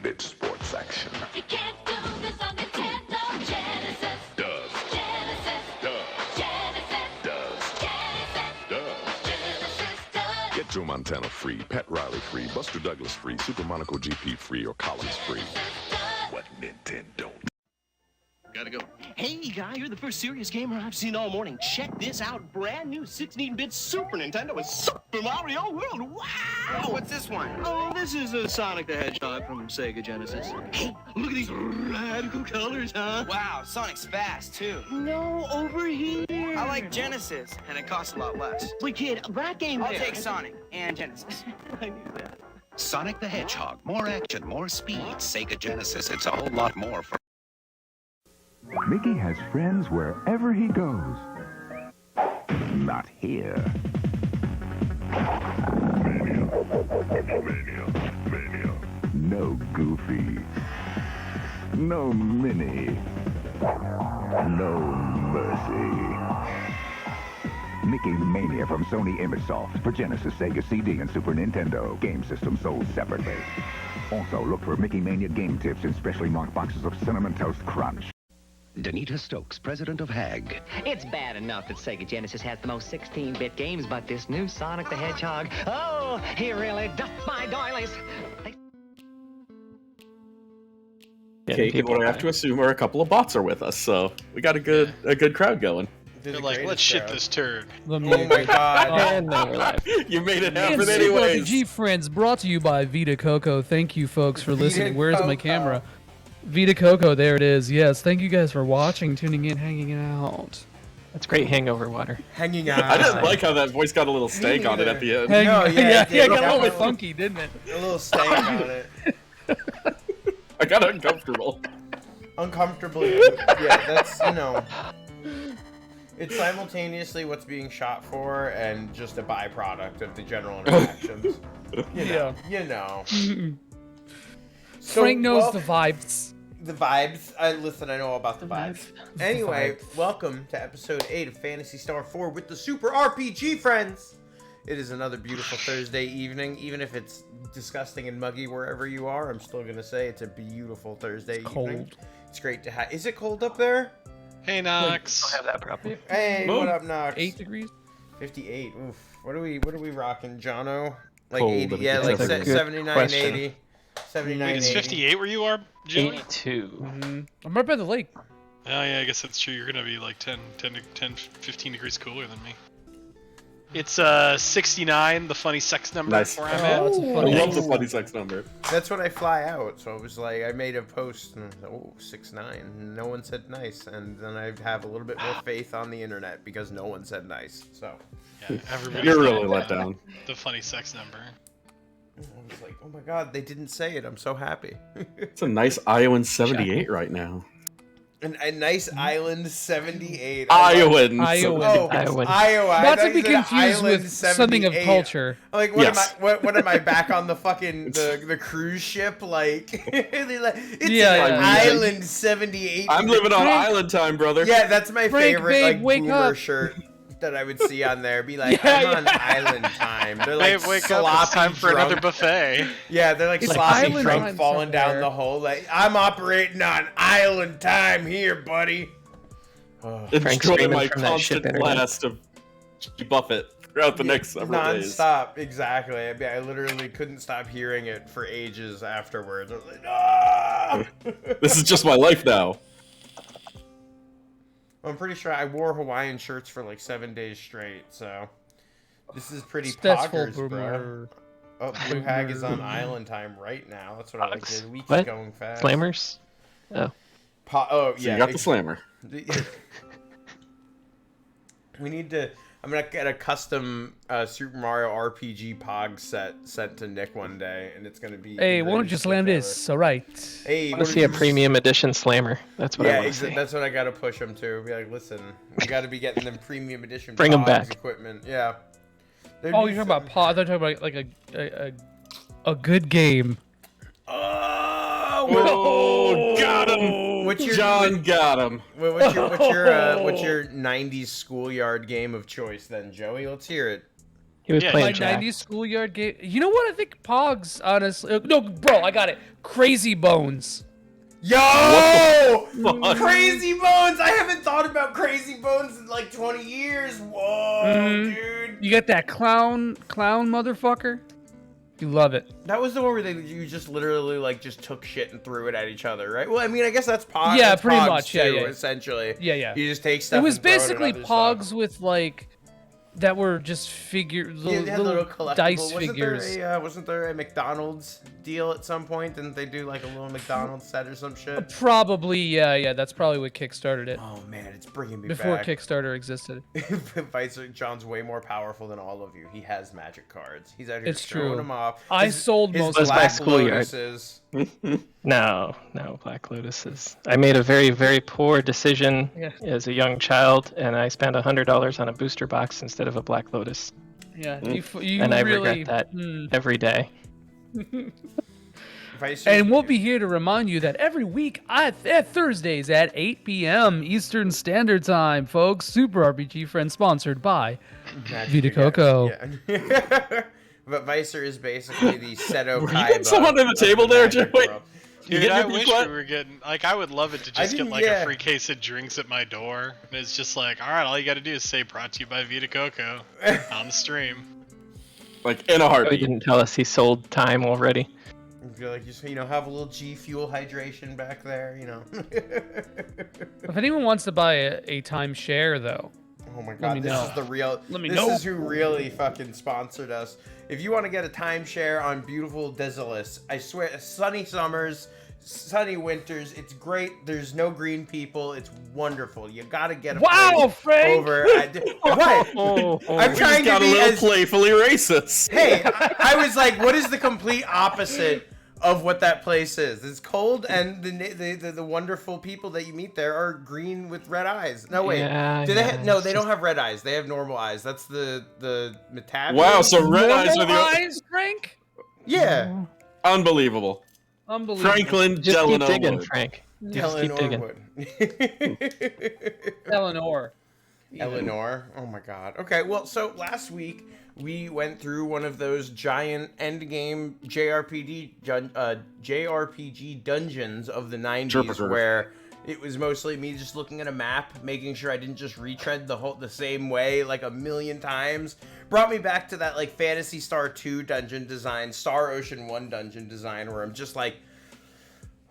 16-bit sports action. You can't do this on Nintendo Genesis. Does. Genesis. Does. Genesis. Does. Genesis. Does. Genesis does. Get Joe Montana free, Pat Riley free, Buster Douglas free, Super Monaco GP free, or Collins free. What Nintendo? Gotta go. Hey, guy, you're the first serious gamer I've seen all morning. Check this out. Brand new 16-bit Super Nintendo with Super Mario World. Wow! Oh, what's this one? Oh, this is a Sonic the Hedgehog from Sega Genesis. Hey, look at these radical colors, huh? Wow, Sonic's fast, too. No, over here. I like Genesis, and it costs a lot less. Wait, kid, that game I'll there. take Sonic and Genesis. I knew that. Sonic the Hedgehog. More action, more speed. Sega Genesis. It's a whole lot more for... Mickey has friends wherever he goes. Not here. Mania. No Goofy. No Minnie. No Mercy. Mickey Mania from Sony ImageSoft for Genesis, Sega CD, and Super Nintendo. Game system sold separately. Also, look for Mickey Mania game tips in specially marked boxes of Cinnamon Toast Crunch. Danita Stokes, president of HAG. It's bad enough that Sega Genesis has the most 16-bit games, but this new Sonic the Hedgehog, oh, he really does my doilies. Cake, and what I have to assume are a couple of bots are with us, so we got a good crowd going. They're like, let's shit this turd. Oh my god. And then we're live. You made it And happen Super anyways. RPG Friends brought to you by Vita Coco. Thank you, folks, for listening. Where's my camera? Vita Coco, there it is. Yes, thank you guys for watching, tuning in, hanging out. That's great hangover water. Hanging out. I just like how that voice got a little stank on it at the end. Yeah, it got a little bit funky, didn't it? A little stank on it. I got uncomfortable. Uncomfortably. Yeah, that's, it's simultaneously what's being shot for and just a byproduct of the general interactions. You know. So, Frank knows the vibes. The vibes. I know all about the vibes. Anyway, welcome to episode 8 of Phantasy Star 4 with the Super RPG friends. It is another beautiful Thursday evening. Even if it's disgusting and muggy wherever you are, I'm still going to say it's a beautiful Thursday evening. Cold. It's great to have. Is it cold up there? Hey, Nox. Don't have that problem. Hey, what up, Nox? 8 degrees? 58. Oof. What are we rocking, Jono? Like Cold, 80. Yeah, like 79, 80. 79, Wait, it's 58 where you are, Joey? 82. I'm right by the lake. Oh, yeah, I guess that's true. You're going to be like 10, 15 degrees cooler than me. It's 69, the funny sex number Nice. where I'm at. That's a I funny love the funny sex number. That's when I fly out. So it was like, I made a post and I was like, 6'9". No one said nice. And then I have a little bit more faith on the internet because no one said nice. So. Yeah, everybody's You're really like, let down. The funny sex number. I was like, oh my god, they didn't say it. I'm so happy. It's a nice Iowan 78 right now. A nice Island 78. Iowan. Oh, Iowan. Iowa. Not to be confused with something of culture. Like, what am I back on the fucking the cruise ship? Like, it's an Island 78. I'm living on island time, brother. Yeah, that's my favorite babe, like wake boomer up. shirt that I would see on there. Be like, I'm on island time. They're like Babe, wake sloppy up, it's time for drunk. another buffet. Yeah, they're like It's sloppy island drunk time falling down somewhere. the hole. Like, I'm operating on island time here, buddy. Enjoy screaming my from that ship constant internet. blast of Buffett throughout the next several days. Non-stop, exactly. I literally couldn't stop hearing it for ages afterwards. I was like, ah! This is just my life now. I'm pretty sure I wore Hawaiian shirts for like 7 days straight, so this is pretty Stressful poggers, bro. boomer. Oh, Blue Hag is on island time right now. That's what I like. The week is What? going fast. Slammers? Oh. Oh, So yeah. you got the slammer. We need to. I'm gonna get a custom Super Mario RPG Pog set sent to Nick one day, and it's gonna be. Hey, why don't you slam this? All right. Hey, I want to see a premium edition slammer. That's what I want to see. that's what I gotta push him to. Be like, listen, we gotta be getting them premium edition. Bring 'em Pogs back. Equipment, yeah. There'd Oh, be you're talking about pod. I thought you're talking about like a good game. Oh, got him! What's your John got him. What's your 90s schoolyard game of choice then, Joey? Let's hear it. He was Yeah, playing My Jack. 90s schoolyard game. You know what? I think Pogs, honestly. No, bro, I got it. Crazy Bones. Yo! fuck? Crazy Bones! I haven't thought about Crazy Bones in like 20 years. Whoa, dude. You got that clown motherfucker? You love it. That was the one where you just literally like just took shit and threw it at each other, right? Well, I mean, I guess that's Pogs. Yeah, that's pretty Pogs much, yeah, too, yeah. essentially. Yeah. You just take stuff. It was and throw basically at other Pogs stuff. with like that were just They had little collectible. dice wasn't figures. Wasn't there a McDonald's deal at some point? Didn't they do like a little McDonald's set or some shit? Probably, yeah. That's probably what kickstarted it. Oh man, it's bringing me Before back. Kickstarter existed. John's way more powerful than all of you. He has magic cards. He's out here It's throwing true. them off. I sold most of Black my schoolyard. Lotuses. No, Black Lotuses. I made a very, very poor decision as a young child, and I spent $100 on a booster box instead of a Black Lotus. Yeah, you And I really, regret that every day. And we'll be here to remind you that every week at Thursdays at 8 p.m. Eastern Standard Time, folks, Super RPG Friends sponsored by Vita Coco. Yeah. But Vicer is basically the Seto Were you Kaiba getting someone at the table there, Magic Joey? world. You Dude, get I your wish peanut? we were getting, like, I would love it to I just get, didn't- like, yeah. a free case of drinks at my door. And it's just like, alright, all you gotta do is say, brought to you by Vita Coco on the stream. Like, in a He heartbeat. didn't tell us he sold time already. I feel like just have a little G Fuel hydration back there, If anyone wants to buy a timeshare, though, Oh my Let god, me this know. is the real. Let me this know. is who really fucking sponsored us. If you want to get a timeshare on beautiful Desolus, I swear, sunny summers, sunny winters, it's great. There's no green people. It's wonderful. You gotta get a Wow, place Frank! over. What? I'm trying to got a be little as playfully racist. Hey, I was like, what is the complete opposite of what that place is? It's cold, and the wonderful people that you meet there are green with red eyes. No, wait. Yeah, Do they? yeah, No, it's they don't have red eyes. They have normal eyes. That's the Metabolite. Wow, so red eyes are Normal the eyes, Frank? Yeah. unbelievable. Unbelievable. Franklin Just keep Delano digging, Wood. Frank. Just keep Eleanor digging. Wood. Eleanor. Eleanor. Oh my god. Okay, well, so last week we went through one of those giant endgame JRPG dungeons of the 90s Chirpers. where it was mostly me just looking at a map, making sure I didn't just retread the same way like a million times. Brought me back to that like Phantasy Star 2 dungeon design, Star Ocean 1 dungeon design where I'm just like,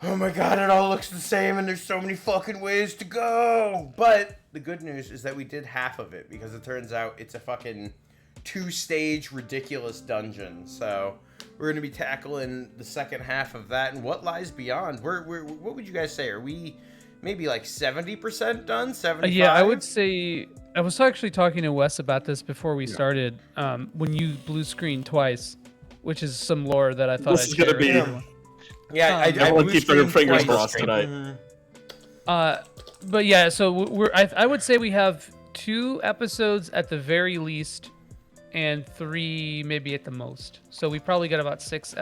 oh my god, it all looks the same and there's so many fucking ways to go. But the good news is that we did half of it because it turns out it's a fucking 2-stage ridiculous dungeon. So we're going to be tackling the second half of that and what lies beyond. What would you guys say? Are we maybe like 70% done? 75%? Yeah, I would say I was actually talking to Wes about this before we started. When you blue screen twice, which is some lore that I thought This I'd is gonna share with be- everyone. Yeah, I Everyone blue keep their screened fingers twice. crossed tonight. But yeah, so I would say we have 2 episodes at the very least, and 3 maybe at the most. So we probably got about 6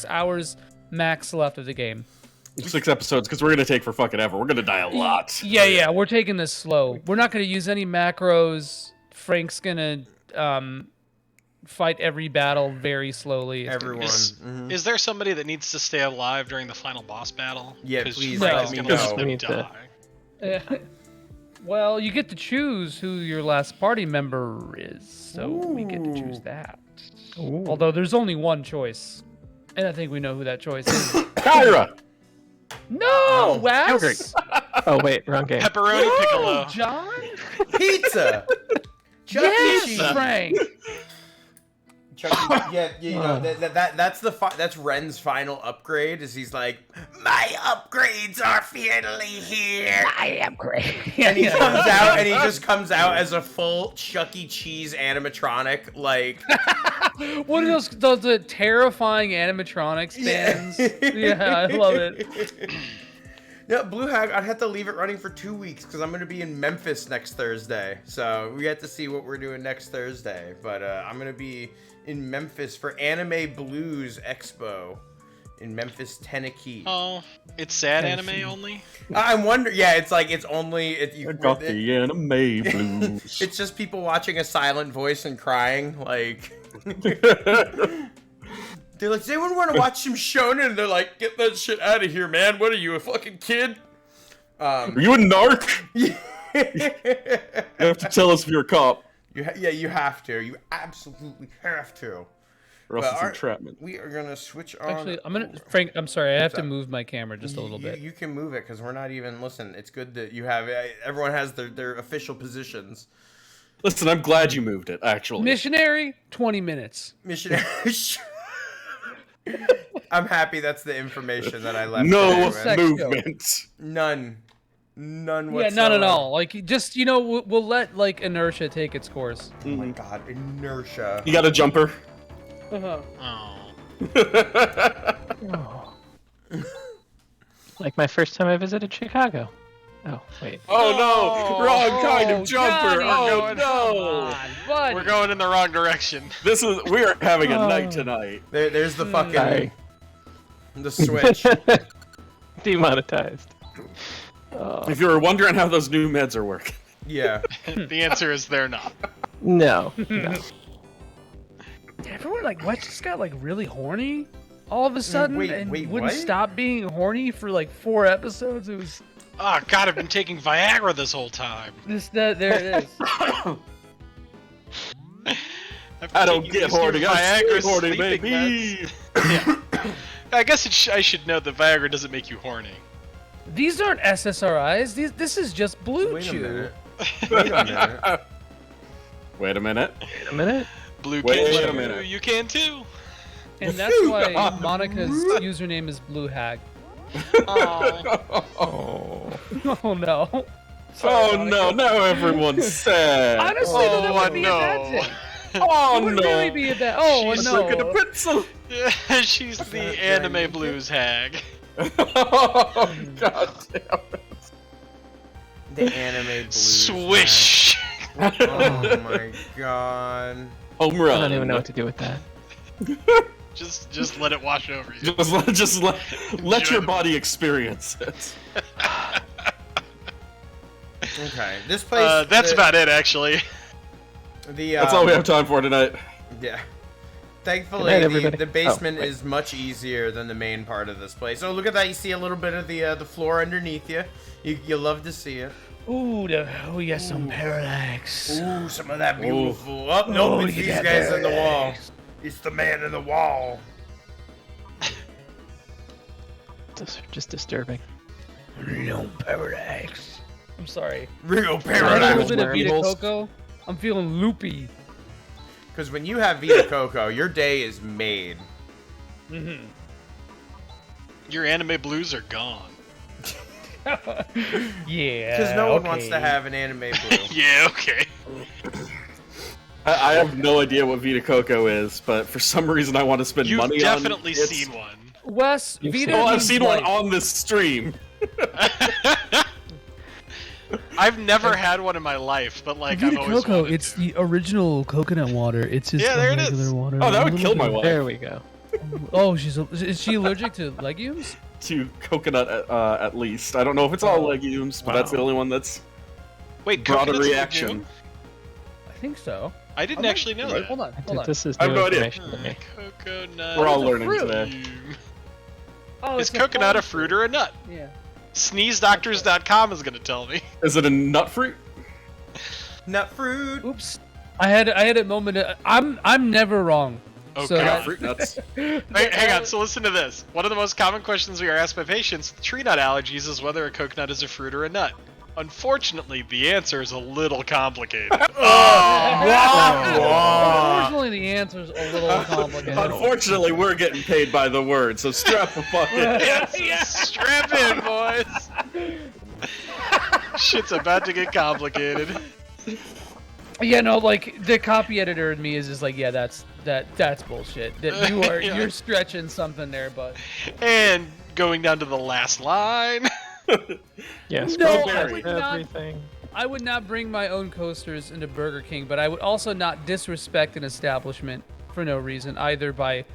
hours max left of the game. 6 episodes, because we're gonna take for fucking ever. We're gonna die a lot. Yeah, we're taking this slow. We're not going to use any macros. Frank's going to fight every battle very slowly. It's gonna be- Everyone. Is there somebody that needs to stay alive during the final boss battle? Yeah, 'Cause please Frank let is me gonna know. let We them need to- die. Well, you get to choose who your last party member is, so we get to choose that. Although there's only one choice, and I think we know who that choice is. Kyra! No, Wes! Oh wait, wrong game. Pepperoni No, Piccolo. John? Pizza! Chuck E. Yes, Cheese. Frank! Yeah, you know that's Ren's final upgrade. Is he's like, my upgrades are finally here. I am great. And he comes out, and he just comes out as a full Chuck E. Cheese animatronic, like. What are those terrifying animatronics stands? Yeah, I love it. Yeah, Blue Hag, I'd have to leave it running for 2 weeks because I'm going to be in Memphis next Thursday. So we get to see what we're doing next Thursday. But I'm going to be in Memphis for Anime Blues Expo in Memphis, Tennessee. Oh, it's sad anime only? I'm wondering. Yeah, it's like it's only you got the anime blues. It's just people watching a silent voice and crying. Like they're like, does anyone want to watch some shonen? And they're like, get that shit out of here, man. What are you, a fucking kid? Are you a narc? You have to tell us if you're a cop. Yeah, you have to. You absolutely have to. Or else it's entrapment. We are gonna switch on. Actually, Frank. I'm sorry. I have to move my camera just a little bit. You can move it because we're not even. Listen, it's good that you have. Everyone has their official positions. Listen, I'm glad you moved it. Actually, Missionary, 20 minutes. Missionary. I'm happy that's the information that I left. No movement. None whatsoever. Yeah, none at all. Like, just we'll let like inertia take its course. Oh my god, inertia. You got a jumper? Uh-huh. Oh. Like my first time I visited Chicago. Oh, wait. Oh no! Wrong kind of jumper! Johnny, Oh no! We're going in the wrong direction. We are having a night tonight. There's the fucking the switch. Demonetized. If you were wondering how those new meds are working. Yeah. The answer is they're not. No. Everyone Wes just got really horny all of a sudden and wouldn't what? stop being horny for 4 episodes. It was. Oh god, I've been taking Viagra this whole time. There it is. I don't get horny. I stay horny, sleeping baby. Yeah. I guess I should note that Viagra doesn't make you horny. These aren't SSRIs. This is just Blue Wait a Chew. minute. Wait a minute. Wait a minute. Wait a minute. Blue Wait can a minute. You can too. And that's why Monica's username is Blue Hag. Oh. Oh no. Oh no! Now everyone's sad. Honestly, that wouldn't be a bad thing. Oh It wouldn't no! really be a bad. Oh She's no. looking at pencil. She's the anime blues hag. Oh god damn it! The anime blues. Swish. Oh my god. Home run. I don't even know what to do with that. Just let it wash over you. Just let your body experience it. Okay, this place. That's about it, actually. That's all we have time for tonight. Yeah. Thankfully, Good night, everybody. the basement Oh, right. is much easier than the main part of this place. Oh, look at that! You see a little bit of the floor underneath you. You love to see it. Ooh, we got some parallax. Ooh, some of that beautiful. Oh, no, it's these guys in the wall. It's the man in the wall. Just disturbing. Real parallax. I'm sorry. Real A little paradise. bit of Vita Coco. I'm feeling loopy. Because when you have Vita Coco, your day is made. Mm-hmm. Your anime blues are gone. Yeah. Because no one wants to have an anime blue. Yeah, okay. I have no idea what Vita Coco is, but for some reason I want to spend You've money on definitely it. seen one. Wes, Vita. Oh, I've means seen one life. on this stream. I've never had one in my life, but I've Vita always Coco, wanted it's to. the original coconut water. It's just there it regular is. water. Oh, that would A kill little my bit- wife. There we go. Oh, is she allergic to legumes? To coconut, at least. I don't know if it's all legumes, but that's the only one that's Wait, brought a coconut's reaction. legume? I think so. I didn't actually know that. Hold on. This is I have new no idea. information to me. Coconut. We're all It's a learning fruit. today. Oh, Is it's a coconut a false fruit or a nut? Yeah. SneezeDoctors.com is gonna tell me. Is it a nut fruit? Nut fruit. Oops. I had a moment. I'm never wrong. Okay. So that- Fruit nuts. Hang on, so listen to this. One of the most common questions we are asked by patients with tree nut allergies is whether a coconut is a fruit or a nut. Unfortunately, the answer is a little complicated. Unfortunately, the answer's a little complicated. Unfortunately, we're getting paid by the word, so strap the fuck in. Strap in, boys. Shit's about to get complicated. Yeah, no, the copy editor in me is just yeah, that's bullshit. That you're stretching something there, but. And going down to the last line. Yes, No, everything. I would not bring my own coasters into Burger King, but I would also not disrespect an establishment for no reason, either by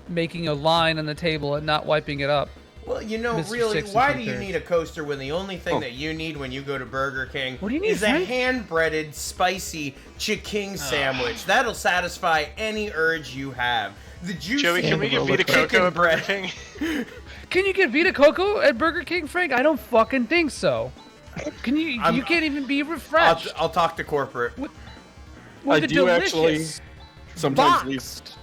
making a line on the table and not wiping it up. Well, you know, Mr. really, Six why and do you 2/3. need a coaster when the only thing that you need when you go to Burger King What do you need, is a Frank? hand-breaded, spicy chicken sandwich? That'll satisfy any urge you have. The juicy Joey, can we get Vita chicken Coco at Burger bread. King? Can you get Vita Coco at Burger King, Frank? I don't fucking think so. Can you? You can't even be refreshed. I'll talk to corporate. With I the do actually delicious sometimes leave. boxed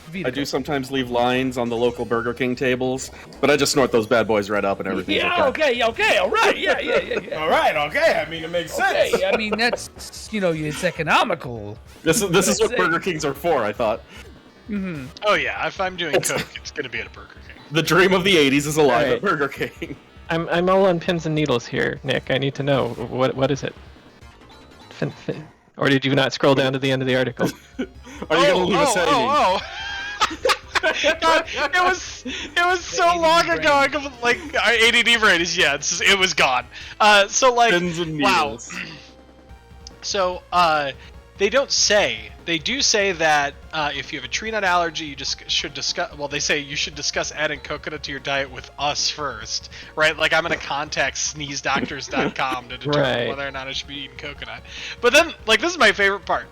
Vita I do Coco. sometimes leave lines on the local Burger King tables, but I just snort those bad boys right up and everything's Yeah, okay, all right, yeah. All right, okay. I mean, it makes sense. Okay, I mean that's it's economical. This is what Say. Burger Kings are for, I thought. Mm-hmm. Oh yeah, if I'm doing Coke, it's gonna be at a Burger King. The dream of the 80s is alive Right. at Burger King. I'm all on pins and needles here, Nick. I need to know what is it? Or did you not scroll down to the end of the article? Are you gonna leave us hanging? God, it was so long ago. I could, like our ADD brain is it was gone. So like Pins and wow. needles. So they don't say. They do say that if you have a tree nut allergy, you just should discuss. Well, they say you should discuss adding coconut to your diet with us first, right? Like I'm gonna contact sneezedoctors.com to determine Right. whether or not I should be eating coconut. But then, like this is my favorite part.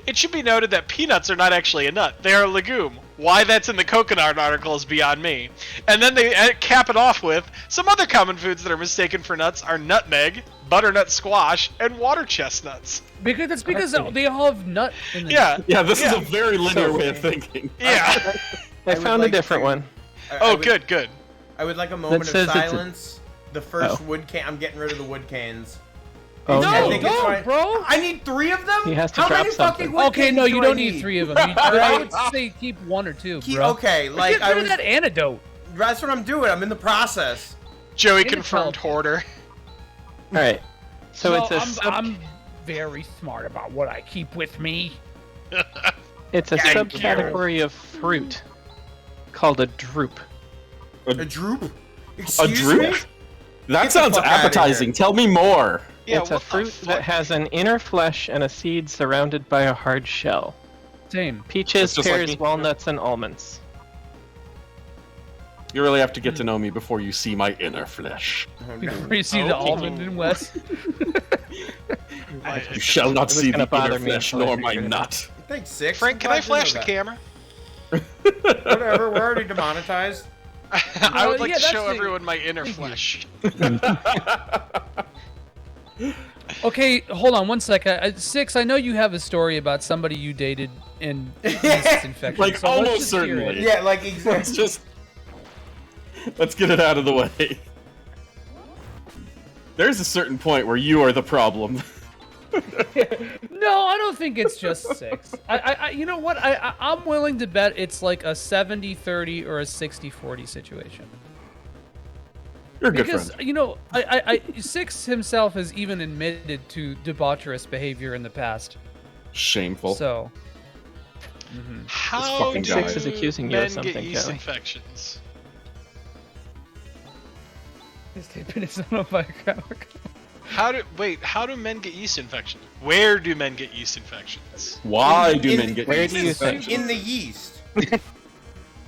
It should be noted that peanuts are not actually a nut; they are a legume. Why that's in the coconut article is beyond me. And then they cap it off with some other common foods that are mistaken for nuts are nutmeg, butternut squash, and water chestnuts. Because they all have nut in them. Yeah. This is a very linear way of thinking. Yeah. I found a different one. Good. I would like a moment of says it's a- silence. The first wood can. I'm getting rid of the wood cans. Oh, No, I think it's don't, fine. bro. I need 3 of them. He has to How drop many something. fucking wood Okay, cans no, you do don't I need 3 of them. I would say keep 1 or 2, bro. Okay, like Get rid of that antidote. That's what I'm doing. I'm in the process. Joey Get a confirmed tell. hoarder. All right. So it's a I'm very smart about what I keep with me. it's a Thank you. subcategory of fruit called a drupe. A droop? A Excuse droop? me? That Get the sounds fuck outta appetizing. here. Tell me more. Yeah, It's a what the fruit that fuck? has an inner flesh and a seed surrounded by a hard shell. Same. Peaches, It's just like pears, me. walnuts, and almonds. You really have to get to know me before you see my inner flesh. Before you see the almond in West. You shall not It was see gonna the inner bother me flesh, until I nor my figured it out. nut. Thanks, 6. Frank, can I flash the camera? Whatever, we're already demonetized. I would like yeah, to that's show the- everyone my inner flesh. Okay, hold on 1 second. 6, I know you have a story about somebody you dated and yeast infection. Like, so let's almost just hear it. certainly. Yeah, like Let's exactly. let's get it out of the way. There's a certain point where you are the problem. No, I don't think it's just 6. You know what? I'm willing to bet it's like a 70-30 or a 60-40 situation. You're a good Because friend. you know, 6 himself has even admitted to debaucherous behavior in the past. Shameful. So, How fucking do guy. Six is accusing you of men something, get yeast Joey. infections? his statement is on a firecracker. How do men get yeast infections? Where do men get yeast infections? Why do In- men get where yeast do you think- infections? In the yeast.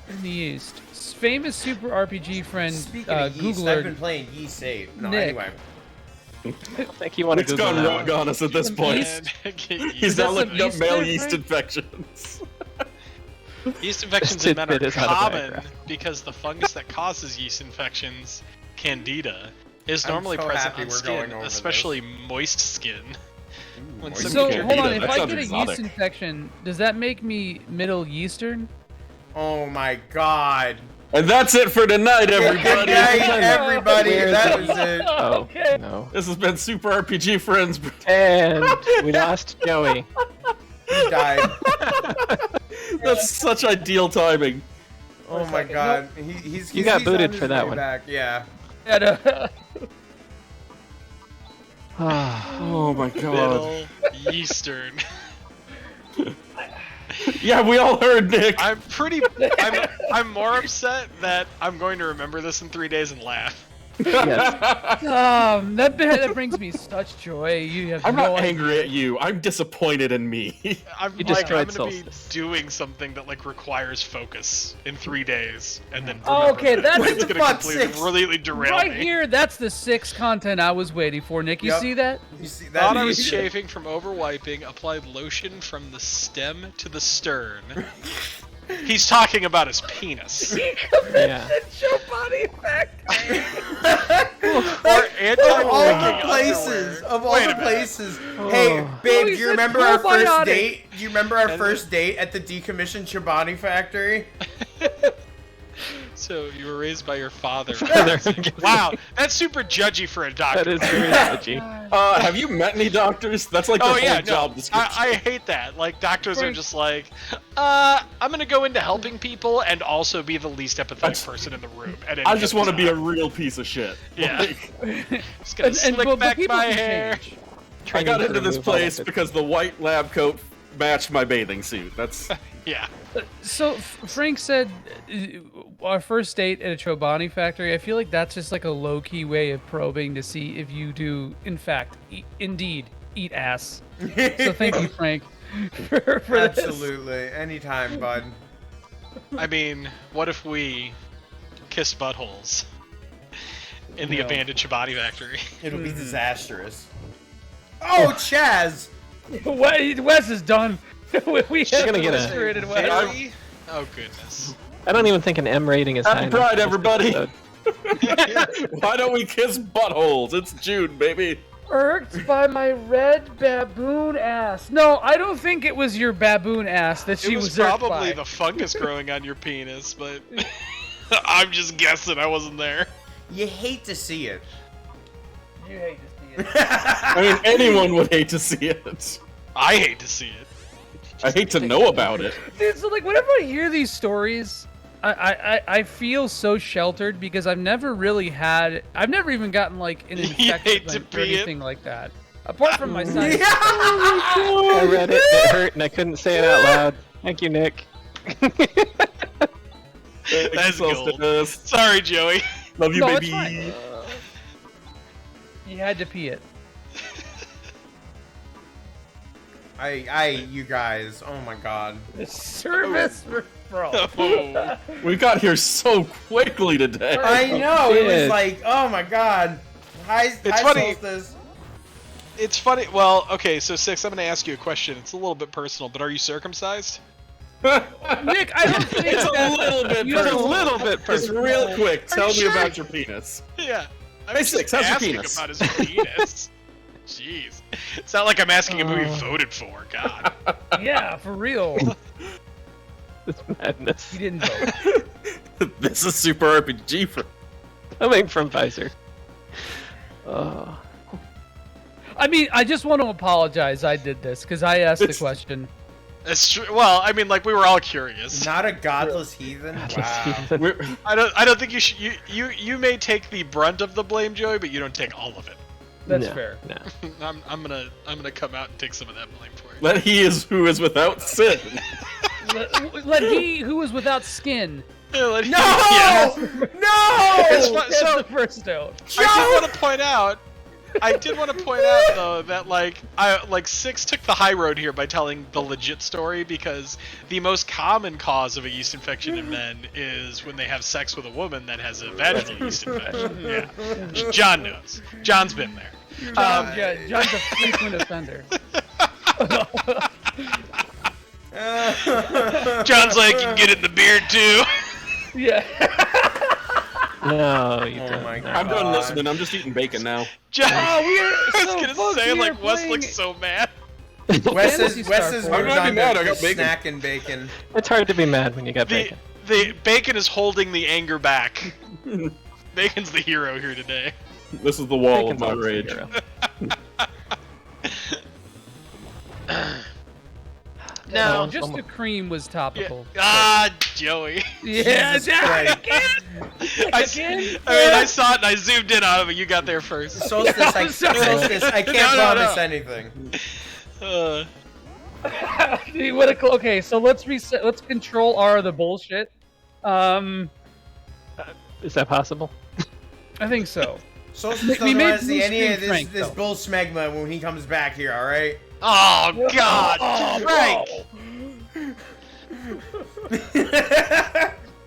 In the East. Famous Super RPG friend, Speaking of yeast, Googler. I've been playing Yeast Save. No, Nick. anyway. I don't think you want to It's Google gone that rogue one. on us at this point. Yeast? Men get He's yeast, not that looking some up yeast male there, yeast Frank? infections. yeast infections This in men are tidbit is common autobiographical. because the fungus that causes yeast infections, Candida, is normally so present happy on we're skin, going over especially moist skin. When moist some So people- hold on, Candida, if that I sounds get a exotic. yeast infection, does that make me Middle Eastern? Oh my god. And that's it for tonight, Good everybody. night, everybody. Where's That the- was it. Oh, Okay. no. This has been Super RPG Friends. And we lost Joey. He died. That's such ideal timing. Oh my god. He's You got he's booted on his for that way one. Back. Yeah. Oh my god. Middle Eastern. Yeah, we all heard Nick. I'm more upset that I'm going to remember this in 3 days and laugh. Yes. That brings me such joy. You have I'm no not idea. angry at you. I'm disappointed in me. I'm You like, I'm destroyed gonna Solstice. be doing something that like requires focus in 3 days, and then Okay, remember that's that it's the gonna fuck, completely derail right me. here. That's the 6 content I was waiting for, Nick. You Yep. see that? You see Thought that? I was chafing from overwiping. Applied lotion from the stem to the stern. He's talking about his penis. Yeah. Show body effect. Or Of all the anti-leaking places, underwear. of all Wait a the minute. places. Hey, Oh. babe, he do you said remember our first probiotic. date? Do you remember our first date at the decommissioned Chobani factory? So you were raised by your father. Father. Wow, that's super judgy for a doctor. That is very judgy. Have you met any doctors? That's like Oh their yeah, whole no, job description. I hate that. Like doctors are just like, I'm gonna go into helping people and also be the least empathetic person in the room. At any I just want to given be a time. real piece of shit. Yeah. Like, Just gonna slick but back people my can hair. change. I got Training to into this remove all place of it. because the white lab coat matched my bathing suit. That's Yeah. So Frank said our first date at a Chobani factory. I feel like that's just like a low-key way of probing to see if you do, in fact, indeed eat ass. So thank you, Frank, for this. Absolutely. Anytime, bud. I mean, what if we kissed buttholes in the No. abandoned Chobani factory? It'll be disastrous. Oh, Chaz! Wes is done. we She's gonna get a- frustrated Wes. Very? Oh goodness. I don't even think an M rating is high Happy enough Pride, for this everybody. episode. why don't we kiss buttholes? It's June, baby. Irked by my red baboon ass. No, I don't think it was your baboon ass that she It was was irked probably by. the fungus growing on your penis, but I'm just guessing. I wasn't there. You hate to see it. You hate to see it. I mean, anyone would hate to see it. I hate to see it. I hate to know about it. Dude, so like whenever I hear these stories, I feel so sheltered because I've never even gotten like an You infection hate to or be it? anything like that. Apart from my son. I read it, it hurt, and I couldn't say it out loud. Thank you, Nick. That's gold. Solstice. Sorry, Joey. Love you, No, it's baby. fine. You had to pee it. You guys, oh my god. Service bro. Oh. We got here so quickly today. I know, it was Shit. like, oh my god. Hi, funny. Solstice. It's funny. Well, okay, so Six, I'm going to ask you a question. It's a little bit personal, but are you circumcised? Nick, I don't think It's a that- little bit you have personal. a little bit Just personal. real quick, tell me sure? about your penis. Yeah. I'm Hey, just Six, how's your asking penis? about his penis. Jeez. It's not like I'm asking him who he voted for. God. Yeah, for real. This madness. He didn't vote. This is Super RPG for Coming from Pfizer. Oh. I mean, I just want to apologize. I did this because I asked the It's- question. That's true. Well, I mean, like we were all curious. Not a godless heathen? Wow. We're- I don't think you should. You may take the brunt of the blame, Joey, but you don't take all of it. That's No, fair. No. I'm gonna come out and take some of that blame for you. Let he is who is without sin. Let he who is without skin. Yeah, let- No! yeah. No! It's fun- That's so the first note. I did want to point out though that like Six took the high road here by telling the legit story because the most common cause of a yeast infection in men is when they have sex with a woman that has a vaginal yeast infection. Yeah, John knows. John's been there. Yeah, John's a frequent offender. John's like, you can get it in the beard too. Yeah. No, you Oh don't. my No. God. I'm done listening. I'm just eating bacon now. John, Oh, we are I was so gonna fucked. say We like are Wes playing- looks so mad. Wes Fantasy is Star moved Four. I'm not on even mad, I to got bacon. snack and bacon. It's hard to be mad when you got The bacon. the bacon is holding the anger back. Bacon's the hero here today. This is the wall Bacon's of my always the rage. hero. No. Just the cream was topical. Joey. Yeah, Jesus Christ. I saw it and I zoomed in on it, but you got there first. Solstice, I can't No, promise no. anything. Okay, so let's reset. Let's control R the bullshit. Is that possible? I think so. Solstice We doesn't made want to see Blue any of Screen Frank, this though. bull smegma when he comes back here, alright? Oh God, Frank!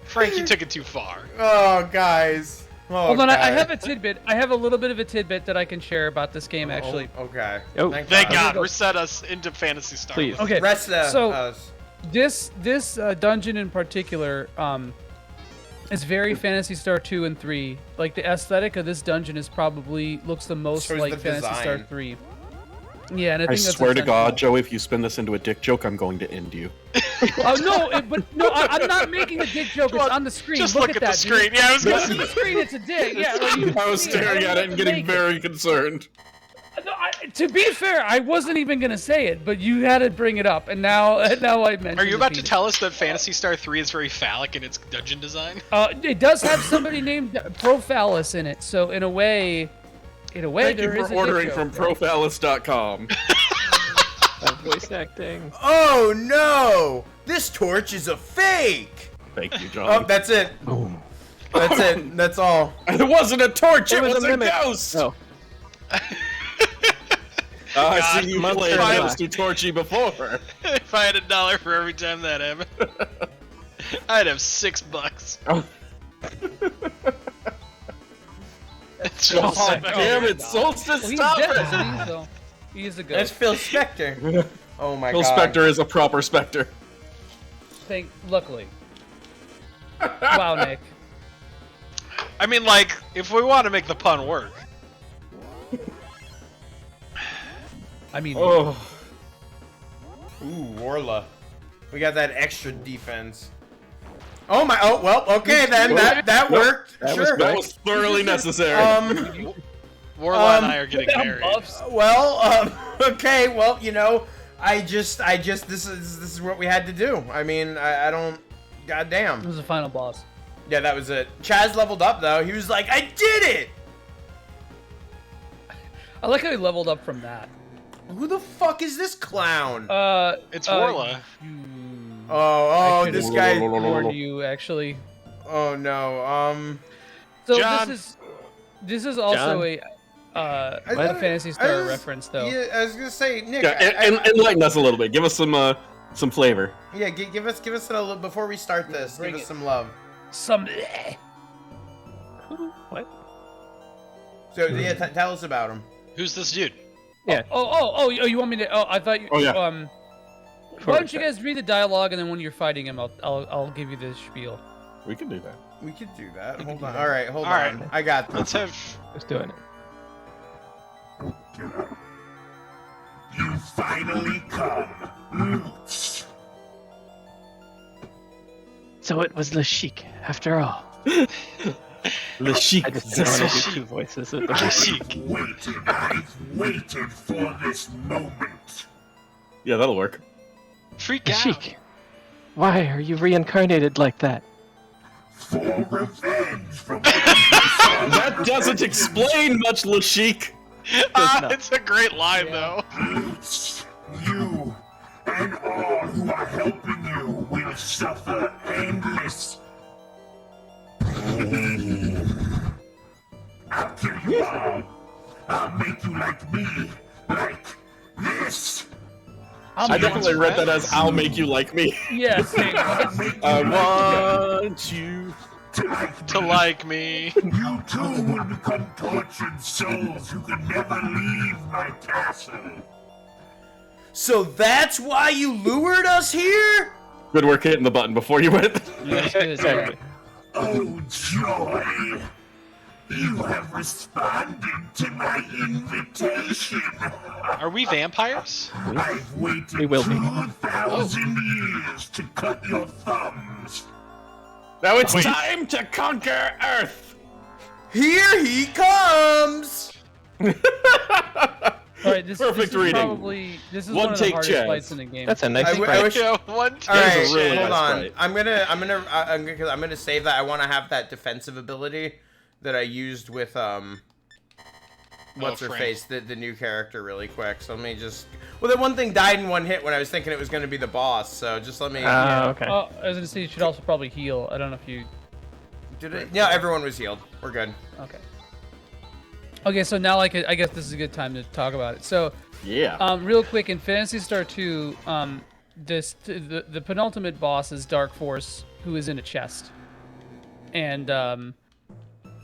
Frank, you took it too far. Oh, guys. Oh, Hold on, I guys. have a tidbit. I have a little bit of a tidbit that I can share about this game, actually. Okay. Oh. Thank God, reset us into Phantasy Star. Please. Okay. Rest so us. this dungeon in particular is very Phantasy Star 2 and 3. Like the aesthetic of this dungeon is probably looks the most So is like the Phantasy Star design. 3. Yeah, and I I think that's swear to intentional. God, Joe, if you spin this into a dick joke, I'm going to end you. Oh no! I'm not making a dick joke. It's on the screen. Just look look at at that. the screen. Yeah, I was gonna Look at the screen. It's a dick. Yeah. Like, you I was can see it. staring I at don't it and have to getting make it. very concerned. No, to be fair, I wasn't even gonna say it, but you had to bring it up, and now I mentioned. Are you about to penis. tell us that Phantasy Star 3 is very phallic in its dungeon design? It does have somebody named Prophallus in it, so in a way, Thank there you is for a ordering dick from joke. Prophallus.com. Voice acting. Oh, no! This torch is a fake! Thank you, John. Oh, that's it. Boom. That's it. That's all. It wasn't a torch, it There was a a limit. ghost! Oh. I've God, seen you Monster play Black. Ghost too torchy before. If I had $1 for every time that happened, I'd have $6. Oh. It's Oh, just like, damn it, Solstice, Well, he's stop dead, it! isn't he? So he's a That's ghost. Phil Spector. Oh my Phil god. Spector is a proper Spectre. Luckily. Wow, Nick. I mean, like, if we want to make the pun work. I mean, Oh. Ooh, Warla. We got that extra defense. Oh my, oh, well, okay then, that worked. That was Sure. That was thoroughly necessary. Warla and I are getting married. Well, okay, well, you know, this is what we had to do. I mean, I don't, goddamn. this was the final boss. Yeah, that was it. Chaz leveled up though. He was like, I did it! I like how he leveled up from that. Who the fuck is this clown? It's Warla. Oh, I this could've guy. warned you actually. Oh no, So John. this is also John. a thought- Phantasy I Star was- reference though. Yeah, I was gonna say, Nick. Yeah, enlighten us a little bit. Give us some flavor. Yeah, give us a little before we start this. Bring Give us it. some love. Some. What? So yeah, tell us about him. Who's this dude? Yeah. Oh, you want me to? Oh, I thought you. Oh, yeah. Why don't you guys read the dialogue and then when you're fighting him, I'll give you the spiel. We can do that. We could do that. Hold on. All right, hold All on. right. I got Let's this. have. Who's doing it? You finally come, Roots. So it was Le Chic, after all. Le Chic. I just didn't want to do two voices at the I've waited for this moment. Yeah, that'll work. Freak Le out. Chic. Why are you reincarnated like that? For revenge from That doesn't explain much, Le Chic. not. It's a great line, though. Roots. You and all who are helping you will suffer endless pain. I'll kill you all. I'll make you like me, like this. I definitely read that as "I'll make you like me." Yes. I want you To like me. You too will become tortured souls who can never leave my castle. So that's why you lured us here? Good work hitting the button before you went. Exactly. Oh, joy! You have responded to my invitation. Are we vampires? I've waited We will be. 2,000 years to cut your thumbs. Now it's time to conquer Earth. Here he comes! All right, this Perfect is reading. probably this is One one of the take hardest chance. fights in the game. That's a nice I sprite. wish. Yeah, one All time. right, is a really hold nice on. sprite. I'm gonna save that. I want to have that defensive ability that I used with what's her Frank. face, the new character, really quick. So let me just. Well, that one thing died in one hit when I was thinking it was gonna be the boss. So just let me. Okay. Oh, I was gonna say you should also probably heal. I don't know if you. Did it? Yeah, everyone was healed. We're good. Okay. Okay, so now I guess this is a good time to talk about it. So yeah, real quick in Phantasy Star 2, the penultimate boss is Dark Force, who is in a chest, and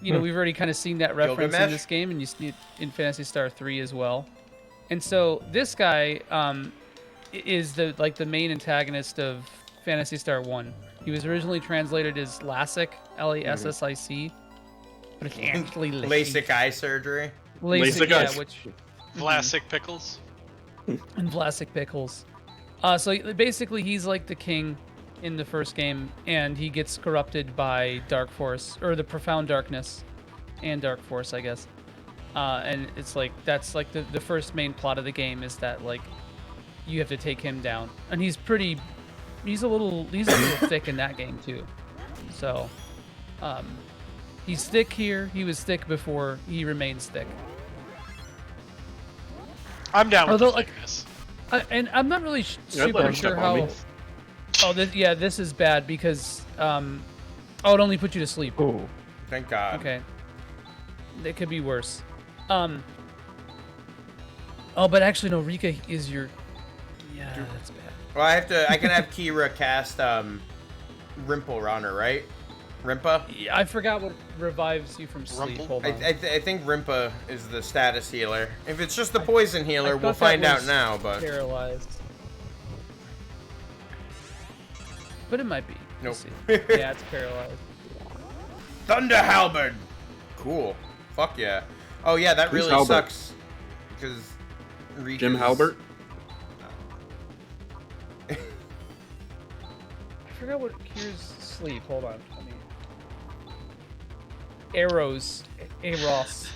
you know we've already kind of seen that reference in this game, and you see it in Phantasy Star 3 as well. And so this guy is the main antagonist of Phantasy Star 1. He was originally translated as LASIK, LASSIC, but it's actually LASIK eye surgery. LASIK, yeah, which Vlasic pickles. and Vlasic pickles. So basically, he's like the king in the first game, and he gets corrupted by Dark Force, or the Profound Darkness, and Dark Force, I guess. And it's like that's like the first main plot of the game is that like you have to take him down, and he's a little thick in that game too. So he's thick here. He was thick before. He remains thick. I'm down with Although, the thickness. And I'm not really super sure how. Oh, this is bad because it only put you to sleep. Oh, thank God. Okay, it could be worse. Oh, but actually, no. Rika is your. Yeah, that's bad. Well, I can have Kira cast Rimple on her, right? Rimpa? Yeah, I forgot what revives you from sleep. Hold on. I think Rimpa is the status healer. If it's just the poison healer, we'll find out now. But paralyzed. But it might be. Nope. Yeah, it's paralyzed. Thunder Halberd. Cool. Fuck yeah. Oh yeah, that Who's really Halberd? sucks. Because Jim Halbert. I forgot what Kira's sleep. Hold on. Arrows. Aros.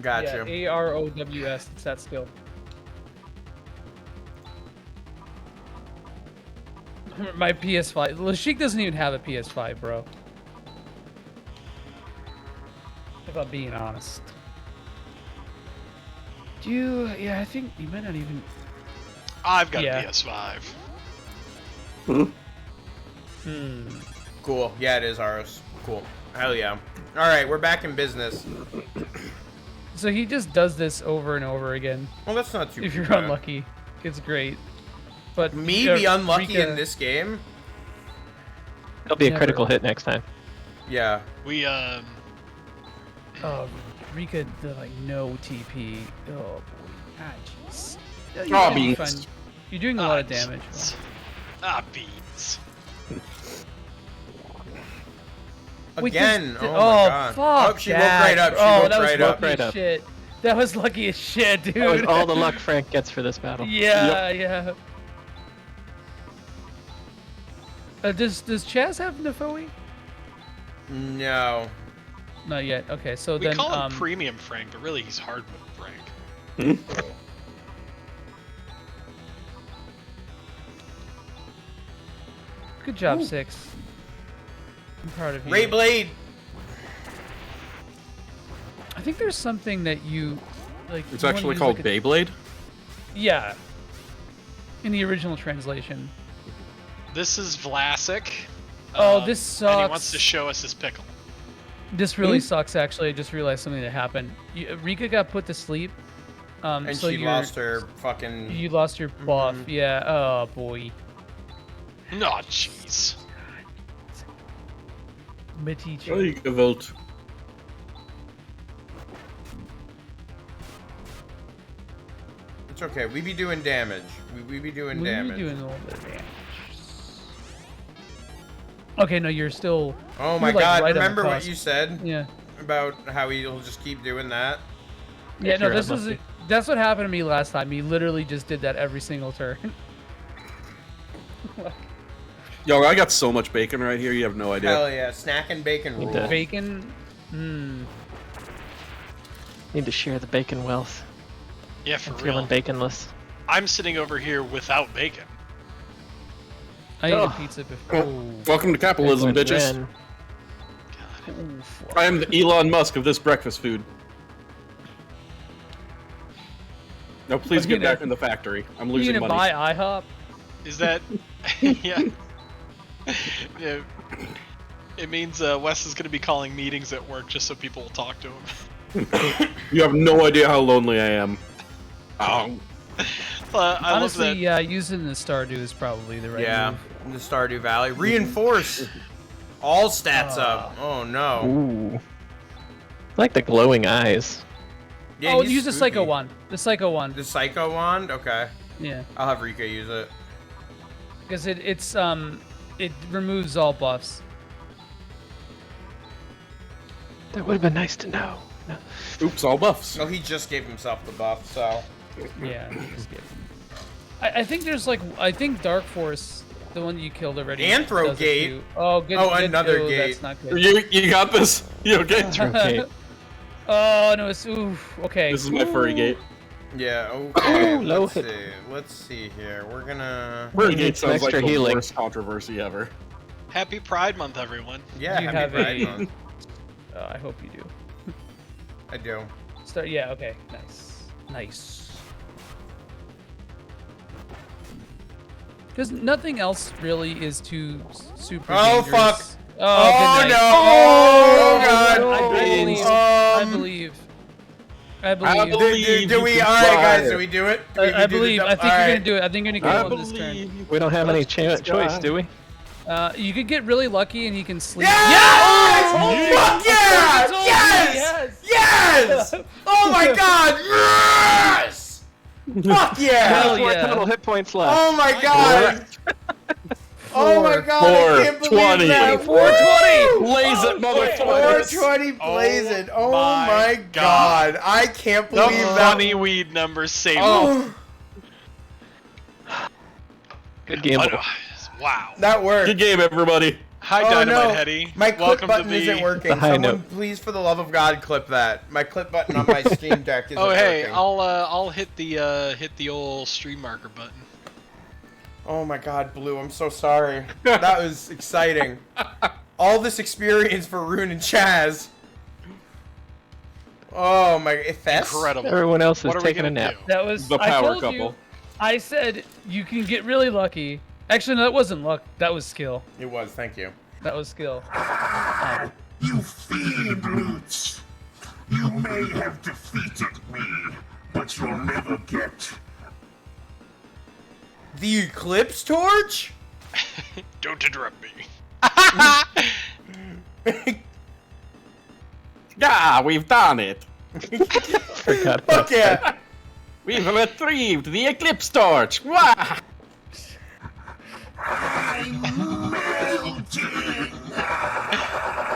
Gotcha. Yeah, AROWS. It's that skill. My PS5. Lashik doesn't even have a PS5, bro. If I'm being honest. Do you? Yeah, I think you might not even. I've got a PS5. Cool. Yeah, it is ours. Cool. Hell yeah. All right, we're back in business. So he just does this over and over again. Well, that's not too If you're bad. unlucky, it's great. But Me be unlucky in this game? It'll be a critical hit next time. Yeah. We Oh, Rika, like no TP. Oh boy. Ah, jeez. Oh, beans. You're doing a lot of damage. Beans. Wait, Again. this- Oh my oh, God. fuck Oh, she woke that. right up. She Oh, woke that was right up. lucky as shit. That was lucky as shit, dude. That was all the luck Frank gets for this battle. Yeah, yeah. Does Chaz have Nefoe? No. Not yet. Okay, so We then call him Premium Frank, but really he's Hardwood Frank. Good job, 6. I'm proud of you. Ray Blade. I think there's something that you like. It's you wanna actually use, called like, a- Beyblade. Yeah. In the original translation. This is Vlasic. Oh, this And he sucks. wants to show us his pickle. This really sucks. Actually, I just realized something that happened. Rika got put to sleep. And so she lost her fucking... You lost your buff. Yeah. Oh boy. No, jeez. Metiche. Oh, you can vote. It's okay. We be doing damage. We be doing damage. We be doing a little bit of damage. Okay, no, you're still. Oh my you're, like, God! right on the Remember what cusp. you said? Yeah. About how he'll just keep doing that. Yeah, no, Sure, this I'm is lucky. that's what happened to me last time. He literally just did that every single turn. Yo, I got so much bacon right here. You have no idea. Hell yeah! Snack and bacon rule. Bacon. Need to share the bacon wealth. Yeah, for I'm real. feeling baconless. I'm sitting over here without bacon. I ate Oh. a pizza before. Welcome to capitalism, Penguin bitches. Ren. I am the Elon Musk of this breakfast food. Now, please you get back in the factory. I'm You losing gonna money. buy IHOP? Is that... yeah. Yeah. It means Wes is going to be calling meetings at work just so people will talk to him. You have no idea how lonely I am. Oh. I Honestly, love yeah, using the Stardew is probably the right move. in the Stardew Valley. Reinforce. All stats up. Oh no. Ooh. I like the glowing eyes. Yeah, Oh, he's use the spooky. Psycho Wand. The Psycho Wand. The Psycho Wand? Okay. Yeah. I'll have Rika use it. Because it removes all buffs. That would have been nice to know. No. Oops, all buffs. No, he just gave himself the buff, so. Yeah. Just give him. I think there's like Dark Force, the one that you killed already. Anthro does it Gate. too. Oh, good. Oh, good, another oh, gate. That's not good. You got this. You okay? Okay. Oh no, it's oof. Okay. This is my furry gate. Yeah, okay. Ooh, low let's hit. see. Let's see here. We're gonna. Furry Need gate some sounds like extra the healing. worst controversy ever. Happy Pride Month, everyone. Yeah, You happy have Pride a- Month. I hope you do. I do. Start. Yeah. Okay. Nice. Nice. Because nothing else really is too super. Oh, dangerous. fuck. Oh, Oh, good no. night. Oh, God. I believe. I believe. Do we? All right, guys. Do we do it? Do we I do the believe. double- I think all you're right. gonna do it. I think you're gonna kill him this turn. We don't have any choice, do we? You could get really lucky and he can sleep. Yes! Yeah! Fuck yeah! Told you, Yes! Yes! Oh my God! Yes! Fuck yeah! Hell Four yeah. total hit points left. Oh my God! Oh my God! I can't believe 420. that. 420. Blaze it, motherfuckers. 420 blazing. Oh my my God. God! I can't The believe that. funny weed numbers saved. Oh, Good game. Wow. that worked. Good game, everybody. Hi, Oh Dynamite no! Heady. My clip Welcome button to the... isn't working. the high Someone, note. please, for the love of God, clip that. My clip button on my Steam Deck isn't Oh hey, working. I'll hit the old stream marker button. Oh my God, Blue, I'm so sorry. That was exciting. All this experience for Rune and Chaz. Oh my, Fess? Incredible. Everyone else is What are we taking a gonna nap. do? That was The I power told couple. You, I said you can get really lucky. Actually, no, that wasn't luck. That was skill. It was, thank you. That was skill. You fiend roots! You may have defeated me, but you'll never get The Eclipse Torch? Don't interrupt me. Yeah, we've done it. Forgot about Fuck yeah! We've retrieved the Eclipse Torch. Wah!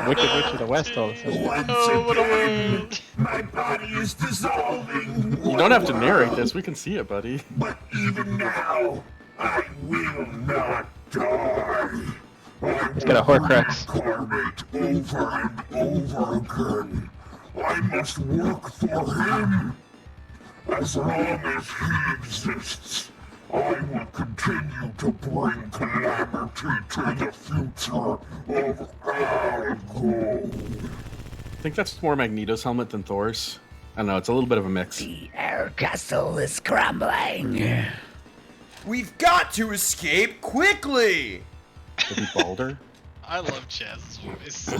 Wicked Witch of the West all of a sudden. Oh, what a world. my body is dissolving. You don't have to narrate this. We can see it, buddy. But even now, I will not die. He's got a Horcrux. Incarnate over and over again. I must work for him. As long as he exists, I will continue to bring calamity to the future of Algold. I think that's more Magneto's helmet than Thor's. I don't know. It's a little bit of a mix. The air castle is crumbling. We've got to escape quickly! Could be Balder. I love Chaz's voice.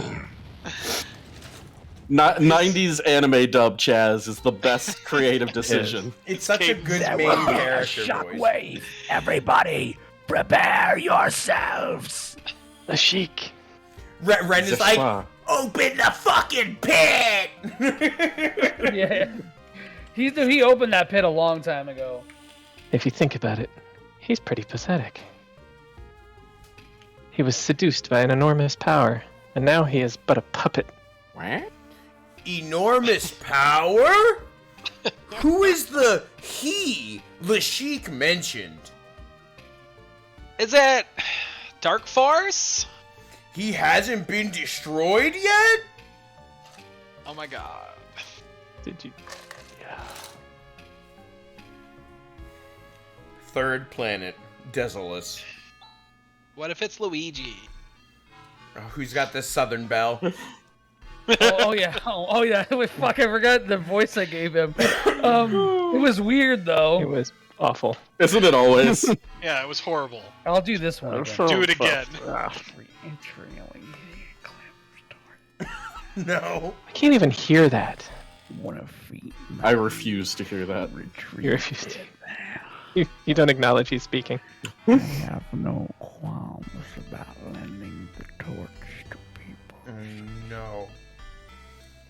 90s anime dub Chaz is the best creative decision. It's such a good main character voice. Shockwave. Everybody, prepare yourselves. A chic. Ren is like, Zeshwa. open the fucking pit! Yeah. He opened that pit a long time ago. If you think about it, he's pretty pathetic. He was seduced by an enormous power, and now he is but a puppet. What? Enormous power? Who is the he Lashik mentioned? Is it Dark Force? He hasn't been destroyed yet? Oh my god. Did you? Third planet, Desolus. What if it's Luigi? Oh, who's got this Southern Belle? Oh yeah. Oh yeah. Fuck, I forgot the voice I gave him. It was weird though. It was awful. Isn't it always? Yeah, it was horrible. I'll do this one again. Do it again. No. I can't even hear that. I refuse to hear that. You refuse to. You don't acknowledge he's speaking. I have no qualms about lending the torch to people. No.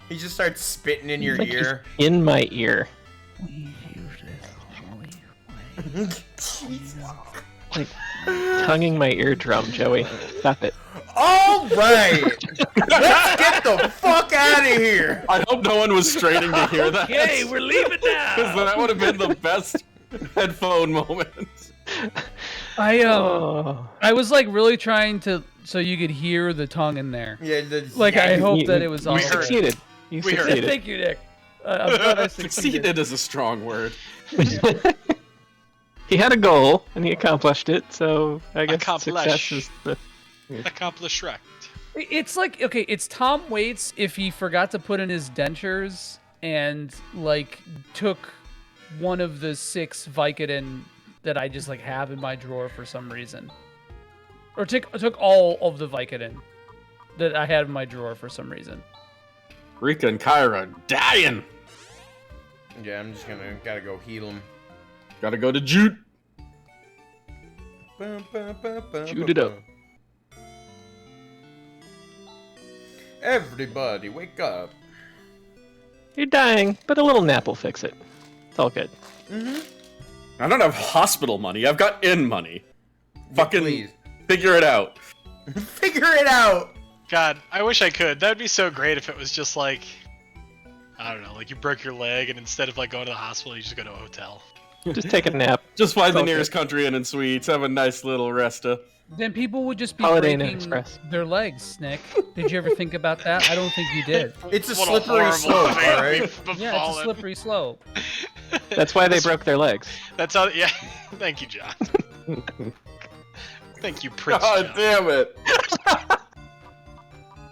He just starts spitting in your Like he's ear. in my ear. Please use this holy Like tonguing my eardrum, Joey. Stop it. All right. Let's get the fuck out of here. I hope no one was straining to hear that. Okay, we're leaving now. Because that would have been the best headphone moment. I was like really trying to so you could hear the tongue in there. Yeah, like I hope that it was all. You succeeded. You succeeded. Thank you, Nick. I'm glad I Succeeded is a strong word. He had a goal and he accomplished it, so I guess Accomplish. success is the. Accomplish Shrek. It's like okay, it's Tom Waits if he forgot to put in his dentures and like took one of the 6 Vicodin that I just like have in my drawer for some reason, or took all of the Vicodin that I had in my drawer for some reason. Rika and Kyra dying. Yeah, I'm just gotta go heal him. Gotta go to Jute. Shoot it up. Everybody, wake up. You're dying, but a little nap will fix it. It's all good. I don't have hospital money. I've got inn money. Fucking please. figure it out. Figure it out. God, I wish I could. That'd be so great if it was just like, I don't know, like you broke your leg and instead of like going to the hospital, you just go to a hotel. Just take a nap. Just find It's the all nearest country inn and suites. Have a nice little resta. Then people would just be Holiday Inn breaking Express. their legs, Nick. Did you ever think about that? I don't think you did. It's a What slippery horrible slope, thing alright? we've Yeah, it's a befallen. slippery slope. That's why they broke their legs. That's how. Yeah. Thank you, John. Thank you, Prince. God John. damn it.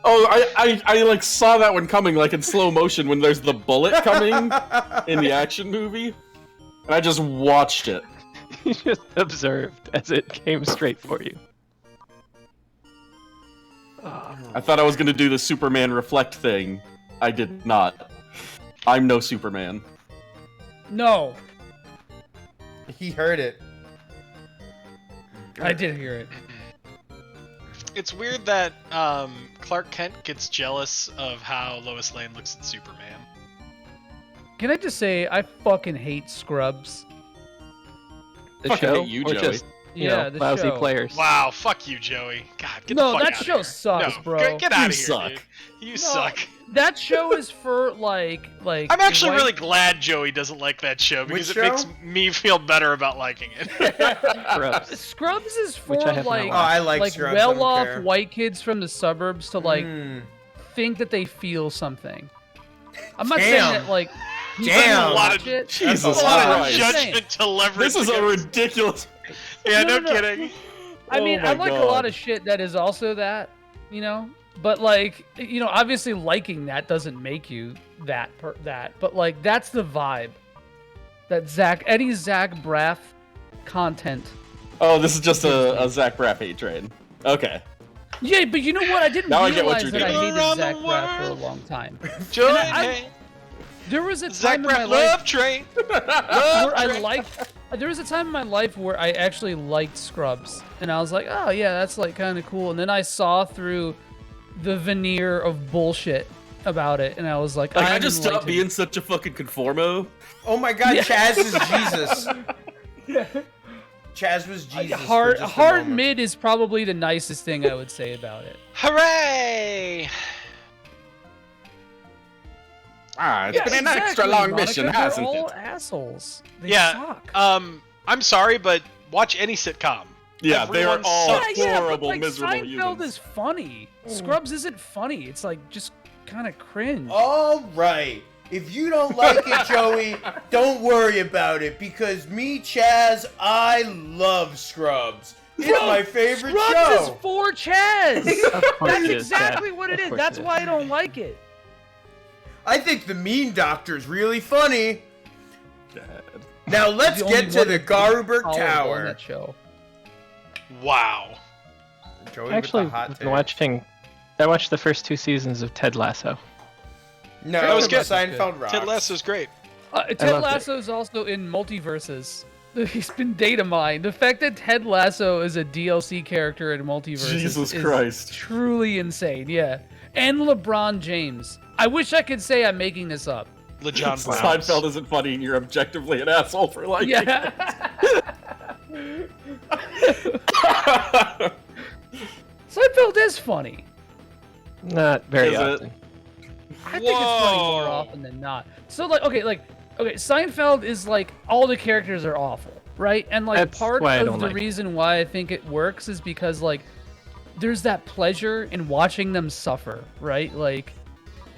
Oh, I like saw that one coming like in slow motion when there's the bullet coming in the action movie. And I just watched it. You just observed as it came straight for you. I thought I was gonna do the Superman reflect thing. I did not. I'm no Superman. No, He heard it. I did hear it. It's weird that Clark Kent gets jealous of how Lois Lane looks in Superman. Can I just say I fucking hate Scrubs? The Fucking show, hate you, or Joey. just Yeah, the lousy show. players. Wow, fuck you, Joey. God, get No, the fuck that out show of here. sucks, No, bro. Get out You of here, suck. dude. You No, suck. That show is for like. I'm actually white- really glad Joey doesn't like that show because Which it makes show? me feel better about liking it. Scrubs. Scrubs is for Which I have not like Oh, I like Scrubs, I don't well-off care. white kids from the suburbs to like Mm. think that they feel something. I'm not Damn. saying that like. people Damn. don't A lot watch of it. Jesus That's a lot of Christ. judgment to leverage. This is a against- ridiculous. Yeah, No, no, no, no. kidding. I mean, Oh I my like a God. lot of shit that is also that, you know. But like, you know, obviously liking that doesn't make you that. But like, that's the vibe. That any Zach Braff content. Oh, this is just a Zach Braff hate train. Okay. Yeah, but you know what? I didn't Now I get what realize you're that I doing. hated Around Zach the Braff for a world. long time. Joey, I- There was a Zach time in my Braff life love train. where I liked. There was a time in my life where I actually liked Scrubs, and I was like, oh yeah, that's like kind of cool. And then I saw through the veneer of bullshit about it, and I was like, Like, I I'm just stopped enlightened. being such a fucking conformo. Oh my god, Yeah. Chaz is Jesus. Chaz was Jesus. for Hard just a hard moment. mid is probably the nicest thing I would say about it. Hooray! It's Yeah, been an exactly, extra long Monica, mission, they're hasn't all it? assholes. They Yeah. suck. I'm sorry, but watch any sitcom. Yeah, they are Everyone all sucks. but horrible, like, miserable Seinfeld humans. is funny. Scrubs isn't funny. It's like just kind of cringe. All right. If you don't like it, Joey, don't worry about it because me, Chaz, I love Scrubs. It's Bro, my favorite Scrubs show. is for Chaz. Of course That's it is, exactly Dad. what it Of is. course That's it why is. I don't like it. I think the Mean Doctor's really funny. God. Now let's The only get to one the that's Garber tolerable in Tower. that show. Wow. Joey I actually with the hot been take. watching I watched the first 2 seasons of Ted Lasso. No, That was good. Seinfeld rocks. Ted Lasso's great. Ted Lasso is also in multiverses. He's been data mined. The fact that Ted Lasso is a DLC character in multiverses Jesus is Christ. truly insane. Yeah, and LeBron James. I wish I could say I'm making this up. LeJon Browns. Seinfeld isn't funny, and you're objectively an asshole for liking Yeah. Seinfeld is funny. Not very Is it? often. I think it's funny more often than not. So okay, Seinfeld is like all the characters are awful, right? And like That's part why I of don't the like it. reason why I think it works is because like there's that pleasure in watching them suffer, right? Like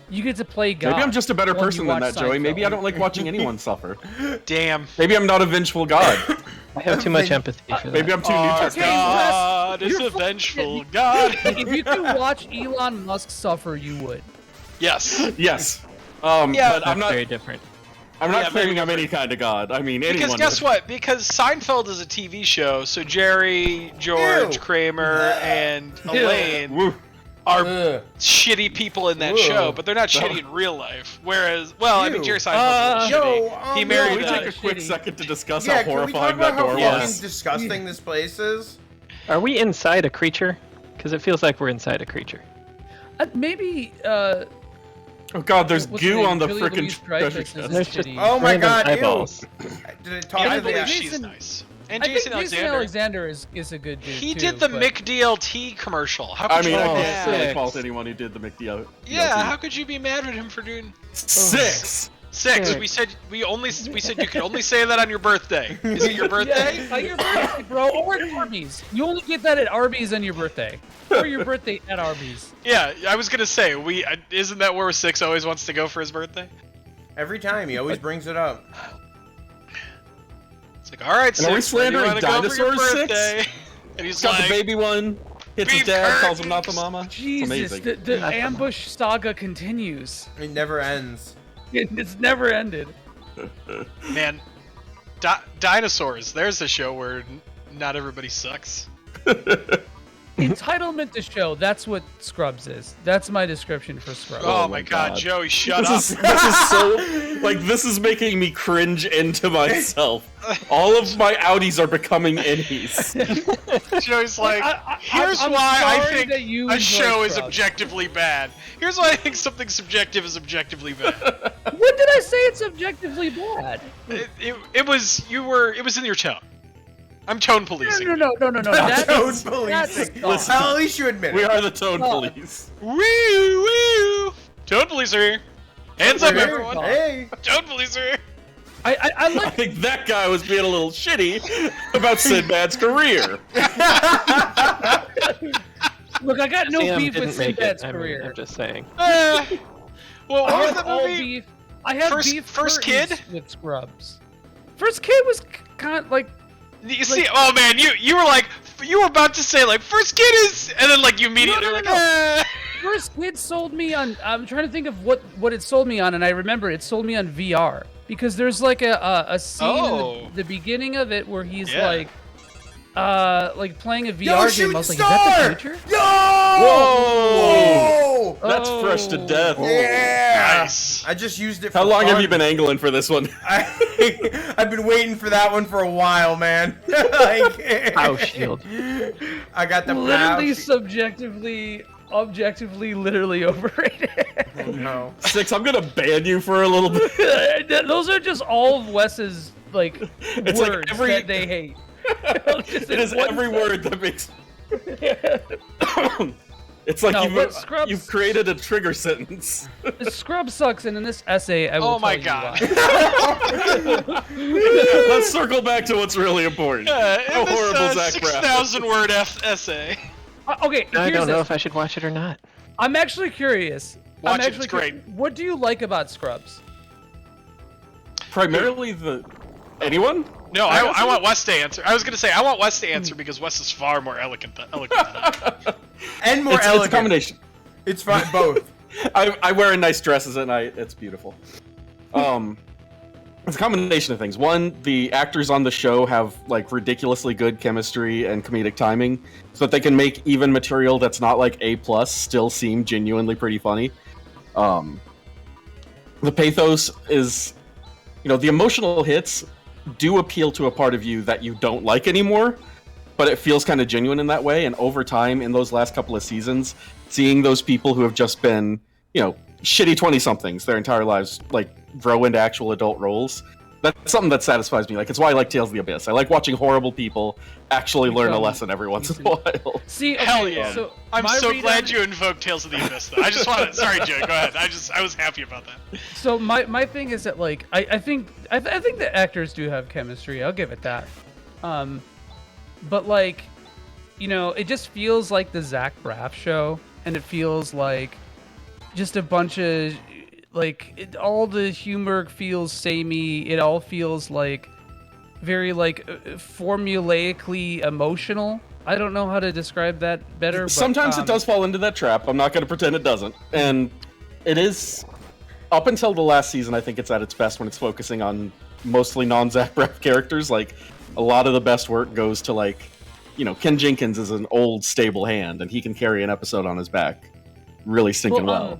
you get to play God. Maybe I'm just a better when you person than watch that, Joey. Maybe I Seinfeld. don't like watching anyone suffer. Damn. Maybe I'm not a vengeful god. I have too much empathy for that. Maybe I'm too Our neutral. God is You're a vengeful fucking- God. Like, if you could watch Elon Musk suffer, you would. Yes. Yes. Yeah. But That's I'm not. very different. I'm not Yeah, very claiming I'm any kind of god. I mean, Because anyone. guess would. what? Because Seinfeld is a TV show, so Jerry, George, Ew. Kramer, and Elaine Woo. are Ugh. shitty people in that Whoa. show, but they're not shitty in real life. Whereas, well, I mean, Ew. Jerry Seinfeld's yo, shitty. He yo, married Can we take a a... quick shitty. second to discuss Yeah, how can we talk horrifying about that how door fucking was? disgusting this place is? Are we inside a creature? Because it feels like we're inside a creature. Maybe. Oh god, there's What's her goo name? on the Julia frickin' Louise treasure Dreyfus is chest. There's just shitty. Oh my random god, eyeballs. ew. Did it talk Yeah, to I the believe she's Jason- nice. And I Jason think Jason Alexander. Alexander is a good dude. He too, did the but- McDLT commercial. How could I mean, you be I mad? can't really fault anyone who did the McDLT. Yeah, how could you be mad at him for doing 6. 6? We said you could only say that on your birthday. Is it your birthday? Yeah, on your birthday, bro. Or at Arby's. You only get that at Arby's on your birthday. Or your birthday at Arby's. Yeah, I was gonna say isn't that where 6 always wants to go for his birthday? Every time, he always brings it up. It's like, all right, And are we 6, where do you slandering wanna go for your dinosaurs, 6? birthday? And he's Got like, the baby one, hits his beef dad, calls him curtains. not the mama. Jesus, It's amazing. the ambush saga continues. It never ends. It's never ended. man, dinosaurs. There's a show where not everybody sucks. Entitlement to show. That's what Scrubs is. That's my description for Scrubs. Oh, my god, Joey, shut up. This is so like this is making me cringe into myself. All of my outies are becoming innies. Joey's like, here's I'm why I sorry think that you a enjoy show is Scrubs. objectively bad. Here's why I think something subjective is objectively bad. When did I say it's objectively bad? It was in your tone. I'm tone policing. No. That Tone is- policing. that's Listen, At least you admit we it. are the tone Oh. police. Woo! Tone police are here. Hands up, Hey, everyone. Hey. Tone police are here. I I like. think that guy was being a little shitty about Sinbad's career. Look, I got no Sam beef didn't with make Sinbad's it. career. I'm just saying. Well, what I was have that all movie? beef. I have beef. First curtains Kid? with Scrubs. First Kid was kind of like. You see, oh man, you were like, you were about to say like, first kid is, and then like you immediately No. were like, First Kid sold me on. I'm trying to think of what it sold me on, and I remember it sold me on VR because there's like a scene in the beginning of it where he's like playing a VR game. I Shooting was like, star! is that the future? Yo! Whoa! That's fresh to death. Yeah! Nice. I just used it for How long have fun. you been angling for this one? I've been waiting for that one for a while, man. Like, Pow shield. I got the Literally, pow objectively, literally overrated. Oh, no. 6, I'm gonna ban you for a little bit. Those are just all of Wes's It's words like every. that they hate. It is every word that makes. It's like No, but Scrubs- you've created a trigger sentence. Scrub sucks, and in this essay, I will Oh my tell god. you why. Let's circle back to what's really important. How In this horrible Zach Braff. 6,000 word essay. Okay, I here's don't know this. if I should watch it or not. I'm actually curious. Watch I'm it, actually it's great. What do you like about Scrubs? Primarily the anyone? No, I want Wes to answer. I was gonna say I want Wes to answer because Wes is far more eloquent than I. And more It's elegant. a combination. It's fine, both. I wear nice dresses at night. It's beautiful. It's a combination of things. One, the actors on the show have like ridiculously good chemistry and comedic timing, so that they can make even material that's not like A+ still seem genuinely pretty funny. The pathos is, the emotional hits do appeal to a part of you that you don't like anymore, but it feels kind of genuine in that way. And over time, in those last couple of seasons, seeing those people who have just been, shitty 20-somethings their entire lives, like, grow into actual adult roles, that's something that satisfies me. Like, it's why I like Tales of the Abyss. I like watching horrible people actually learn a lesson every once in a while. See, okay, hell yeah! So I'm so glad you invoked Tales of the Abyss. Though. I just wanted. Sorry, Joe. Go ahead. I was happy about that. So my thing is that like I think the actors do have chemistry. I'll give it that. But like, it just feels like the Zach Braff show, and it feels like just a bunch of all the humor feels samey. It all feels like very like formulaically emotional. I don't know how to describe that better. Sometimes it does fall into that trap. I'm not going to pretend it doesn't. And it is, up until the last season, I think it's at its best when it's focusing on mostly non-Zach Braff characters. Like, a lot of the best work goes to, like, Ken Jenkins is an old, stable hand, and he can carry an episode on his back really stinking well.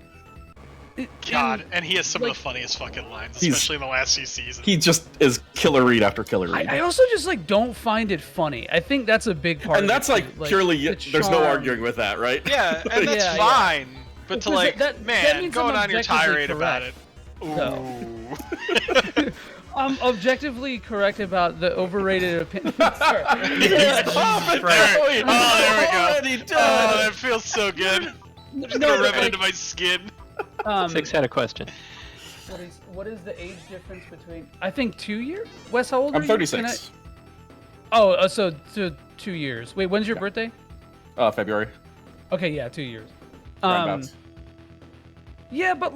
God, and he has some of the funniest fucking lines, especially in the last few seasons. He just is killer read after killer read. I also just don't find it funny. I think that's a big part. And that's purely there's no arguing with that, right? Yeah, and that's fine. Yeah. But to that going on your tirade about it. Ooh. I'm objectively correct about the overrated opinion. There we go. Oh, that feels so good. I'm just gonna rub it into my skin. Six had a question. What is the age difference between? I think 2 years. Wes, how old are you? I'm 36. So 2 years. Wait, when's your birthday? February. Okay, yeah, 2 years. Yeah, but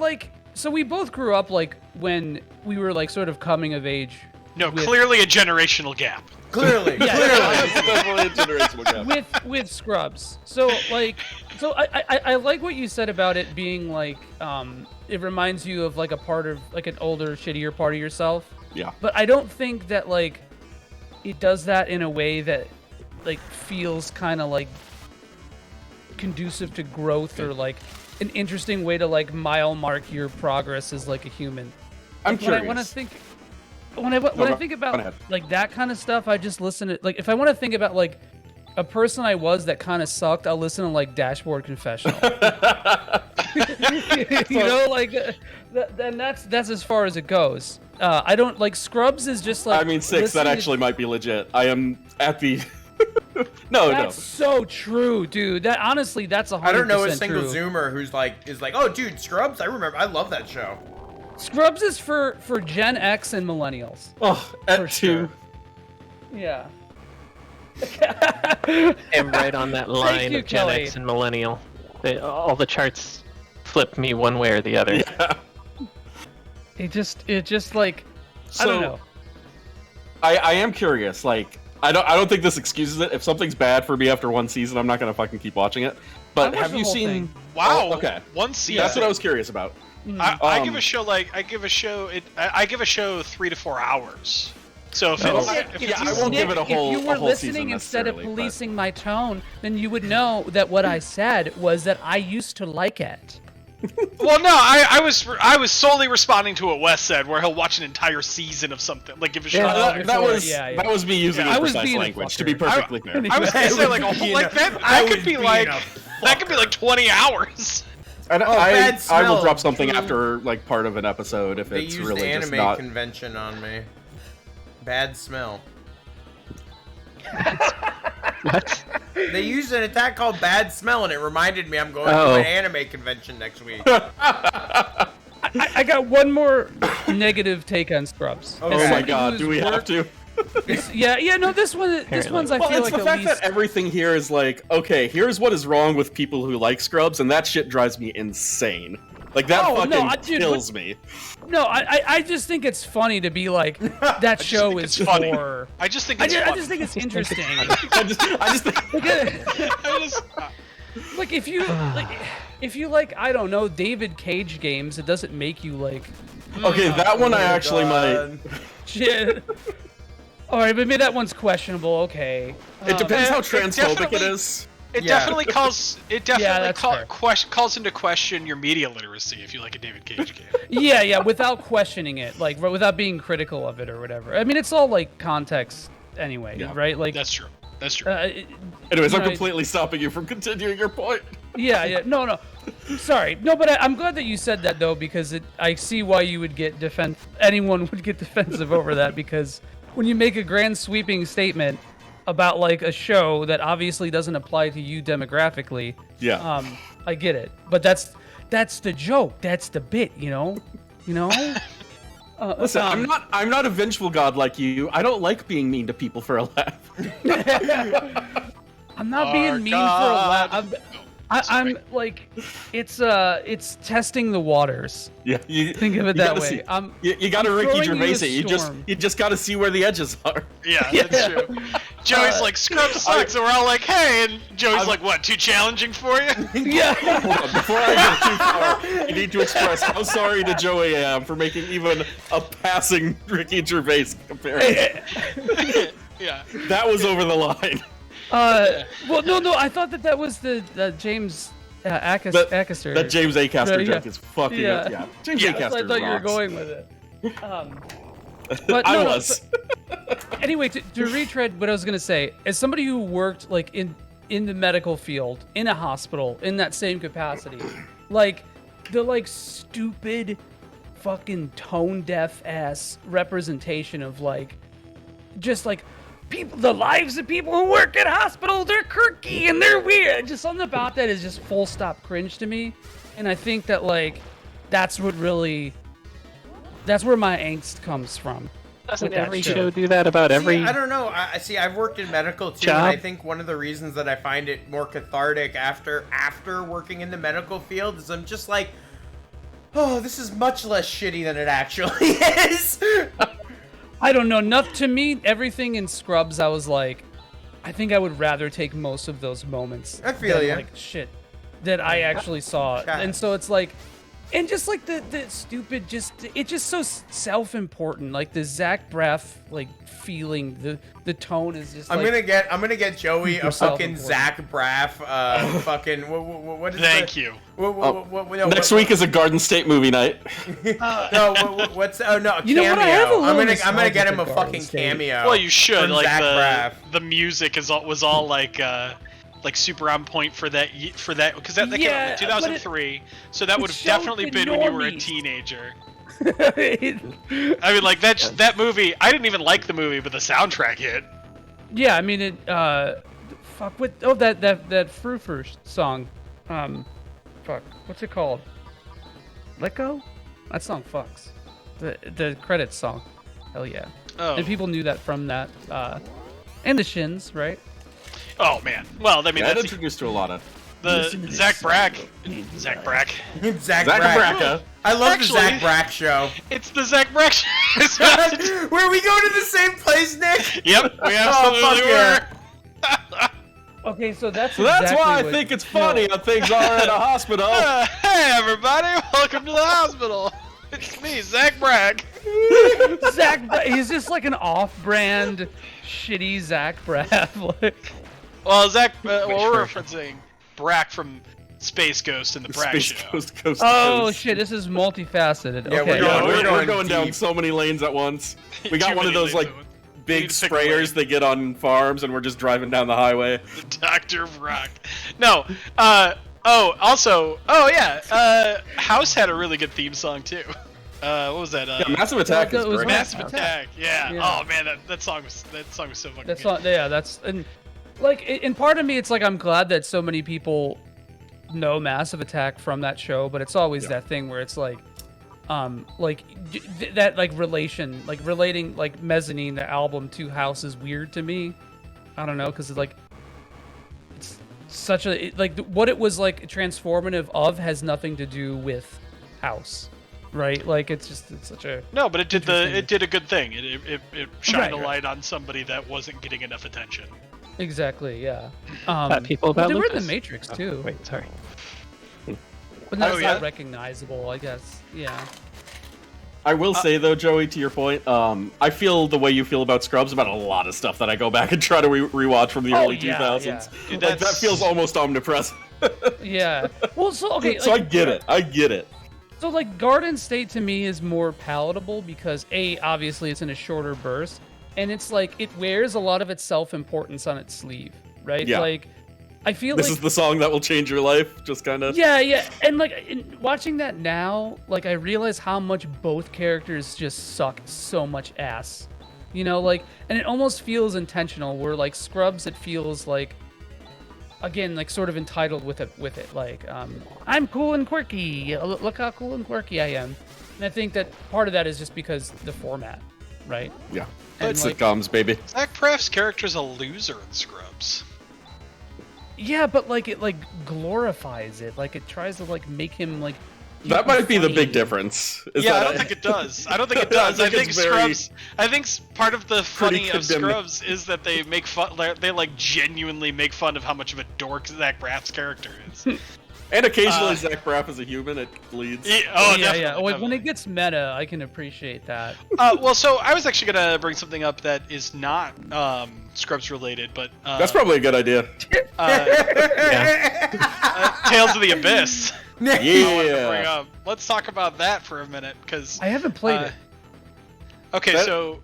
so we both grew up when we were sort of coming of age. No, clearly a generational gap. Clearly, definitely a generational gap. With Scrubs. So I like what you said about it being it reminds you of a part of an older, shittier part of yourself. Yeah. But I don't think that it does that in a way that feels kind of conducive to growth or an interesting way to mile mark your progress as a human. I'm curious. When I think about that kind of stuff, I just listen to if I want to think about a person I was that kind of sucked, I'll listen to Dashboard Confessional. Then that's as far as it goes. I don't Scrubs is just I mean, 6. That actually might be legit. I am at the. That's so true, dude. That honestly, that's 100% I don't know a single true. Zoomer who's oh, dude, Scrubs. I love that show. Scrubs is for Gen X and millennials. Oh, at 2. Yeah. I'm right on that line of Gen X and millennial. All the charts flip me one way or the other. Yeah. It just I don't know. I am curious. I don't think this excuses it. If something's bad for me after one season, I'm not gonna fucking keep watching it. But have you seen? Wow. Oh, okay. One season. That's what I was curious about. I give a show I give a show 3 to 4 hours. So if I won't give it a whole. If you were listening instead of policing my tone, then you would know that what I said was that I used to like it. Well, no, I was solely responding to what Wes said, where he'll watch an entire season of something, give a show. That was me using precise language. To be perfectly fair, I was gonna say a whole that could be that could be 20 hours. I will drop something after part of an episode if it's really the just anime not. Convention on me. Bad smell. What? They used an attack called Bad Smell, and it reminded me I'm going to an anime convention next week. I got one more negative take on Scrubs. Oh my god, do we have to? No, this one's I feel it's the fact that everything here is okay, here's what is wrong with people who like Scrubs, and that shit drives me insane. That kills me. No, I just think it's funny to be that show is funny. for. I just think it's funny. I just think it's interesting. I just think if you if you like, I don't know, David Cage games, it doesn't make you like. Okay, that one I actually God. might. Shit. All right, but maybe that one's questionable. Okay. It depends how transphobic it definitely- is. It Yeah. definitely calls. It definitely that's fair. calls into question your media literacy if you like a David Cage game. Yeah, without questioning it, like without being critical of it or whatever. I mean, it's all like context anyway, Yeah. right? Like That's true. That's true. Anyways, I'm you know, completely stopping you from continuing your point. Yeah. No. Sorry. No, but I'm glad that you said that though, because I see why you would get anyone would get defensive over that, because when you make a grand sweeping statement about like a show that obviously doesn't apply to you demographically, Yeah. I get it. But that's the joke. That's the bit, you know? Listen, I'm not a vengeful god like you. I don't like being mean to people for a laugh. I'm not being mean for a laugh. I'm like, it's testing the waters. Yeah, you Think of it you that gotta way. See, you gotta I'm Ricky throwing you a Gervais it. You just gotta see where the edges are. Yeah, that's true. Joey's like, Scrub sucks, and we're all like, hey, and Joey's like, what, too challenging for you? Yeah. Hold on, before I get too far, I need to express how sorry to Joey I am for making even a passing Ricky Gervais comparison. Yeah. That was over the line. Well, no, I thought that was the James Acaster. That James Acaster Yeah. joke is fucking yeah. James I Acaster thought you were rocks. going with it. But I no, was. Anyway, to retread what I was gonna say, as somebody who worked like in the medical field, in a hospital, in that same capacity, like the like stupid, fucking tone deaf ass representation of like, just like people, the lives of people who work at hospitals, they're quirky and they're weird. Just something about that is just full stop cringe to me, and I think that like that's where my angst comes from. Doesn't with that every show do that about every? See, I don't know. I see. I've worked in medical too, job? and I think one of the reasons that I find it more cathartic after working in the medical field is I'm just like, oh, this is much less shitty than it actually is. I don't know. Enough to me, everything in Scrubs, I was like, I think I would rather take most of those moments. I feel than, ya. Like shit that I actually saw, and so it's like. And just like the stupid, it's just so self-important. Like the Zach Braff like feeling, the tone is just. I'm like, gonna get Joey a fucking self-important. Zach Braff. Fucking what is Thank the, you. Next week is a Garden State movie night. What's oh no, a You know cameo. what, I have a I'm little gonna get nostalgia him a for fucking Garden State. cameo. Well, you should. from Like Zach Braff. the music was all like super on point for that because that came out in 2003, so that would have showed definitely the been when you were a normies. teenager. I mean, like that movie. I didn't even like the movie, but the soundtrack hit. Yeah, I mean it. Fuck. What? Oh, that Frou song. Fuck. What's it called? Let Go. That song fucks. The credits song. Hell yeah. Oh. And people knew that from that. And the Shins, right? Oh man. Well, I mean, That that's introduced to a lot of. the Zach Brack. Zach Brack. Zach Zach Braff. Bracca. I love Actually- the Zach Braff show. It's the Zach Brack. Where we go to the same place, Nick? Yep, we Oh, absolutely fuck were. Okay, so that's So that's exactly why I what- think it's funny how things are at a hospital. Hey everybody, welcome to the hospital. It's me, Zach Brack. He's just like an off-brand, shitty Zach Braff. Like, Well, Zach, we're referencing Brack from Space Ghost and the Brack Space Show. Ghost. oh shit, this is multifaceted. Yeah, Okay. We're going down so many lanes at once. We got Too one of many those lanes like at once. big need to pick a lane. sprayers they get on farms, and we're just driving down the highway. Dr. Brack. No. House had a really good theme song too. What was that? Yeah, Massive Attack Well, is it was great. Massive Attack. Yeah. Yeah. Oh man, that song was so fucking That's good. not. Yeah, that's and like in part of me, it's like I'm glad that so many people know Massive Attack from that show, but it's always that thing where it's like, that like relating like Mezzanine, the album, to House is weird to me. I don't know, because it's like it's such a what it was like transformative of has nothing to do with House, right? Like it's such a No, but it did a good thing. It shined Right, a light on somebody that wasn't getting enough attention. exactly, yeah. People but about they were in Lucas. the Matrix too. Wait, sorry. But that's Oh, yeah? not recognizable, I guess. Yeah. I will say though, Joey, to your point, I feel the way you feel about Scrubs about a lot of stuff that I go back and try to rewatch from the early 2000s. Yeah. Dude, Like, that feels almost omnipresent. Yeah. Well, so okay. So I get it. I get it. So like Garden State to me is more palatable because obviously it's in a shorter burst, and it's like it wears a lot of its self-importance on its sleeve, right? Yeah. Like I feel This like is the song that will change your life, just kind of. Yeah, and like watching that now, like I realize how much both characters just suck so much ass, you know, like, and it almost feels intentional. Where like Scrubs, it feels like, again, like sort of entitled with it, like I'm cool and quirky. Look how cool and quirky I am, and I think that part of that is just because the format, right? Yeah, And, it's like, sitcoms, baby. Zach Braff's character's a loser in Scrubs. Yeah, but like it like glorifies it, like it tries to like make him like. That might be the funny. big difference. Yeah, I don't think it does. I don't think it does. I think it's very Scrubs. I think part of the funny of condemning. Scrubs is that they make fun. They like genuinely make fun of how much of a dork Zach Braff's character is. And occasionally Zach Braff is a human, it bleeds. Yeah, yeah. Like, when it gets meta, I can appreciate that. Well, so I was actually gonna bring something up that is not Scrubs related, but That's probably a good idea. Tales of the Abyss. Yeah. I wanted to bring up. Let's talk about that for a minute, because I haven't played it. Okay, so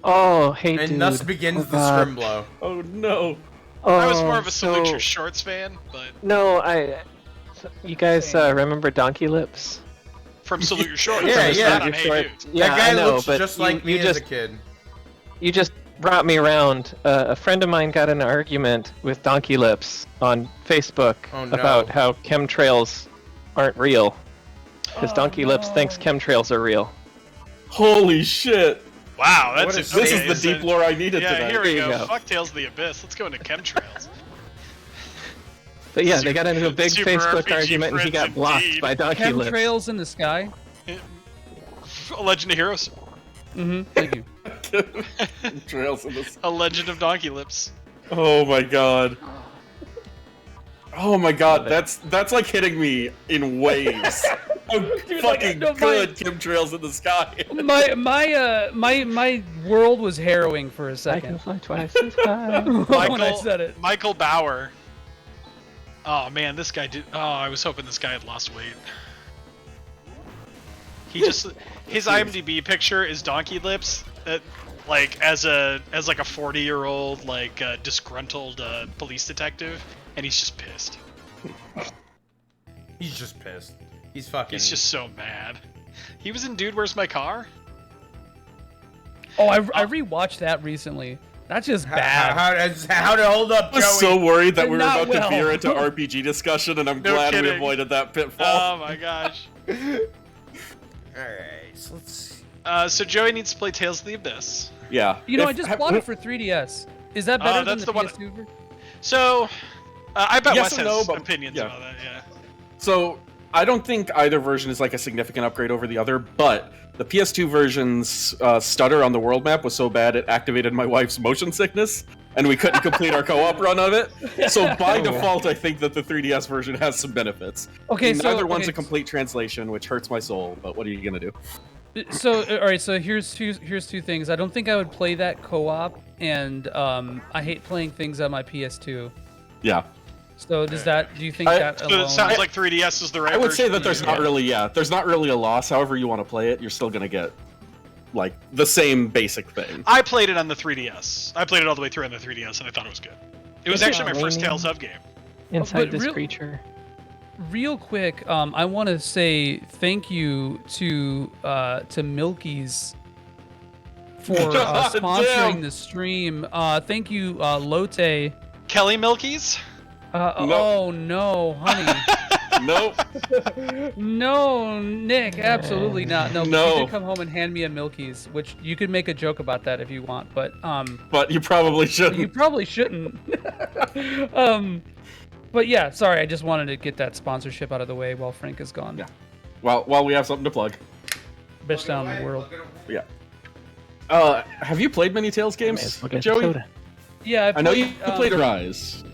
Oh, hey, And dude. thus begins Oh, the God. Scrimblow. Oh no. I was more of a so- Salute Your Shorts fan, but No, you guys remember Donkey Lips? from Salute Your Shorts, Yeah, it was yeah. not on Your Hey Short- Dude. Yeah, That guy I know, looks but just you- like me you as just, a kid. You just brought me around. A friend of mine got in an argument with Donkey Lips on Facebook Oh, no. about how chemtrails aren't real. Because Donkey Lips thinks chemtrails are real. Holy shit. Wow, that's What is This okay, is the deep lore I needed Yeah, today. here we There you go. go. Fuck Tales of the Abyss. Let's go into chemtrails. But yeah, they got into a big Super Facebook RPG argument and he friends got blocked indeed. by Donkey Lips. Chemtrails in the sky. A Legend of Heroes. Mm-hmm. Thank you. Trails in this. A Legend of Donkey Lips. Oh my god. Oh my god, that's like hitting me in waves. How fucking no, good chemtrails in the sky. My world was harrowing for a I second can fly twice as high. when I said it. Michael Bauer. Oh man, this guy did. Oh, I was hoping this guy had lost weight. He just his IMDb picture is Donkey Lips, like as like a 40-year-old like disgruntled police detective, and he's just pissed. He's just pissed. He's fucking. He's just so mad. He was in Dude, Where's My Car? Oh, I rewatched that recently. That's just bad. How'd it hold up, I was Joey? so worried that we were Not about to well. veer into RPG discussion, and I'm No glad we kidding. avoided that pitfall. Oh my gosh. Alright, so let's see. So Joey needs to play Tales of the Abyss. Yeah. You know, I just bought it for 3DS. Is that better than that's the the one- PS2 version? So, I bet Yes Wes and has no, but- opinions yeah. about that. Yeah. So I don't think either version is like a significant upgrade over the other, but the PS2 version's stutter on the world map was so bad it activated my wife's motion sickness, and we couldn't complete our co-op run of it. So by default, I think that the 3DS version has some benefits. Okay, so Neither one's okay, a complete translation, which hurts my soul. But what are you gonna do? So all right, so here's two things. I don't think I would play that co-op, and I hate playing things on my PS2. Yeah. So do you think that So alone? it sounds like 3DS is the right I would say version that there's not really, there's not really a loss. However you want to play it, you're still gonna get like the same basic thing. I played it on the 3DS. I played it all the way through on the 3DS, and I thought it was good. It was Is it actually my first raining? Tales of game. Inside but this real- creature. Real quick, I want to say thank you to Milky's for God sponsoring damn. the stream. Thank you, Lotte. Kelly Milkies? Oh no, honey. Nope. No, Nick, absolutely not. No, No. you did come home and hand me a Milky's, which you could make a joke about that if you want, but But you probably shouldn't. you probably shouldn't. But yeah, sorry, I just wanted to get that sponsorship out of the way while Frank is gone. Yeah. While we have something to plug. Best down in the world. Yeah. Have you played many Tales games, We'll get Joey? soda. Yeah, I know you played Rise.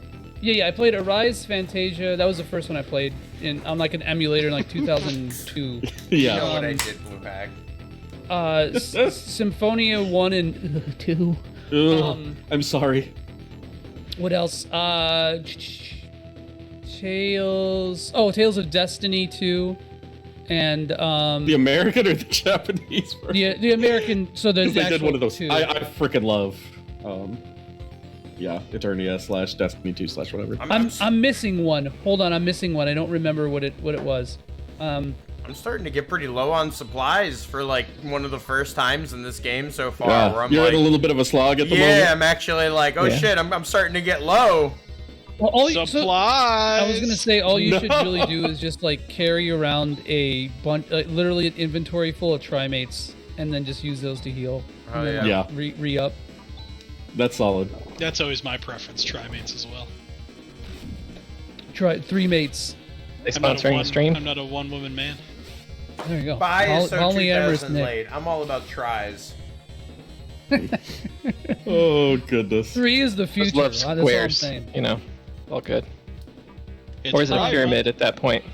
Yeah. I played Arise, Fantasia. That was the first one I played on like an emulator in like 2002. Yeah. You know what I did, Blue Pack? Symphonia 1 and 2. I'm sorry. What else? Tales of Destiny 2. And the American or the Japanese version? The American. So there's they did one of those. two. I freaking love. Eternia / Destiny 2 / whatever. I'm missing one. Hold on, I'm missing one. I don't remember what it was. I'm starting to get pretty low on supplies for like one of the first times in this game so far. Yeah, where I'm you're like, in a little bit of a slog at the moment. Yeah, I'm actually like, oh shit, I'm starting to get low. Well, Supplies. So, I was gonna say all you should really do is just like carry around a bunch, literally an inventory full of trimates, and then just use those to heal. Oh, and then yeah. Re-up. That's solid. That's always my preference, trimates as well. Try 3 mates. They sponsoring the stream? I'm not a one-woman man. There you go. Bi is so Polyamorous 2000 Nick. late. I'm all about tries. Oh goodness. 3 is the Just future. love That's all I'm squares. saying. You know, all good. It's Or is it a probably pyramid at that point?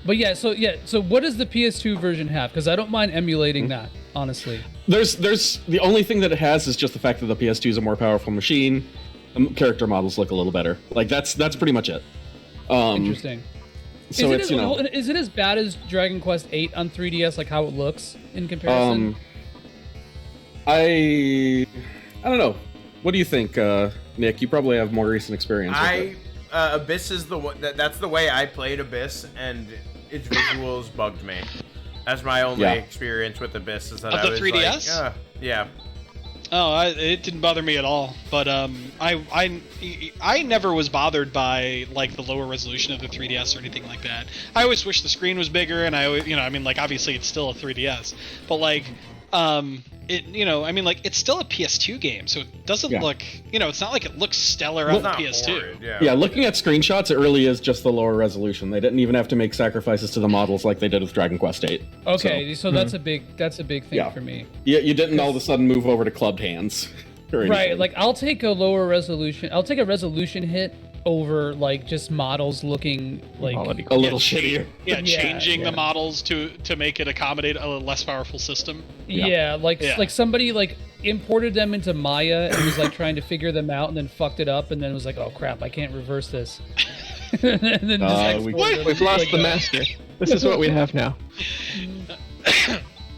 But so what does the PS2 version have? Because I don't mind emulating that, honestly. There's the only thing that it has is just the fact that the PS2 is a more powerful machine. Character models look a little better. Like that's pretty much it. Interesting. So is it as bad as Dragon Quest VIII on 3DS? Like how it looks in comparison? I don't know. What do you think, Nick? You probably have more recent experience with it. Abyss is that's the way I played Abyss, and its visuals bugged me. That's my only experience with Abyss. Is that Of I the was 3DS? like, yeah. Oh, it didn't bother me at all. But I never was bothered by like the lower resolution of the 3DS or anything like that. I always wish the screen was bigger, and I always, like obviously it's still a 3DS, but like it's still a PS2 game, so it doesn't look, it's not like it looks stellar on the PS2. Horrid, Yeah, looking at screenshots, it really is just the lower resolution. They didn't even have to make sacrifices to the models like they did with Dragon Quest VIII. Okay, so that's a big thing for me. Yeah, you didn't all of a sudden move over to clubbed hands. Right, like I'll take a lower resolution. I'll take a resolution hit over like just models looking like a little shittier. Yeah, changing the models to make it accommodate a less powerful system. Like somebody like imported them into Maya and was like trying to figure them out and then fucked it up and then was like, oh crap, I can't reverse this. And then we've lost the master. This is what we have now.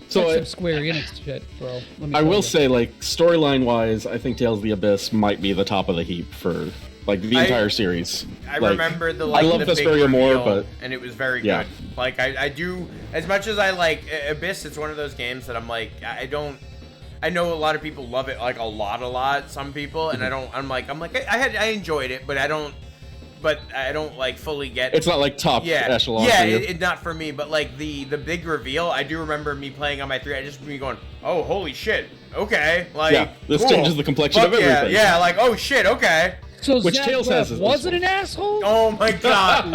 So some Square Enix shit, bro. I will say, like storyline wise, I think Tales of the Abyss might be the top of the heap for like the entire series. I like, remember I love the big Vesperia more, reveal, but and it was very good. Like I do, as much as I like Abyss, it's one of those games that I'm like I know a lot of people love it like a lot. Some people, and I don't. I'm like I enjoyed it, but I don't like fully get. It's not like top echelon. Yeah, for you. It's not for me. But like the big reveal, I do remember me playing on my 3. I just me going, oh holy shit, okay, like this cool. changes the complexion of everything. Yeah, like oh shit, okay. So which Tales has wasn't an asshole? Oh my god.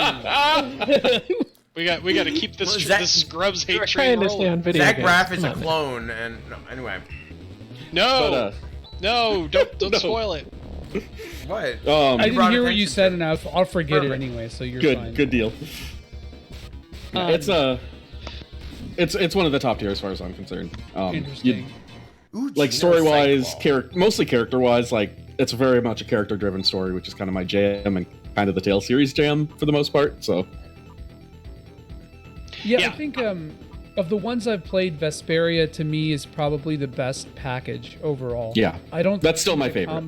We got to keep this Scrubs hate We're train trying to stay on rolling. video Zach games. Braff is Come a on, man. clone, and no, anyway. No, don't spoil it. What? I didn't hear what you said, and I'll forget it anyway. So you're fine. Good deal. It's one of the top tier as far as I'm concerned. Interesting. Like story wise, mostly character wise, like it's very much a character driven story, which is kind of my jam and kind of the Tales series jam for the most part. So I think of the ones I've played, Vesperia to me is probably the best package overall. Yeah, that's still my favorite.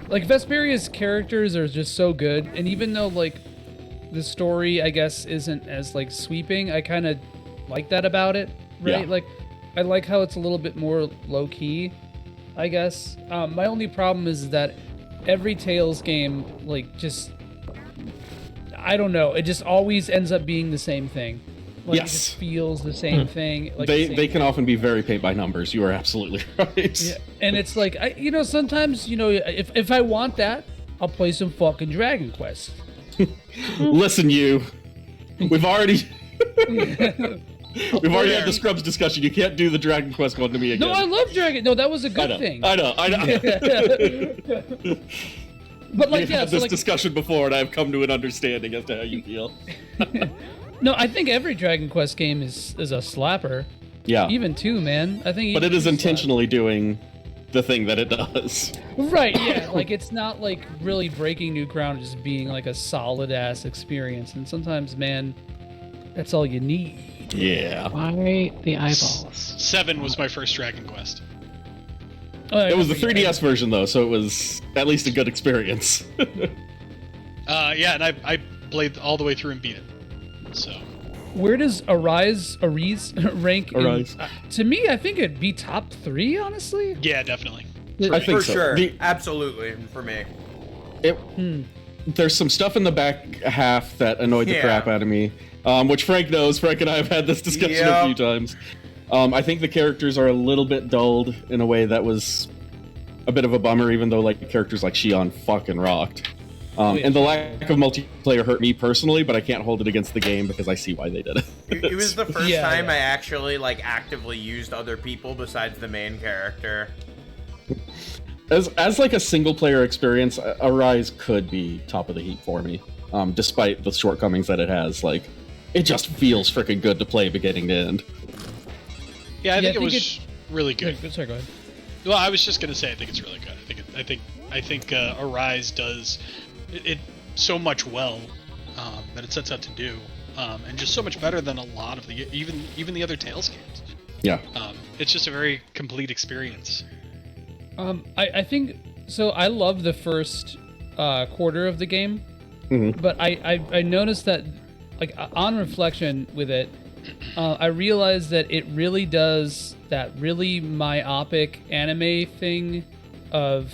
Like Vesperia's characters are just so good, and even though like the story I guess isn't as like sweeping, I kind of like that about it, right? Yeah. Like I like how it's a little bit more low key, I guess. My only problem is that every Tales game, like just I don't know, it just always ends up being the same thing. Like, it just feels the same thing. Like they can often be very paint by numbers. You are absolutely right. Yeah, and it's like sometimes if I want that, I'll play some fucking Dragon Quest. Listen, we've already had the Scrubs discussion. You can't do the Dragon Quest one to me again. No, I love Dragon. No, that was a good thing. I know. But like, We've yeah, had so this like, discussion before, and I've come to an understanding as to how you feel. no, I think every Dragon Quest game is a slapper. Yeah. Even 2, man. I think. But it is slap. intentionally doing the thing that it does. Right, yeah. Like, it's not like really breaking new ground, just being like a solid ass experience. And sometimes, man, that's all you need. Yeah. Why the eyeballs? 7 was my first Dragon Quest. It was the 3DS version, though, so it was at least a good experience. Yeah, and I played all the way through and beat it. So. Where does Arise rank? Arise. To me, I think it'd be top 3, honestly. Yeah, definitely. I think For so. sure. Absolutely, for me. There's some stuff in the back half that annoyed the crap out of me, which Frank knows. Frank and I have had this discussion a few times. I think the characters are a little bit dulled in a way that was a bit of a bummer, even though like characters like Shion fucking rocked. And the lack of multiplayer hurt me personally, but I can't hold it against the game because I see why they did it. It was the first time I actually like actively used other people besides the main character. As like a single player experience, Arise could be top of the heap for me, despite the shortcomings that it has. Like, it just feels freaking good to play beginning to end. Yeah, I think it was really good. Sorry, go ahead. Well, I was just gonna say I think it's really good. I think Arise does it so much well that it sets out to do, and just so much better than a lot of the even the other Tales games. Yeah. It's just a very complete experience. I think so. I love the first quarter of the game, but I noticed that, like, on reflection with it, I realized that it really does that really myopic anime thing of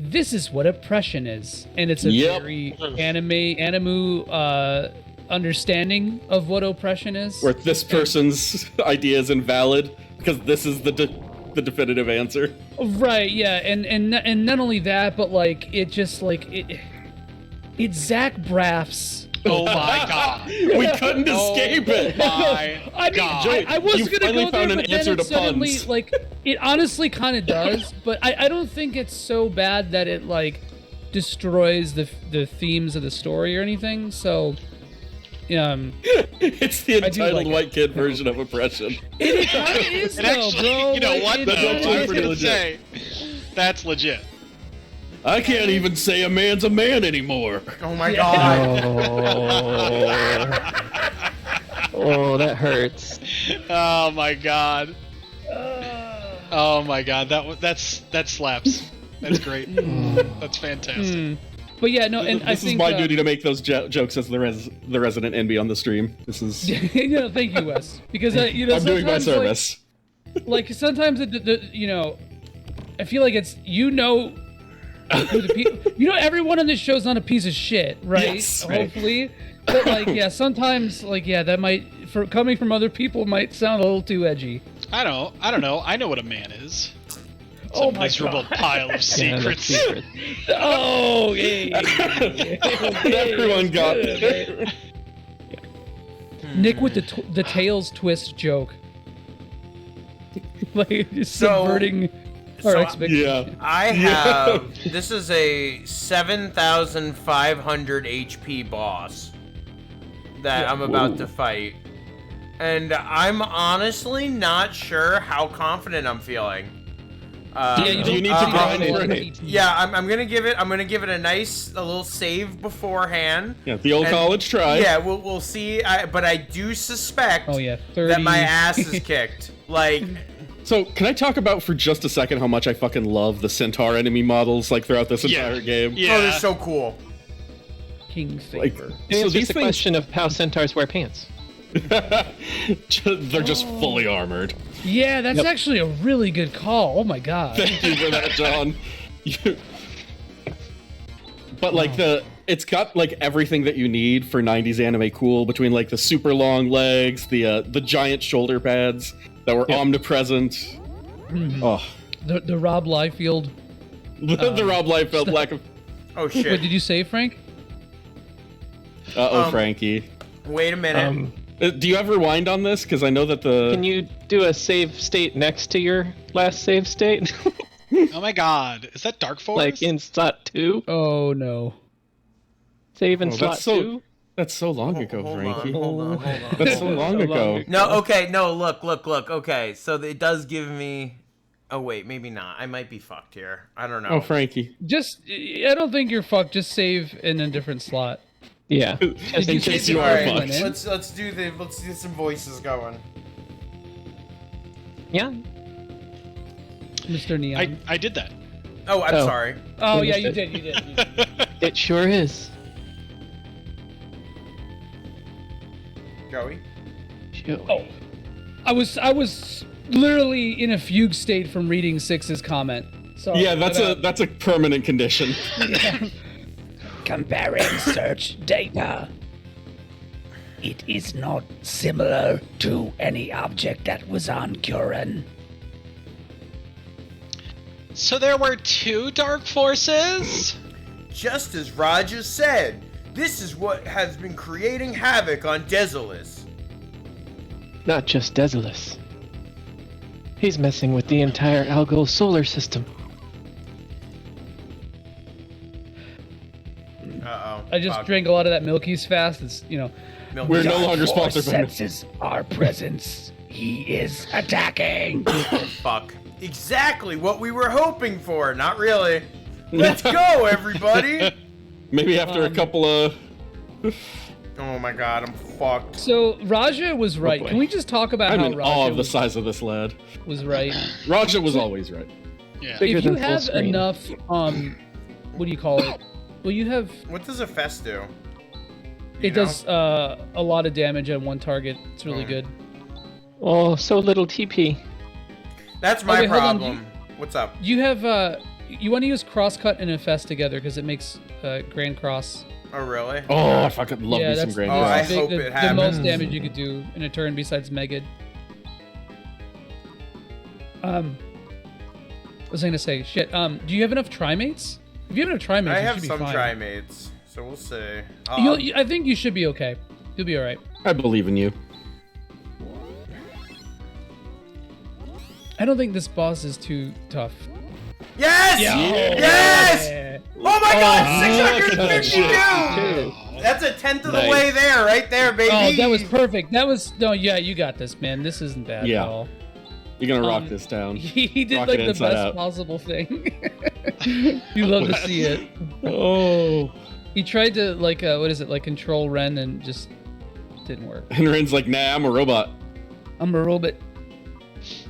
this is what oppression is, and it's a very anime understanding of what oppression is. Where this person's idea is invalid because this is the definitive answer. Right, yeah, and not only that, but like it just like it Zach Braff's. Oh my god. We couldn't escape it. I mean, I was you gonna finally go found there, an but then answer it to suddenly, puns. like, it honestly kind of does, but I don't think it's so bad that it like destroys the themes of the story or anything. So, it's the entitled white kid version of oppression. It kind of is, It actually, bro. you know what? That's Though, actually I was pretty gonna legit. say that's legit. I can't even say a man's a man anymore. Oh my god. Oh, that hurts. Oh my god. Oh my god. That slaps. That's great. That's fantastic. But yeah, no, and This I think is my duty to make those jokes as the resident NB on the stream. This is. Thank you, Wes, because you know I'm doing my sometimes, service. Like sometimes I feel like it's everyone on this show's not a piece of shit, right? Yes, right. Hopefully, but like sometimes that might coming from other people might sound a little too edgy. I don't know. I know what a man is. It's Oh a my miserable pile of secrets. Oh, hey. Everyone got it. Nick with the Tails twist joke. Like just subverting our expectations. I have this is a 7,500 HP boss that I'm about to fight, and I'm honestly not sure how confident I'm feeling. Do you need to grind for it? Yeah, I'm gonna give it. I'm gonna give it a little save beforehand. Yeah, the old college try. Yeah, we'll see. But I do suspect. 30. That my ass is kicked. Like. So, can I talk about for just a second how much I fucking love the Centaur enemy models like throughout this entire game? Yeah. Oh, they're so cool. King like, Saber. So it's a question of how centaurs wear pants. They're just fully armored. Yeah, that's actually a really good call. Oh my god. Thank you for that, John. But like it's got like everything that you need for 90s anime cool, between like the super long legs, the giant shoulder pads that were omnipresent. Oh, the Rob Liefeld. The Rob Liefeld lack of. Oh shit! What did you say, Frank? Frankie. Wait a minute. Do you have rewind on this? Because I know that Can you do a save state next to your last save state? Oh my god. Is that Dark Forest? Like in slot 2? Oh no. Save in Oh, slot that's so 2? that's so long ago, Frankie. Hold on. That's so long ago. No, okay, no, look. Okay, so it does give me. Oh wait, maybe not. I might be fucked here. I don't know. Oh, Frankie. I don't think you're fucked. Just save in a different slot. Yeah. Did you case change you it are already fucked. went in? Let's get some voices going. Yeah. Mr. Neon. I did that. Oh, I'm Oh. sorry. Oh We yeah, missed you it. did. You did. It sure is. Joey. Joey. Oh, I was literally in a fugue state from reading Six's comment. So Yeah, that's a permanent condition. Comparing search data. It is not similar to any object that was on Curran. So there were 2 Dark Forces? Just as Roger said, this is what has been creating havoc on Desolus. Not just Desolus. He's messing with the entire Algol solar system. Uh-oh. I just drank a lot of that Milky's fast. It's We're no longer Force sponsored by senses our presence. He is attacking. Fuck. Exactly what we were hoping for. Not really. Let's go, everybody. Maybe after a couple of. Oh my god, I'm fucked. So Raja was right. boy. Can we just talk about I'm how in Raja awe of the size of this lad. was right? Raja was always right. Yeah. Bigger If you than full have screen. enough, what do you call it? Well, you have. What does a fest do? It does a lot of damage on one target. It's really good. Oh, so little TP. That's my wait, hold on, problem. What's up? You have you want to use crosscut and infest together because it makes Grand Cross. Oh really? Oh, I fucking love me some that's Grand Oh, I Cross. hope the it happens. most damage you could do in a turn besides Megid. I was gonna say shit. Do you have enough trimates? If you have enough trimates, I you have should be some fine. trimates, so we'll see. I think you should be okay. You'll be all right. I believe in you. I don't think this boss is too tough. Yes! Yes! Yeah. Oh my god, look at that 652! That's a tenth of the Nice. way there, right there, baby. Oh, that was perfect. That was yeah. You got this, man. This isn't bad Yeah. at all. You're gonna rock this down. He did Rock like it the inside best out. possible thing. You love to see it. Oh. He tried to like control Ren and just didn't work. And Ren's like, nah, I'm a robot. I'm a robot.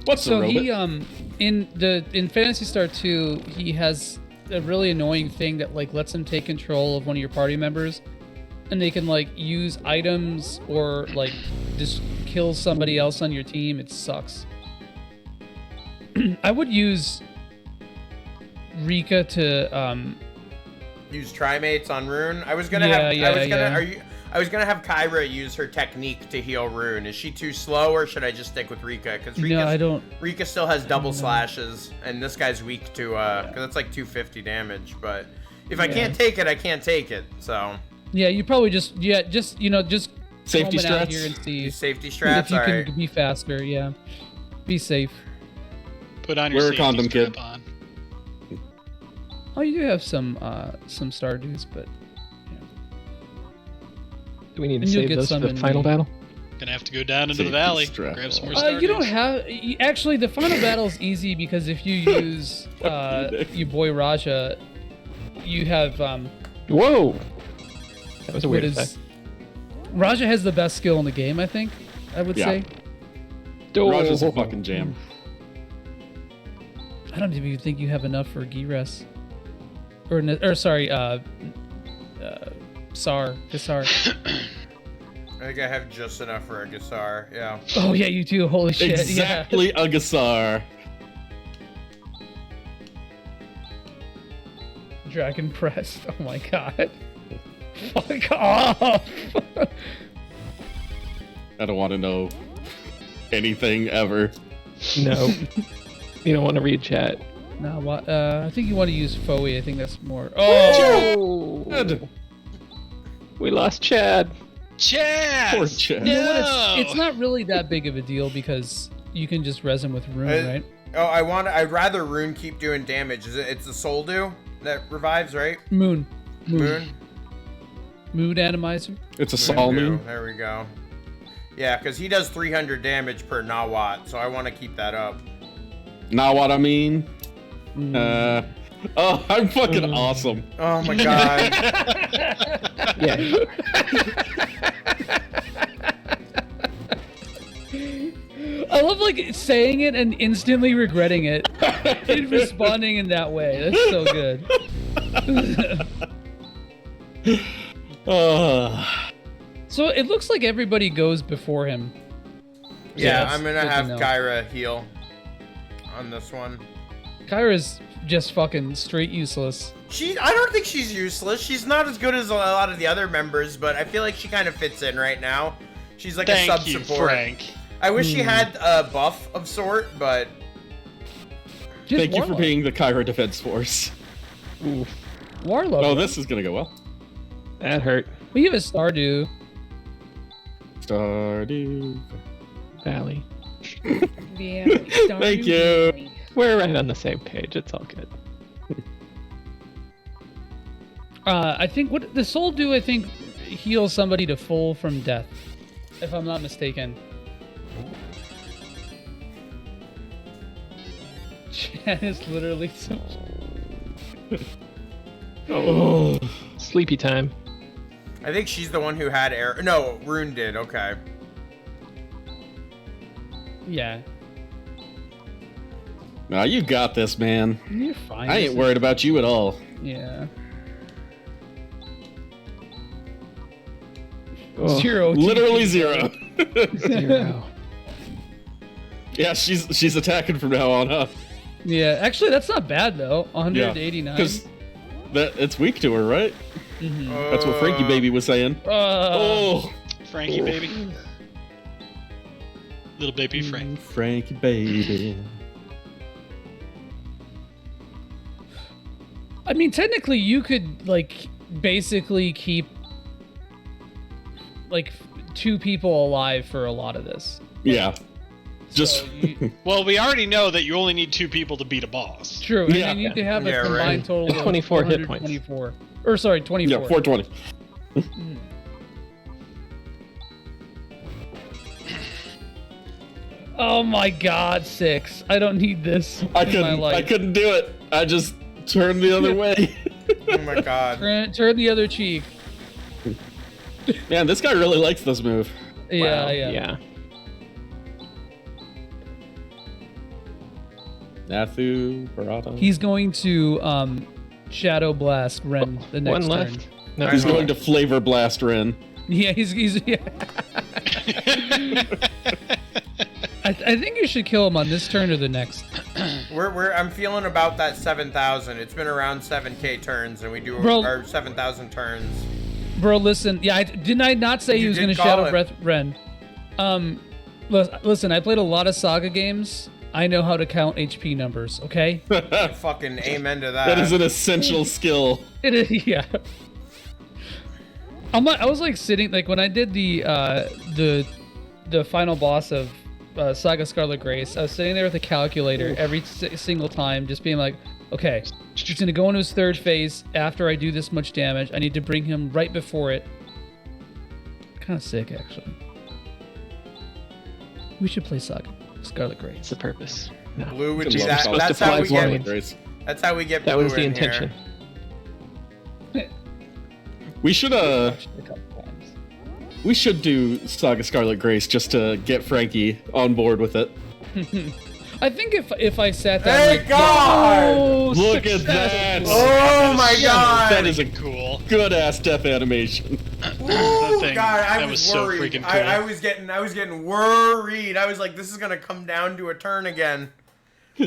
What's So a robot? he in Phantasy Star 2, he has a really annoying thing that like lets him take control of one of your party members, and they can like use items or like just kill somebody else on your team. It sucks. I would use Rika to Use trimates on Rune. I was gonna Yeah, have. yeah, I was gonna. yeah. I was gonna have Kyra use her technique to heal Rune. Is she too slow, or should I just stick with Rika? Because No, I don't. Rika still has double slashes, and this guy's weak to because that's like 250 damage. But if I Yeah. can't take it, I can't take it. So Yeah, you probably just Safety roam it out strats? here and see use safety if straps. you All can right. be faster. Yeah, be safe. Put on your Wear a safety condom, strap kid. on. Oh, you do have some Stardews, but Do we need to And you'll save get those for some the in final the- battle? Gonna have to go down into the Safety valley, strap grab some more on. you don't Stardews. have. Actually, the final battle is easy because if you use your boy Raja, you have Whoa! That was a what weird is effect. Raja has the best skill in the game. I think I would Yeah. say. Raja's a fucking jam. I don't even think you have enough for Gires. Or sorry, Sar. Gasar. I think I have just enough for a Gasar. Yeah. Oh yeah, you do. Holy shit. Exactly, a Gasar. Yeah. Dragon Pressed. Oh my god. Fuck off. I don't want to know anything ever. No. You don't want to read chat. No, what? I think you want to use Foe. I think that's more. Oh. Chad! We lost Chad. Chad! Poor Chad. You know what? It's not really that big of a deal because you can just res him with Rune, right? Oh, I'd rather Rune keep doing damage. It's the Soul Dew that revives, right? Moon. Moon. Mood atomizer. It's a Sol Moon. There we go. Yeah, because he does 300 damage per Nawat, so I want to keep that up. Not what I mean. Oh, I'm fucking awesome. Oh my god. Yeah. I love like saying it and instantly regretting it and responding in that way. That's so good. So it looks like everybody goes before him. Yeah, I'm gonna have Kyra heal on this one. Kyra's just fucking straight useless. I don't think she's useless. She's not as good as a lot of the other members, but I feel like she kind of fits in right now. She's like a sub-support. Frank. I wish she had a buff of sort, but... Thank you for being the Kyra Defense Force. Ooh. Warlock. Oh, this is gonna go well. That hurt. We have a Stardew. Stardew Valley. Thank you. We're right on the same page. It's all good. I think what the Soul Dew, I think, heals somebody to full from death, if I'm not mistaken. Chan is literally so. Oh, sleepy time. I think she's the one who had air. No, Rune did. Okay. Yeah. Nah, you got this, man. You're fine. I ain't worried about you at all. Yeah. Oh, 0. Literally 0. 0. Yeah, she's attacking from now on, huh? Yeah, actually, that's not bad though. 189. Because it's weak to her, right? Mm-hmm. That's what Frankie Baby was saying. Frankie Baby. Little baby Frank. Frankie Baby. I mean, technically, you could like basically keep like 2 people alive for a lot of this. Yeah. Just well, we already know that you only need 2 people to beat a boss. True, and you need to have a combined total of 24 hit points. 24. Or sorry, 24. Yeah, 420. Oh my god, 6. I don't need this. I couldn't do it. I just turned the other way. Oh my god. Turn the other cheek. Man, this guy really likes this move. Yeah, Wow. yeah. Nathu, Barada. He's going to Shadow Blast Ren the next One left. turn. No, He's going to Flavor Blast Ren. Yeah, he's yeah. I think you should kill him on this turn or the next. I'm feeling about that 7,000. It's been around 7K turns, and we do our 7,000 turns. Bro, listen. Yeah, didn't I not say he was going to Shadow Breath Ren? Listen, I played a lot of Saga games. I know how to count HP numbers, okay? Fucking amen to that. That is an essential skill. It is, yeah. I was like sitting, like when I did the final boss of Saga Scarlet Grace, I was sitting there with a calculator every single time, just being like, okay, he's gonna go into his 3rd phase after I do this much damage. I need to bring him right before it. Kind of sick, actually. We should play Saga Scarlet Grace. It's the purpose. No. Blue would be that. That's how we get. That's how we get. That Blue was the in intention. Here. We should do Saga Scarlet Grace just to get Frankie on board with it. I think if I sat down. Thank God! Oh, look at that! Oh my God! That is a cool, good ass death animation. Oh thing, God! I that was so worried. freaking cool. I was getting worried. I was like, this is gonna come down to a turn again. Woo!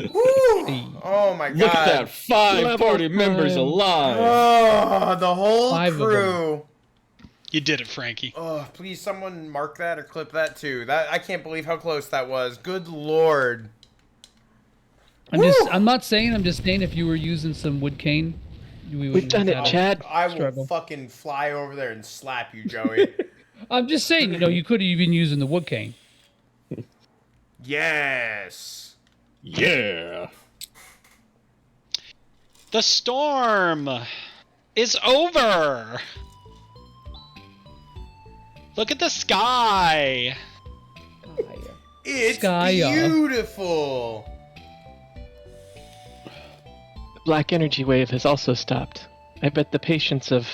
Oh my God! Look at that! 5 party members alive. Oh, the whole 5 of crew. You did it, Frankie. Oh, please, someone mark that or clip that too. I can't believe how close that was. Good Lord. I'm not saying. I'm just saying if you were using some wood cane, we've done it, Chad. I will fucking fly over there and slap you, Joey. I'm just saying. You could have been using the wood cane. Yes. Yeah. The storm is over. Look at the sky. It's Skya. beautiful. The black energy wave has also stopped. I bet the patients of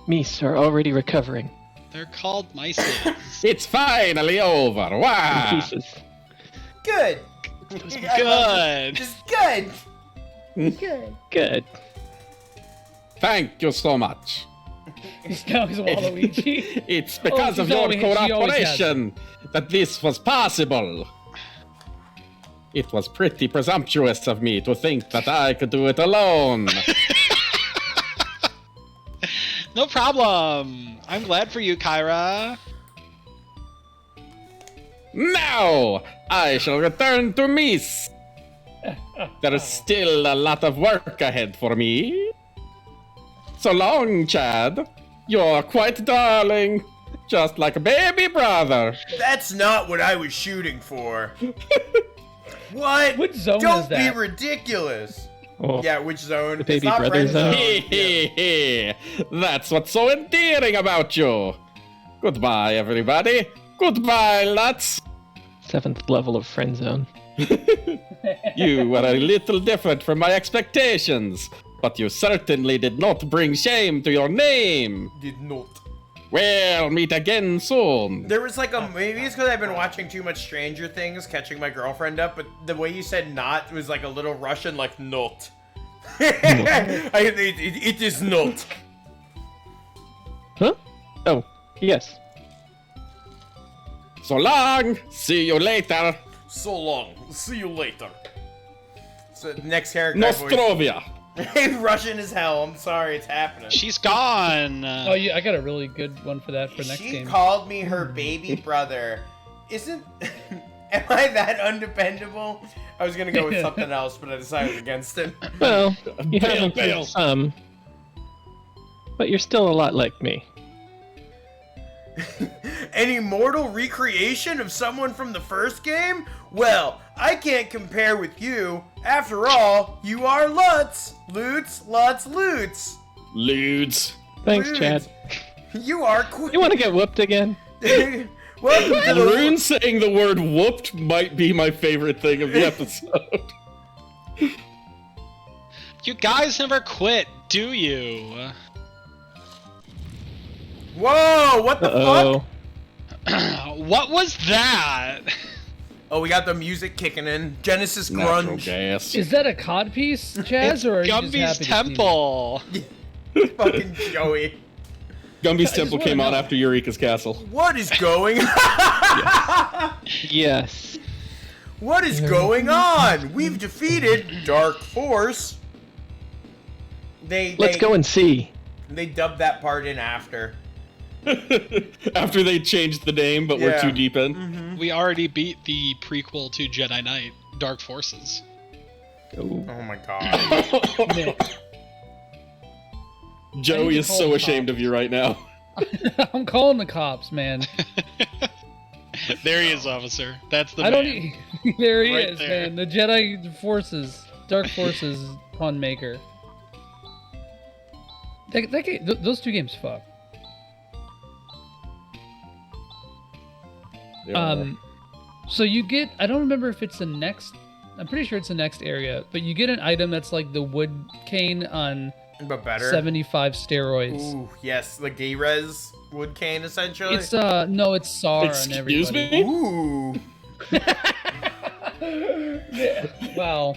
Mies are already recovering. They're called mice. It's finally over. In Wow. pieces. Good. Good. Just good. Good. Thank you so much. Now he's Waluigi. It's because Oh, of she's your always- she always cooperation that this was possible. It was pretty presumptuous of me to think that I could do it alone. No problem. I'm glad for you, Kyra. Now I shall return to Mies. There is still a lot of work ahead for me. So long, Chad. You're quite darling. Just like a baby brother. That's not what I was shooting for. What? What zone Don't is that? be ridiculous. Oh, Yeah, which zone? the baby it's not brother friend zone? Hee. That's what's so endearing about you. Goodbye, everybody. Goodbye, lots. 7th level of friend zone. You were a little different from my expectations, but you certainly did not bring shame to your name. Did not. We'll meet again soon. There was like a maybe it's because I've been watching too much Stranger Things, catching my girlfriend up. But the way you said "not" was like a little Russian, like "not." It is not. Huh? Oh, yes. So long. See you later. So long. See you later. So next character. voice- Nostrovia. Russian as hell. I'm sorry, it's happening. She's gone. Oh, yeah, I got a really good one for that for next She game. called me her baby brother. Isn't? Am I that undependable? I was gonna go with something else, but I decided against it. Well, you Bail, have improved bail. some, but you're still a lot like me. An immortal recreation of someone from the first game? Well, I can't compare with you. After all, you are Lutz. Lutz, Lutz, Lutz. Ludes. Thanks, Lutz. Chad. You are You want to get whooped again? Welcome to the Rune saying the word whooped might be my favorite thing of the episode. You guys never quit, do you? Whoa, what the Uh-oh. fuck? What was that? Oh, we got the music kicking in. Genesis Natural grunge. gas. Is that a cod piece, Chaz, or are you just Gumby's happy to see me? Temple. Fucking Joey. Gumby's I Temple just came wanna out know. after Eureka's Castle. What is going on? Yes. What is going on? We've defeated Dark Force. Let's go and see. They dubbed that part in after. After they changed the name, but we're Yeah. too deep in. We already beat the prequel to Jedi Knight, Dark Forces. Oh. Oh my god. Nick. Joey is call so the ashamed of you right now. I'm calling the cops, man. There he is, officer. That's the I don't. man. There he Right is, there. man. The Jedi Forces, Dark Forces pun maker. That game, those two games fuck. So you get, I don't remember if it's the next, I'm pretty sure it's the next area, but you get an item that's like the wood cane on But better. 75 steroids. Ooh, yes, the gay res wood cane essentially. It's no, it's SAR on Excuse everybody. me? Ooh. Yeah. Wow.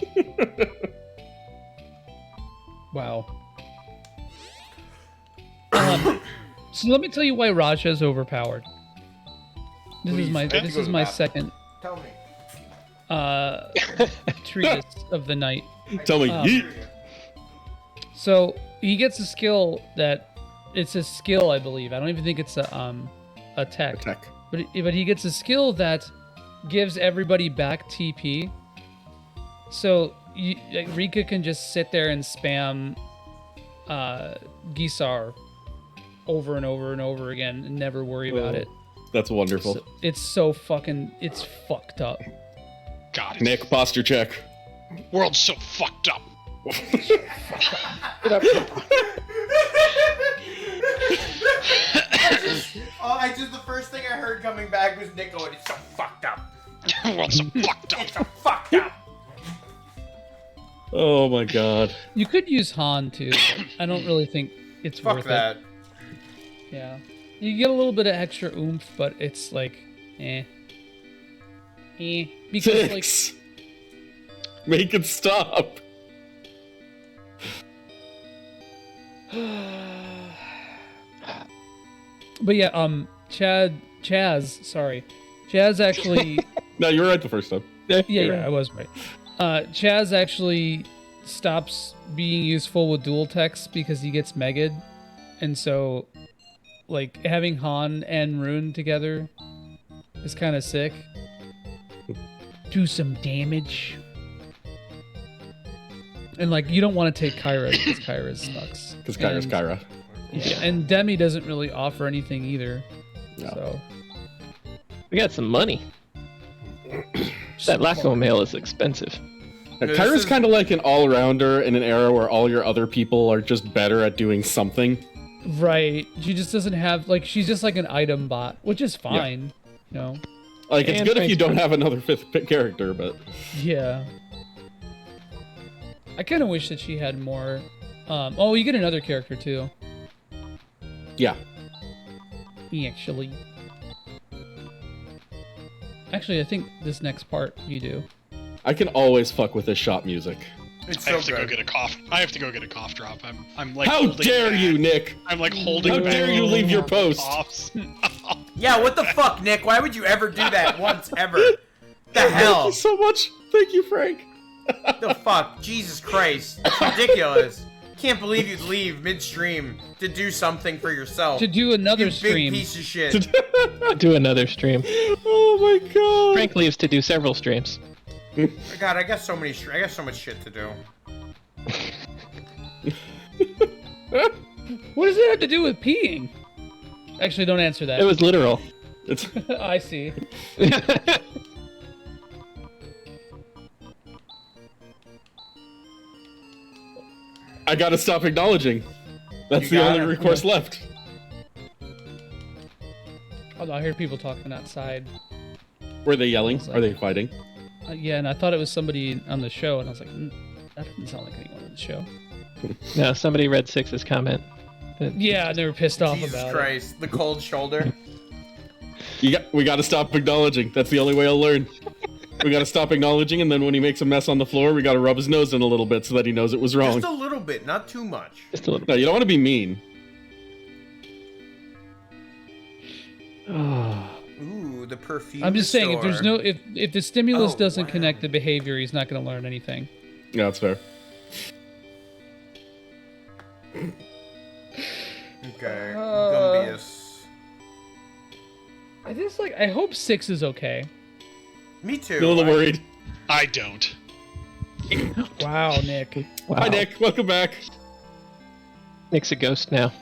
Wow. So let me tell you why Raja is overpowered. This Please, is my I have to this go is to the my bathroom. Tell me. treatise of the night. Tell me, yeet. So he gets a skill that it's a skill, I believe. I don't even think it's a tech. Tech. But he gets a skill that gives everybody back TP. So Rika can just sit there and spam Gisar over and over and over again and never worry about it. That's wonderful. So, it's so fucking, it's fucked up. God. Nick, posture check. World's so fucked up. The first thing I heard coming back was Nick going, "It's so fucked up." World's so fucked up. It's so fucked up. Oh my god. You could use Han too. But I don't really think it's Fuck worth that. it. Yeah. You get a little bit of extra oomph, but it's like, eh. Because Six. Make it stop. But yeah, Chaz actually. No, you were right the first time. Yeah, I was right. Chaz actually stops being useful with dual techs because he gets mega'd, and so, like, having Han and Rune together is kind of sick. Do some damage. And, like, you don't want to take Kyra because Kyra sucks. Because Kyra's Kyra. Yeah, and Demi doesn't really offer anything either. No. So We got some money. That Laco mail is expensive. Kyra's kind of like an all-rounder in an era where all your other people are just better at doing something. right, she just doesn't have like she's just like an item bot, which is fine. You know. Like, it's And good if you don't Frank's- have another fifth character, but... Yeah. I kind of wish that she had more. Oh, you get another character too. Yeah. Actually, I think this next part you do. I can always fuck with this shop music. It's I so have to go good. get a cough. I have to go get a cough drop. I'm like. How holding dare back. you, Nick? I'm like holding. How back dare you leave your more post? coughs. Yeah, what the fuck, Nick? Why would you ever do that once, ever? The Thank hell? you so much. Thank you, Frank. The fuck? Jesus Christ. It's ridiculous. Can't believe you'd leave midstream to do something for yourself. To do another You stream. big piece of shit. Do another stream. Oh my god. Frank leaves to do several streams. God, I got so much shit to do. What does it have to do with peeing? Actually, don't answer that. It was literal. It's I see. I gotta stop acknowledging. That's You the got only it. recourse left. Although I hear people talking outside. Were they yelling? Are they fighting? Yeah, and I thought it was somebody on the show, and I was like, that doesn't sound like anyone on the show. No, somebody read Six's comment. Yeah, and they were pissed off Jesus about Christ. The cold shoulder. We gotta stop acknowledging. That's the only way I'll learn. We gotta stop acknowledging, and then when he makes a mess on the floor, we gotta rub his nose in a little bit so that he knows it was wrong. Just a little bit, not too much. Just a little No, you don't want to be mean. Ooh, the perfume. I'm just saying, if there's store. no, if the stimulus Oh, doesn't wow. connect to behavior, he's not going to learn anything. Yeah, that's fair. Okay, Gumbius. I just like, I hope 6 is okay. Me too. A little worried. I don't. Wow, Nick. Wow. Hi, Nick. Welcome back. Nick's a ghost now.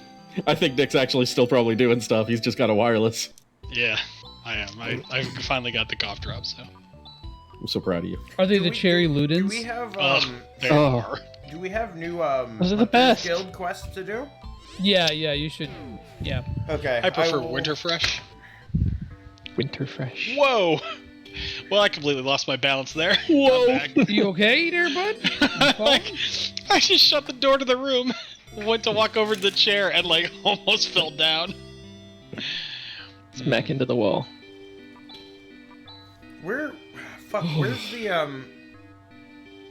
I think Nick's actually still probably doing stuff. He's just got a wireless. Yeah, I am. I finally got the cough drop. So. I'm so proud of you. Are they Do the we- cherry Do Ludens? we have There Oh. are. Do we have new Those are the Hunters best. Guild quests to do? Yeah, you should. Yeah. Okay. I prefer will- Winterfresh. Winterfresh. Whoa. Well, I completely lost my balance there. Whoa. You okay there, bud? Like, I just shut the door to the room, went to walk over to the chair, and like almost fell down. Smack into the wall. Where's the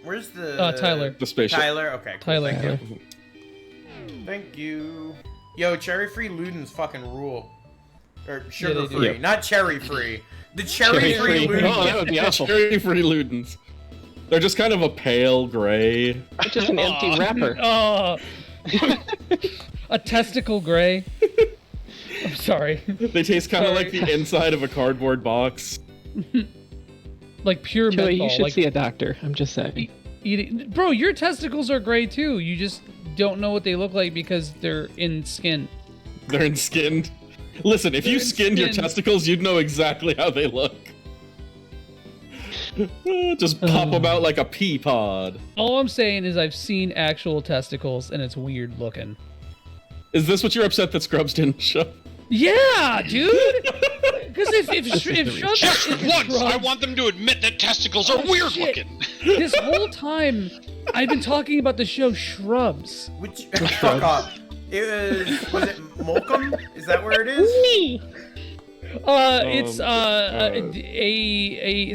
Where's the Tyler. The spaceship. Tyler? Okay, cool. Tyler. Thank you. Thank you. Yo, cherry-free Ludens fucking rule. Or they sugar-free, do. Yeah. not cherry-free. The cherry-free Cherry-free. Ludens. Oh, that would be awful. Cherry-free Ludens. They're just kind of a pale gray. It's just an empty wrapper. Oh. A testicle gray. I'm sorry. They taste kind of like the inside of a cardboard box. Like pure Joey, menthol. you should like see a doctor. I'm just saying. eating. Bro, your testicles are gray too. You just don't know what they look like because they're in skin. They're in skinned. Listen, if you They're skinned your skinned. testicles, you'd know exactly how they look. Just pop them out like a pea pod. All I'm saying is I've seen actual testicles, and it's weird looking. Is this what you're upset that Scrubs didn't show? Yeah, dude. Because Just once, I want them to admit that testicles are weird looking. This whole time, I've been talking about the show Shrubs. Which fuck off. Was it Molcom? Is that where it is? It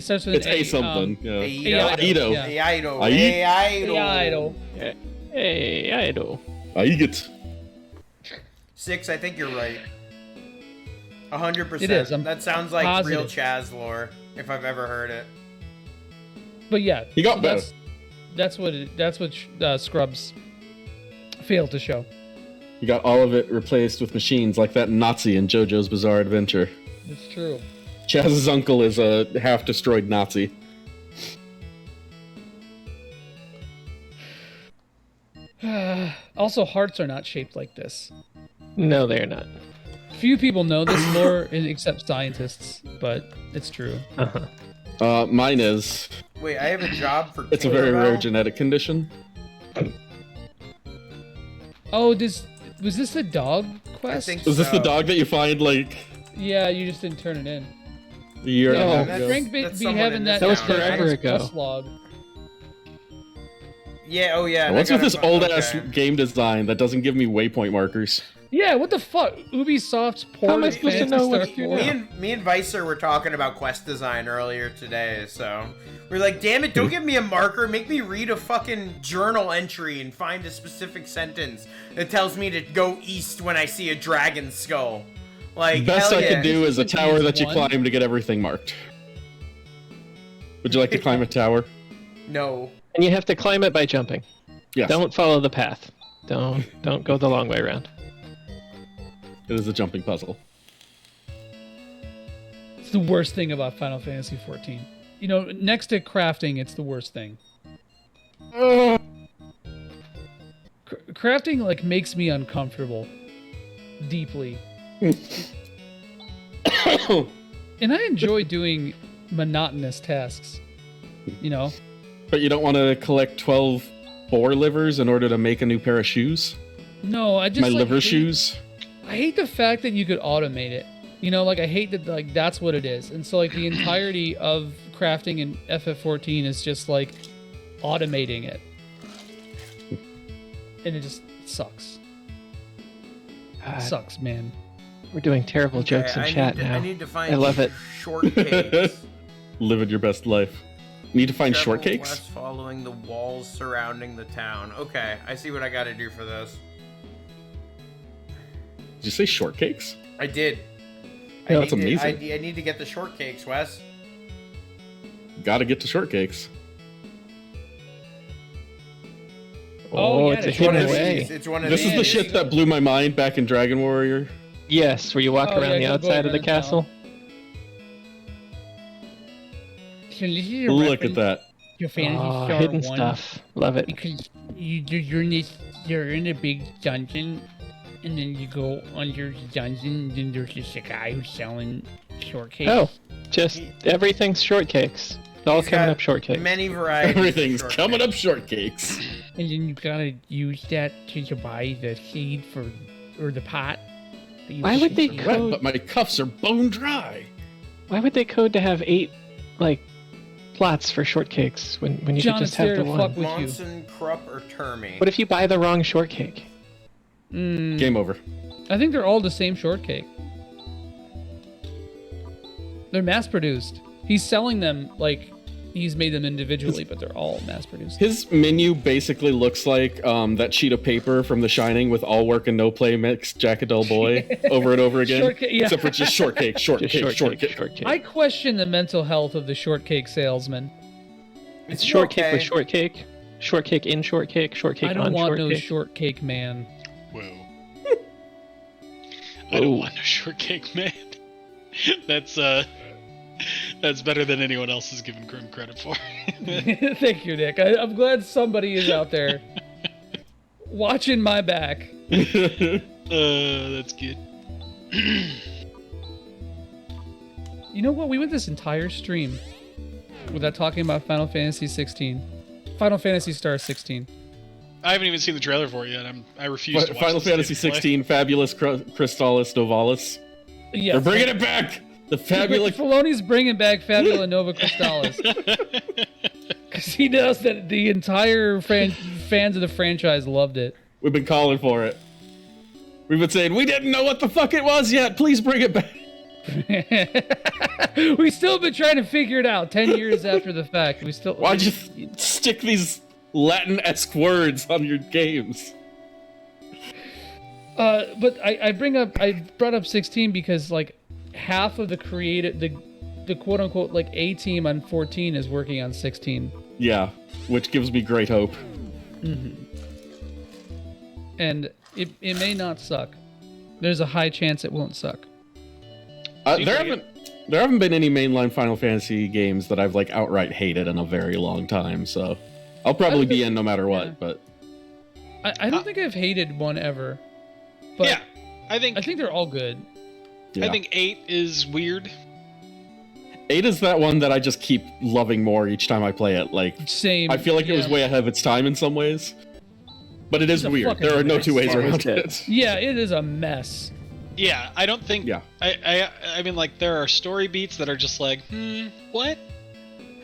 starts with It's an A something. Aido. Aido. Aiget. 6, I think you're right. 100%. It is. That sounds like positive. real Chaz lore, if I've ever heard it. But yeah, he got better. That's what Scrubs failed to show. You got all of it replaced with machines like that Nazi in JoJo's Bizarre Adventure. It's true. Chaz's uncle is a half-destroyed Nazi. Also, hearts are not shaped like this. No, they're not. Few people know this lore except scientists, but it's true. Mine is. Wait, I have a job for It's a very rare genetic condition. Oh, was this the dog quest? Was this the dog that you find, like... Yeah, you just didn't turn it in. A year and a half ago? Frank be having that. That was forever ago. Quest log. Yeah, oh yeah. What's with this old-ass game design that doesn't give me waypoint markers? Yeah, what the fuck? Ubisoft's poor. How am I supposed to know what you're doing? Me and Vicer were talking about quest design earlier today, so we're like, damn it, don't give me a marker, make me read a fucking journal entry and find a specific sentence that tells me to go east when I see a dragon skull. Like, Best hell I yeah. can do is a tower that you climb to get everything marked. Would you like to climb a tower? No. And you have to climb it by jumping. Yes. Don't follow the path. Don't go the long way around. It is a jumping puzzle. It's the worst thing about Final Fantasy XIV. You know, next to crafting, it's the worst thing. Crafting, like, makes me uncomfortable. Deeply. And I enjoy doing monotonous tasks. You know? But you don't want to collect 12 boar livers in order to make a new pair of shoes? No, I just My like, liver hate- shoes? I hate the fact that you could automate it. You know, like, I hate that, like, that's what it is. And so, like, the entirety of crafting in FF14 is just, like, automating it. And it just sucks. It sucks, man. We're doing terrible jokes in chat now. I need to find I love it. shortcakes. Living your best life. Need to find Travel shortcakes? west following the walls surrounding the town. Okay, I see what I gotta do for this. Did you say shortcakes? I did. Yeah, that's I amazing. I need to get the shortcakes, Wes. Gotta get to shortcakes. Oh, yeah, it's a it's one hidden of way. these. It's one of This is these. the shit that blew my mind back in Dragon Warrior. Yes, where you walk Oh, around yeah, the go outside of the around castle. So this is a Look at reference that. to Fantasy Oh, Star hidden 1 stuff. Love it. Because you're in a big dungeon, and then you go under the dungeon, and then there's just a guy who's selling shortcakes. Oh, just everything's shortcakes. It's all He's coming got up shortcakes. Many varieties. Everything's of coming shortcakes. up shortcakes. And then you gotta use that to buy the seed or the pot. that you Why would put they in. Wet, code? but my cuffs are bone dry. Why would they code to have 8, like, plots for shortcakes when you John, could just it's there have the to one? fuck with you. Monson, Krupp, or Termy. What if you buy the wrong shortcake? Game over. I think they're all the same shortcake. They're mass produced. He's selling them like he's made them individually, but they're all mass produced. His menu basically looks like that sheet of paper from The Shining with all work and no play mixed Jack a Dull Boy over and over again. Shortcake, yeah. Except for just shortcake, shortcake, Just shortcake. I question the mental health of the shortcake salesman. It's shortcake okay. with shortcake. Shortcake in shortcake. Shortcake I don't on want shortcake. no shortcake man. Whoa. I don't Whoa. want a shortcake man. That's better than anyone else has given Grim credit for. Thank you, Nick. I'm glad somebody is out there watching my back. That's good. You know what? We went this entire stream without talking about Final Fantasy 16. Final Fantasy Star 16. I haven't even seen the trailer for it yet. I refuse to watch Final this Fantasy game play. 16, Fabulous Crystallis Novalis. Yeah, They're bringing it back. The fabulous. Filoni's bringing back Fabula Nova Crystallis. Because he knows that the entire fans of the franchise loved it. We've been calling for it. We've been saying we didn't know what the fuck it was yet. Please bring it back. We still been trying to figure it out 10 years after the fact. We still. Why'd you stick these Latin-esque words on your games? But I brought up 16 because like half of the the quote unquote like A team on 14 is working on 16. Yeah, which gives me great hope. Mm-hmm. And it may not suck. There's a high chance it won't suck. There haven't been any mainline Final Fantasy games that I've like outright hated in a very long time, so I'll probably be in no matter what. Yeah. But I don't think I've hated one ever. But yeah, I think they're all good. Yeah. I think 8 is weird. 8 is that one that I just keep loving more each time I play it. Like, same. I feel like it was way ahead of its time in some ways, but it is weird. There are no two ways around it. Yeah, it is a mess. Yeah, I don't think. Yeah. I mean, like, there are story beats that are just like, what?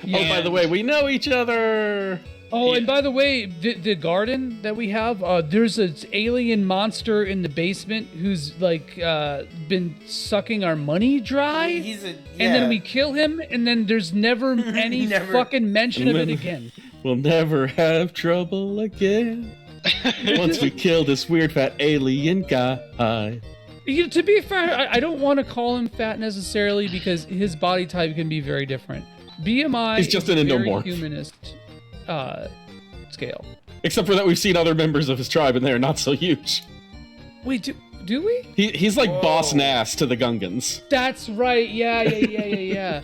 Oh, by the way, we know each other. Oh, and by the way, the garden that we have, there's an alien monster in the basement who's like been sucking our money dry. And then we kill him, and then there's never any fucking mention of it again. We'll never have trouble again. Once we kill this weird fat alien guy. To be fair, I don't want to call him fat necessarily because his body type can be very different. BMI He's just is an very endomorph. humanist scale. Except for that, we've seen other members of his tribe, and they are not so huge. Wait, do we? He's like Boss Nass to the Gungans. That's right. Yeah.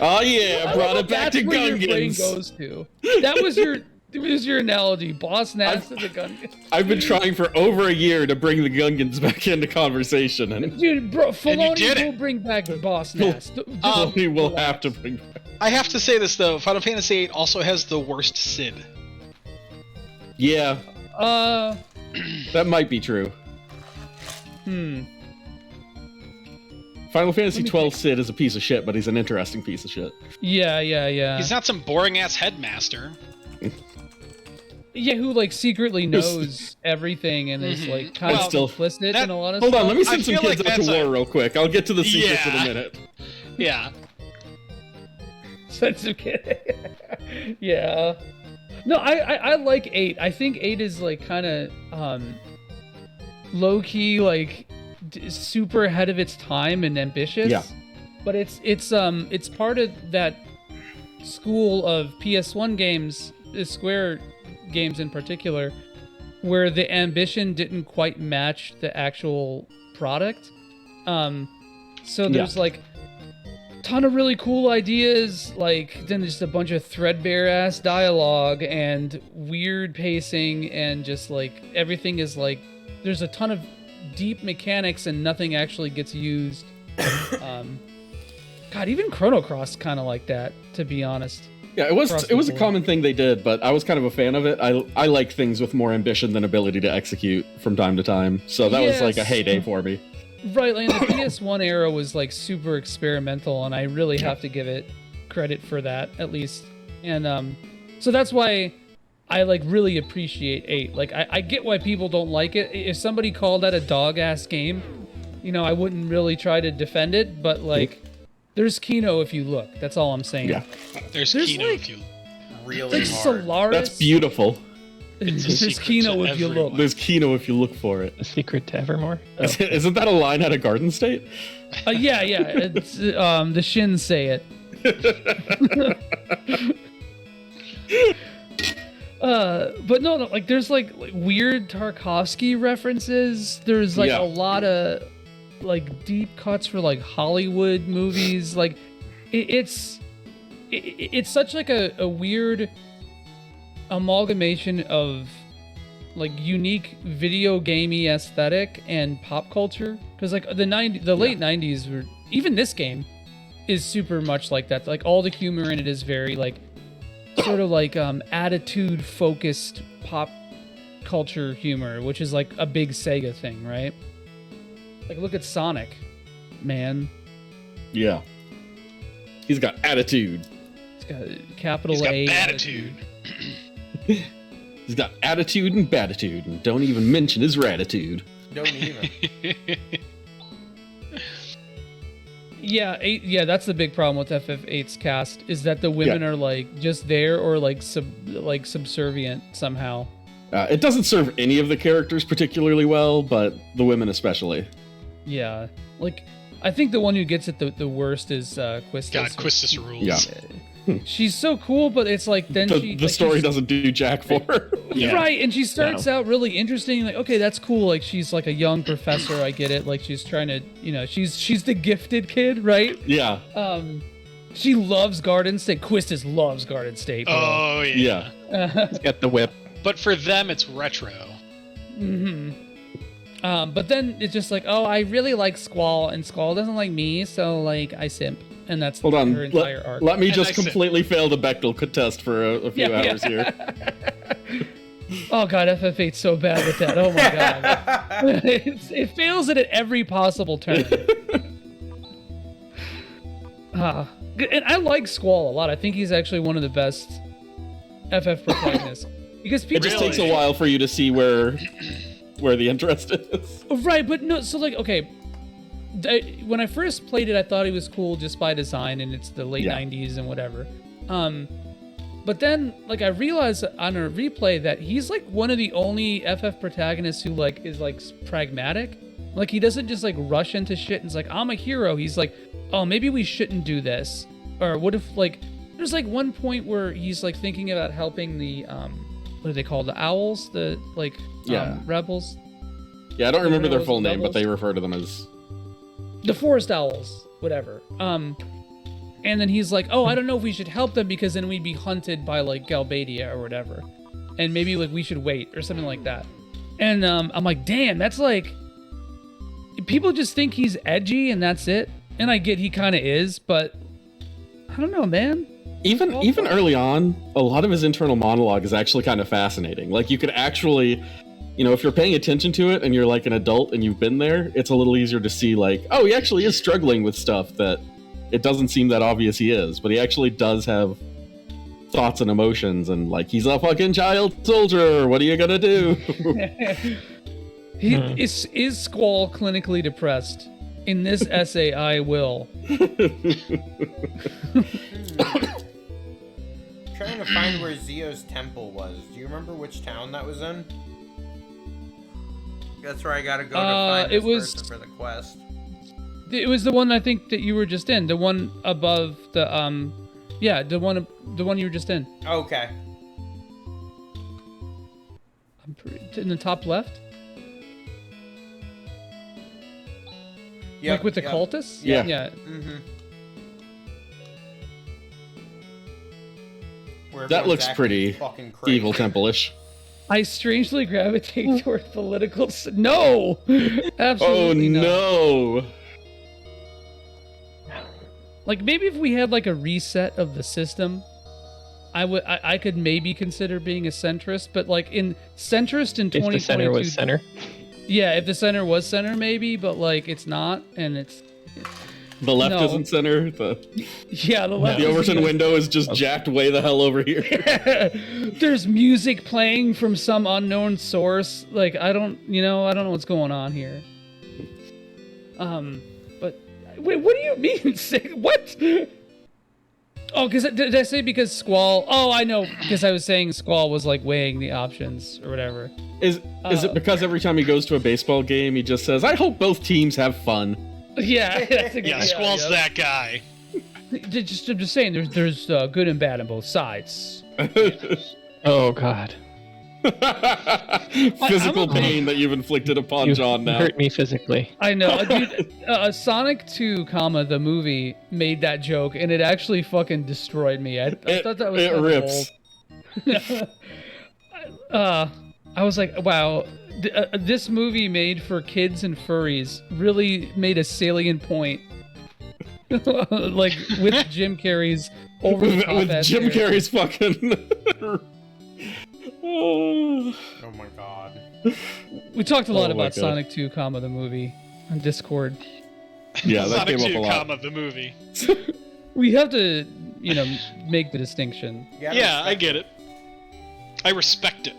Oh yeah, brought it back to That's where your brain Gungans. goes to. That was your analogy. Boss Nass to the Gungans. I've been trying for over a year to bring the Gungans back into conversation, and Dude, bro, And you did Filoni will it. bring back Boss Nass. we will have to bring back. I have to say this though, Final Fantasy 8 also has the worst Sid. Yeah, that might be true. Final Fantasy 12 Sid is a piece of shit, but he's an interesting piece of shit. Yeah. He's not some boring ass headmaster. Yeah, who like secretly knows everything and is like kind of still- complicit in a lot of Hold stuff. on, let me send I some feel kids like out to that's war real quick. I'll get to the secrets in a Yeah. minute. Yeah. Sense of kid. Yeah. No, I like 8. I think 8 is like kind of low key, like super ahead of its time and ambitious. Yeah. But it's part of that school of PS1 games, Square games in particular, where the ambition didn't quite match the actual product. So there's like ton of really cool ideas, like then just a bunch of threadbare ass dialogue and weird pacing, and just like everything is like there's a ton of deep mechanics and nothing actually gets used. God, even Chrono Cross kind of like that, to be honest. Yeah, it was a common thing they did, but I was kind of a fan of it. I like things with more ambition than ability to execute from time to time, so that was like a heyday for me. Right, like the PS1 era was like super experimental, and I really have to give it credit for that, at least. And so that's why I like really appreciate 8. Like I get why people don't like it. If somebody called that a dog ass game, you know, I wouldn't really try to defend it, but like there's Kino if you look. That's all I'm saying. Yeah. There's There's Kino like- if you. Really There's hard. Solaris. That's beautiful. It's a There's secret Kino to if you everyone. look. There's Kino if you look for it. A secret to Evermore? Isn't that a line out of Garden State? Yeah. It's the Shins say it. But no, like there's like weird Tarkovsky references. There's like a lot of like deep cuts for like Hollywood movies. Like it's such like a weird amalgamation of like unique video gamey aesthetic and pop culture. Because like the late 90s were, even this game is super much like that. Like all the humor in it is very like sort of like attitude focused pop culture humor, which is like a big Sega thing, right? Like look at Sonic, man. Yeah. He's got attitude. He's got capital He's got A attitude. He's got attitude and batitude, and don't even mention his ratitude. Don't even. Yeah, that's the big problem with FF8's cast is that the women are like just there or like subservient somehow. It doesn't serve any of the characters particularly well, but the women especially. Yeah, like I think the one who gets it the worst is Quistis. God, Quistis rules. Yeah. She's so cool, but it's like then the story doesn't do jack for her. Right, and she starts out really interesting. Like, okay, that's cool. Like, she's like a young professor. I get it. Like, she's trying to, she's the gifted kid, right? Yeah. She loves Garden State. Quistis loves Garden State. Bro. Oh yeah. He's got the whip. But for them, it's retro. But then it's just like, oh, I really like Squall, and Squall doesn't like me, so like I simp, and that's Hold on. her entire arc. Let me just completely fail the Bechtel test for a few hours here. Oh god, FF8's so bad with that. Oh my god, it fails it at every possible turn. And I like Squall a lot. I think he's actually one of the best FF protagonists because people. It just takes a while for you to see where the interest is. Right, but no. So like, okay, when I first played it, I thought he was cool just by design, and it's the late '90s and whatever. But then, like, I realized on a replay that he's like one of the only FF protagonists who like is like pragmatic. Like, he doesn't just like rush into shit and it's like, I'm a hero. He's like, oh, maybe we shouldn't do this. Or what if like there's like one point where he's like thinking about helping the what are they called? The owls, the like rebels. Yeah, I don't remember their full name, but they refer to them as the forest owls, whatever. And then he's like, oh, I don't know if we should help them because then we'd be hunted by like Galbadia or whatever. And maybe like we should wait or something like that. And I'm like, damn, that's like people just think he's edgy and that's it. And I get he kind of is, but I don't know, man. Even early on, a lot of his internal monologue is actually kind of fascinating. Like you could actually, if you're paying attention to it and you're like an adult and you've been there, it's a little easier to see like, oh, he actually is struggling with stuff that it doesn't seem that obvious he is, but he actually does have thoughts and emotions, and like he's a fucking child soldier. What are you gonna do? Is Squall clinically depressed? In this essay, I will. Trying to find where Zio's temple was. Do you remember which town that was in? That's where I gotta go to find this person for the quest. It was the one I think that you were just in. The one above the the one you were just in. Okay. In the top left. Yeah. Like with the cultists? Yeah. Mm-hmm. That looks pretty evil temple-ish. I strangely gravitate toward political. No, absolutely not. Oh no! Like maybe if we had like a reset of the system, I could maybe consider being a centrist. But like in centrist in 2022, if the center was center. Yeah, if the center was center, maybe, but like it's not, and it's the left isn't center. The left. The Overton window is just jacked way the hell over here. There's music playing from some unknown source. Like I don't know what's going on here. But wait, what do you mean? What? Oh, did I say because Squall? Oh, I know, because I was saying Squall was like weighing the options or whatever. Is it because every time he goes to a baseball game, he just says, "I hope both teams have fun"? Yeah, that's exactly, Squall's that guy. I'm just saying, there's good and bad on both sides. Oh God. Physical pain that you've inflicted upon John now. Hurt me physically. I know, dude. Sonic 2, the movie made that joke, and it actually fucking destroyed me. I thought that was it rips. I was like, wow, this movie made for kids and furries really made a salient point like with Jim Carrey's over the top with Jim Carrey's fucking. Oh my god. We talked a lot Oh my about God. Sonic 2, the movie on Discord. Yeah, that Sonic came up 2, a lot. the movie. We have to, make the distinction. Yeah, I get it. I respect it.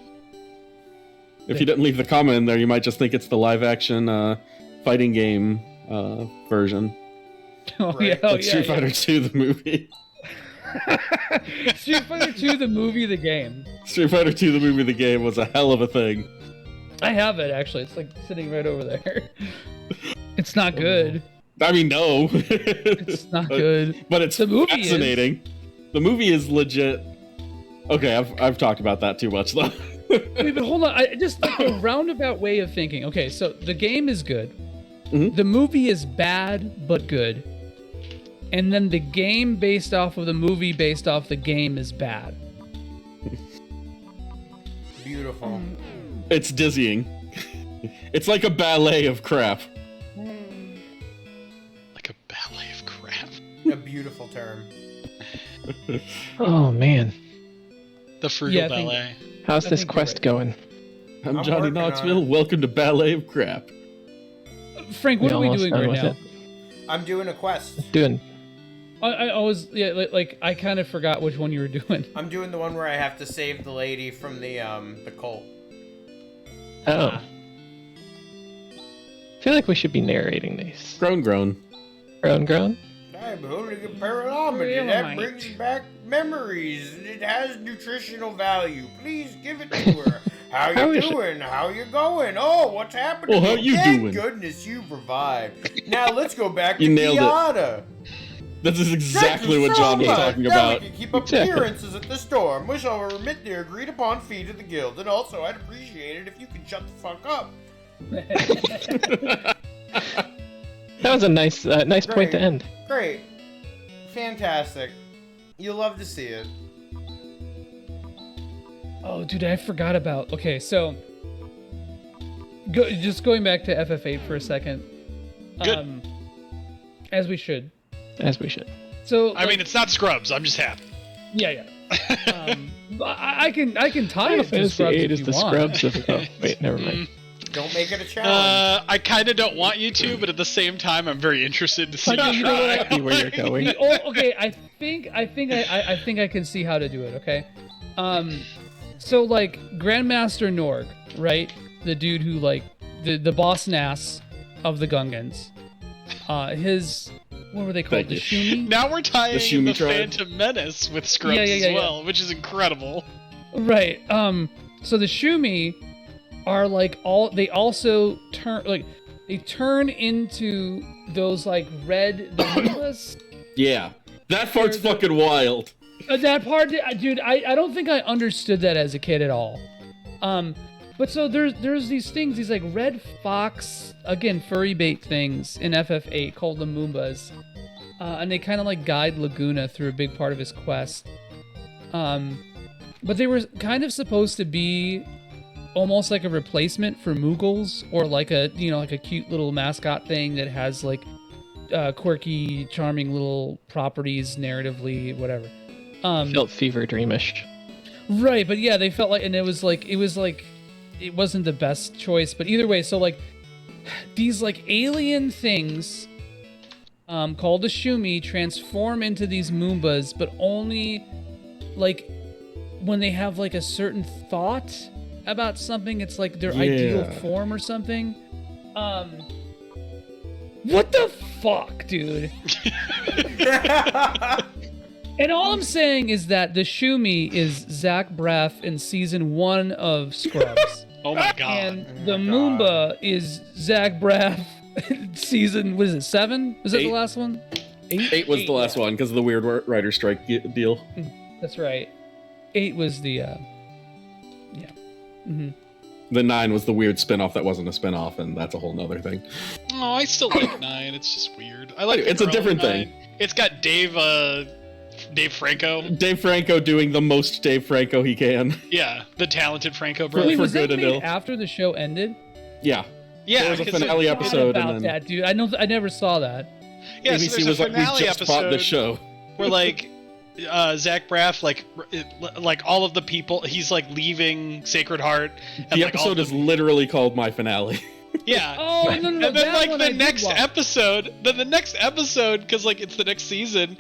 If you didn't leave the comment in there, you might just think it's the live-action fighting game version. Oh, yeah, Like Street Fighter 2, the movie. Street Fighter 2, the movie, the game. Street Fighter 2, the movie, the game was a hell of a thing. I have it, actually. It's like sitting right over there. It's not good. I mean, no. It's not good. But it's The movie fascinating. The movie is legit. Okay, I've talked about that too much, though. Wait, but hold on. I just like a roundabout way of thinking. Okay, so the game is good. Mhm. The movie is bad but good. And then the game based off of the movie based off the game is bad. Beautiful. It's dizzying. It's like a ballet of crap. Like a ballet of crap. A beautiful term. Oh man, The frugal Yeah, I think- ballet. how's I this think you're quest right. going? I'm I'm Johnny working on Knoxville. it. Welcome to Ballet of Crap. Frank, what We are we almost doing done right with now? it. I'm doing a quest. Doing. I always I kind of forgot which one you were doing. I'm doing the one where I have to save the lady from the cult. Oh. I feel like we should be narrating these. Grown. Grown. I'm holding a paralometer. That brings back memories. It has nutritional value. Please give it to her. How How you is it- doing? How you going? Oh, what's happening? Well, how you Thank doing? goodness you revived. Now let's go back You to nailed it. Kiata. This is exactly what John was talking Now about. we can keep Exactly. appearances at the store. We shall remit the agreed upon fee to the guild. And also, I'd appreciate it if you could shut the fuck up. That was a nice point to end. Great. Fantastic. You'll love to see it. Oh, dude, I forgot about. Okay, so just going back to FF8 for a second. Good. As we should. As we should. So I mean, it's not Scrubs. I'm just happy. yeah. I can tie Final it to Fantasy Scrubs VIII if is you the want. Scrubs of. Oh, wait, never mind. Don't make it a challenge. I kind of don't want you to, but at the same time, I'm very interested to see Like, you you know try. what? See where you're going. Okay, I think I can see how to do it. Okay, so like Grandmaster Norg, right? The dude who like the boss nass of the Gungans. His what were they called? Thank The you. Shumi? Now we're tying The Shumi the tribe. Phantom Menace with Scrubs Yeah, as well, which is incredible. Right. So the Shumi are like they also turn into those like red Danimas. Yeah. That part's fucking wild. That part, dude, I don't think I understood that as a kid at all. But so there's these things, these like red fox, again, furry bait things in FF8 called the Moombas. And they kind of like guide Laguna through a big part of his quest. But they were kind of supposed to be almost like a replacement for Moogles, or like a cute little mascot thing that has like quirky, charming little properties narratively, whatever. Felt fever dreamish. Right, but yeah, they felt like, and it wasn't the best choice, but either way, so like these like alien things called the Shumi transform into these Moombas, but only like when they have like a certain thought about something. It's like their ideal form or something. What the fuck, dude? And all I'm saying is that the Shumi is Zach Braff in season 1 of Scrubs. Oh my god. And the Moomba is Zach Braff season, what is it, 7? Was that the 8. last one? 8 was the last one because of the weird writer strike deal. That's right. 8 was the, yeah. Mm-hmm. The 9 was the weird spin-off that wasn't a spin-off, and that's a whole nother thing. Oh, I still like 9. It's just weird. I like. It's a different thing. It's got Dave Franco. Dave Franco doing the most Dave Franco he can. Yeah, the talented Franco For- brother. Wait, for was that good and made ill. after the show ended? Yeah. Yeah, There was a 'cause finale I forgot episode, about and then that, dude. I never saw that. Yeah, so ABC there's was a like, we finale just bought the episode show. where like Zach Braff, like all of the people, he's like leaving Sacred Heart. And, The like, all episode is literally called My Finale. Yeah. Oh, no, And then like one I the did next watch. episode, because like it's the next season,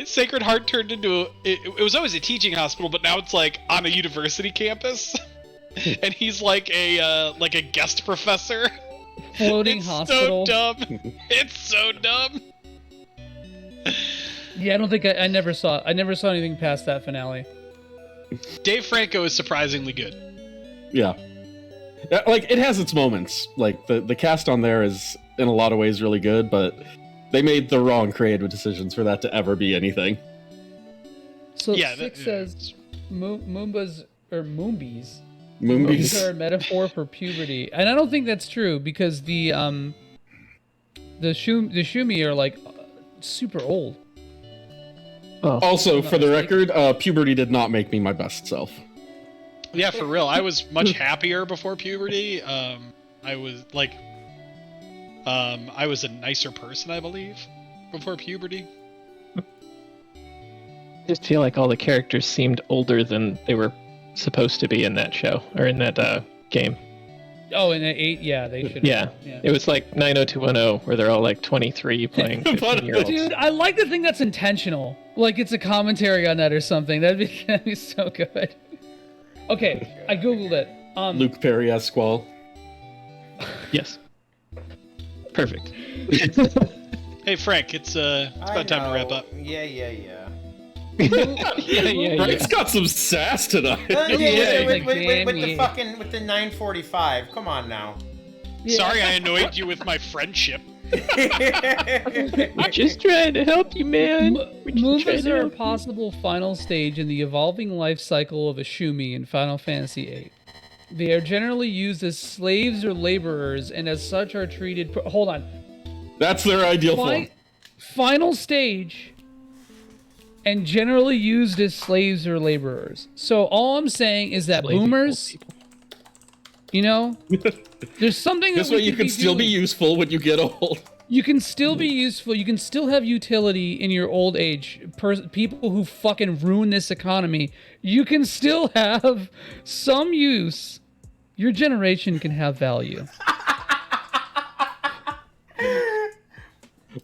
Sacred Heart turned into it was always a teaching hospital, but now it's like on a university campus, and he's like a guest professor. Floating It's hospital. so dumb. It's so dumb. Yeah, I don't think I never saw anything past that finale. Dave Franco is surprisingly good. Yeah. Like, it has its moments. Like, the cast on there is, in a lot of ways, really good, but they made the wrong creative decisions for that to ever be anything. So Yeah, Six says Moombies Moombies. are a metaphor for puberty, and I don't think that's true because the Shumi are like super old. Also, for the record, puberty did not make me my best self. Yeah, for real. I was much happier before puberty. I was a nicer person, I believe, before puberty. I just feel like all the characters seemed older than they were supposed to be in that show or in that game. Oh, and at 8, yeah, they should. Yeah, it was like 90210 where they're all like 23 playing 15-year-olds. Dude, I like to think that's intentional. Like it's a commentary on that or something. That'd be so good. Okay, I googled it. Luke Perry as Squall. Yes. Perfect. Hey Frank, it's about time to wrap up. Yeah. Frank's got some sass tonight. With the 945. Come on now. Sorry I annoyed you with my friendship. We're just trying to help you, man. Moombies are a possible final stage in the evolving life cycle of a Shumi in Final Fantasy VIII. They are generally used as slaves or laborers, and as such are treated. Hold on. That's their ideal form. Final stage, and generally used as slaves or laborers. So all I'm saying is that boomers, you know, there's something This that we way you can still be useful when you get old. You can still be useful. You can still have utility in your old age. People who fucking ruin this economy, you can still have some use. Your generation can have value.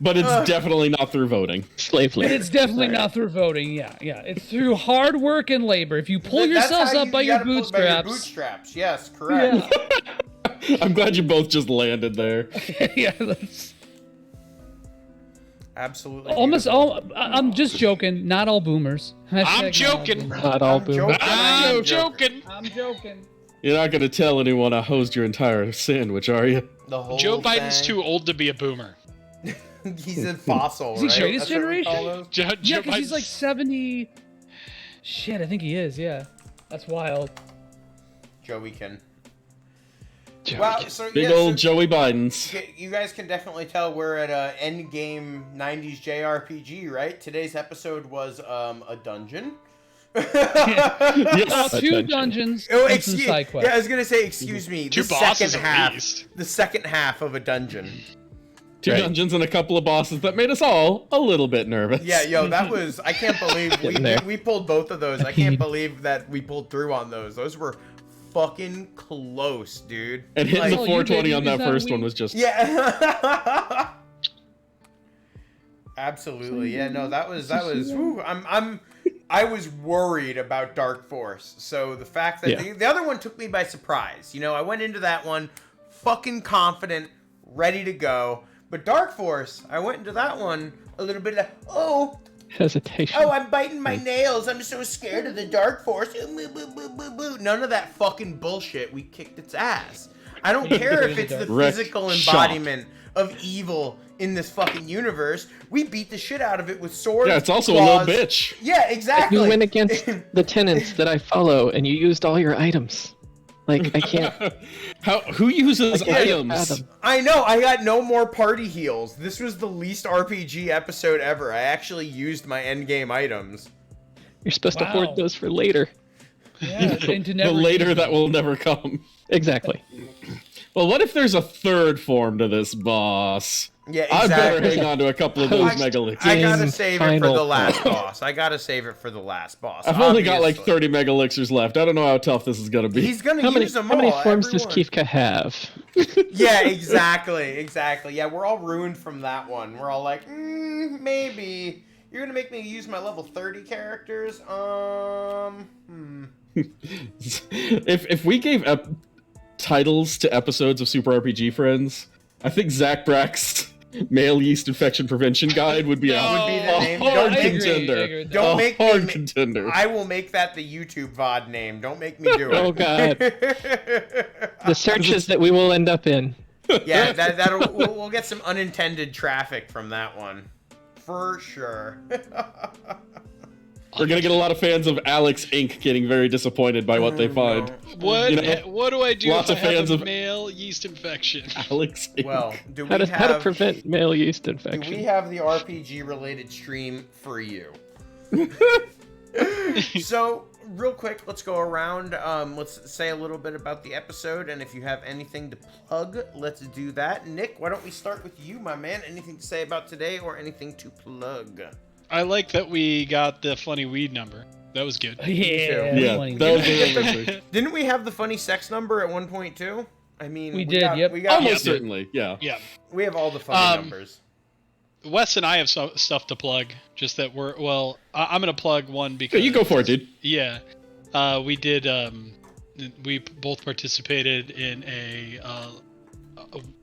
But it's definitely not through voting. Slave labor. It's definitely not through voting. Yeah. It's through hard work and labor. If you pull yourselves up by your bootstraps. Yes, correct. Yeah. I'm glad you both just landed there. Yeah, that's absolutely. Almost all. I'm just joking. Not all boomers. I'm joking. Not all boomers. I'm joking. I'm joking. You're not going to tell anyone I hosed your entire sandwich, are you? The whole Joe Biden's thing. too old to be a boomer. He's a fossil, Is he right? greatest That's what we generation? call those? Yeah, because he's like 70. Shit, I think he is. Yeah, that's wild. Joey can. Big old Joey Biden's. You guys can definitely tell we're at a endgame 90s JRPG, right? Today's episode was a dungeon. Yes. Two dungeons. Oh, and some side quests. yeah, I was gonna say, excuse me. Two the bosses second at half, least. the second half of a dungeon. Two dungeons and a couple of bosses that made us all a little bit nervous. Yeah, yo, that was. I can't believe we pulled both of those. I can't believe that we pulled through on those. Those were fucking close, dude. And hitting the Oh, 420 on that Is that first weak? one was just... Yeah. Absolutely. Yeah, no, that was whew, I was worried about Dark Force. So the fact that the other one took me by surprise. You know, I went into that one fucking confident, ready to go. But Dark Force, I went into that one a little bit like, hesitation. Oh, I'm biting my nails. I'm so scared of the Dark Force. None of that fucking bullshit. We kicked its ass. I don't care if it's the physical embodiment of evil in this fucking universe. We beat the shit out of it with swords. Yeah, it's also claws. a little bitch. Yeah, exactly. You went against the tenants that I follow, and you used all your items. Like, I can't... Who uses items? I know, I got no more party heals. This was the least RPG episode ever. I actually used my endgame items. You're supposed to hoard those for later. Yeah, and to The never later use that them. will never come. Exactly. Well, what if there's a third form to this boss? Yeah, I better exactly. hang on to a couple of those mega elixirs. I gotta save it for Final the last boss. boss. I gotta save it for the last boss. I've only got like obviously. 30 mega elixirs left. I don't know how tough this is gonna be. He's gonna How use them many all. forms does everyone. Kifka have? Yeah, exactly. Yeah, we're all ruined from that one. We're all like, maybe. You're gonna make me use my level 30 characters? If we gave titles to episodes of Super RPG Friends, I think Zach Brack's Male Yeast Infection Prevention Guide would be a name. hard Don't make- contender. Don't make hard me. contender. I will make that the YouTube VOD name. Don't make me do it. Oh, God. The searches that we will end up in. Yeah, we'll get some unintended traffic from that one, for sure. We're gonna get a lot of fans of Alex Inc. getting very disappointed by what they find. What? You know, What do I do lots if of I have fans a of male yeast infection? Alex Inc. Well, do we How to have prevent male yeast do infection? we have the RPG related stream for you? So, real quick, let's go around. Let's say a little bit about the episode, and if you have anything to plug, let's do that. Nick, why don't we start with you, my man? Anything to say about today or anything to plug? I like that we got the funny weed number. That was good. Yeah, Yeah, funny. that was really Didn't we have the funny sex number at one point too? I mean, We did, got, yep. We got almost certainly. Yeah. Yeah. We have all the funny numbers. Wes and I have stuff to plug. Just that I'm gonna plug one because Yeah, you go for it, dude. Yeah, we did. We both participated in a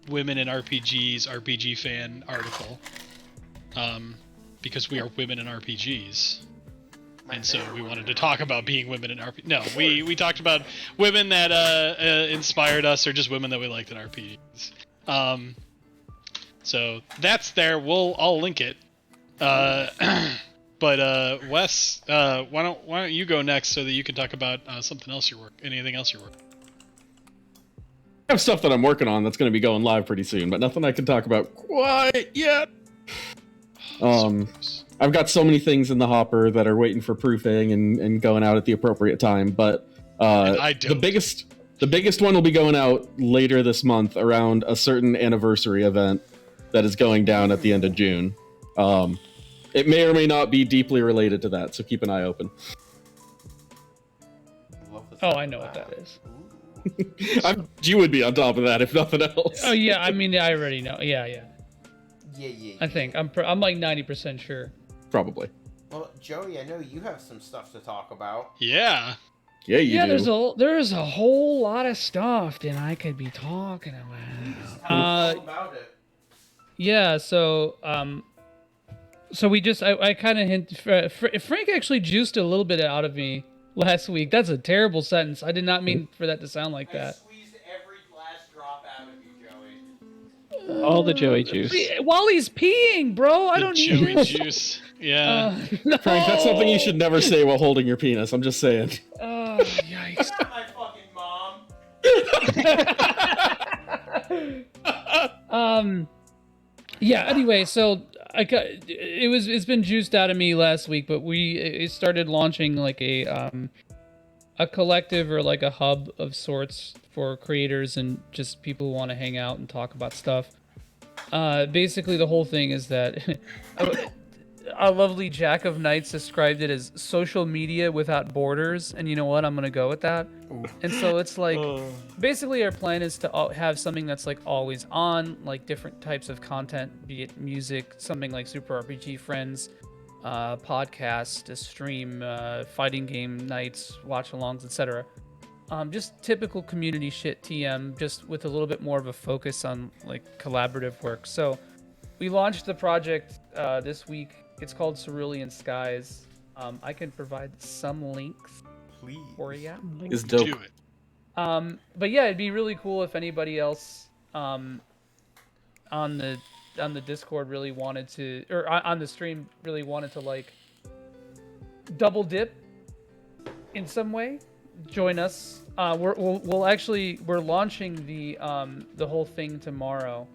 women in RPGs RPG fan article. Because we are women in RPGs. And so we wanted to talk about being women in RPGs. No, we talked about women that inspired us or just women that we liked in RPGs. So that's there. I'll link it. But Wes, why don't you go next so that you can talk about something else anything else you're working? I have stuff that I'm working on that's going to be going live pretty soon, but nothing I can talk about quite yet. I've got so many things in the hopper that are waiting for proofing and going out at the appropriate time, but the biggest one will be going out later this month around a certain anniversary event that is going down at the end of June. It may or may not be deeply related to that, so keep an eye open. Oh, I know what that is. You would be on top of that if nothing else. Oh yeah, I mean I already know. Yeah. Yeah. I think I'm like 90% sure. Probably. Well, Joey, I know you have some stuff to talk about. Yeah. Yeah, you do. There's a whole lot of stuff that I could be talking about. All about it. Yeah, so we just I kind of hint. Frank actually juiced a little bit out of me last week. That's a terrible sentence. I did not mean for that to sound like that. Squeezed every last drop out of you, Joey. All the Joey juice. While he's peeing, bro. I don't need Joey this. juice. Yeah. No. Frank, that's something you should never say while holding your penis. I'm just saying. Yikes. Not my fucking mom. Yeah, anyway, so it's been juiced out of me last week, but we started launching like a collective or like a hub of sorts for creators and just people who want to hang out and talk about stuff. Basically the whole thing is that our lovely Jack of Knights described it as social media without borders, and you know what? I'm gonna go with that. And so it's like, basically our plan is to have something that's like always on, like different types of content, be it music, something like Super RPG Friends, podcast, a stream, fighting game nights, watch-alongs, etc. Just typical community shit TM, just with a little bit more of a focus on like collaborative work. So we launched the project this week. It's called Cerulean Skies. I can provide some links for you. It's dope. Do it. But yeah, it'd be really cool if anybody else on the Discord really wanted to, or on the stream really wanted to like double dip in some way. Join us. We're launching the whole thing tomorrow.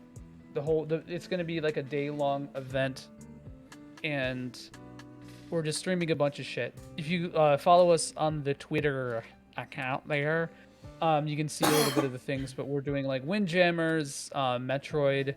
It's gonna be like a day-long event, and we're just streaming a bunch of shit. If you follow us on the Twitter account there, you can see a little bit of the things. But we're doing like Windjammers, Metroid,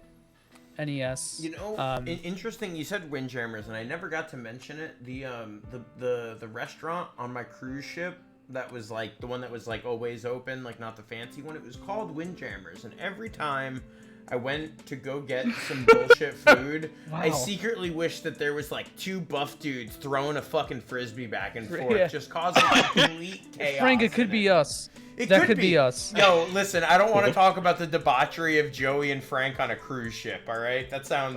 NES. You know, interesting. You said Windjammers, and I never got to mention it. The restaurant on my cruise ship that was like the one that was like always open, like not the fancy one. It was called Windjammers, and every time I went to go get some bullshit food, I secretly wished that there was like two buff dudes throwing a fucking frisbee back and forth, just causing complete chaos. Frank, it could be us. That could be us. Yo, listen, I don't want to talk about the debauchery of Joey and Frank on a cruise ship, all right? That sounds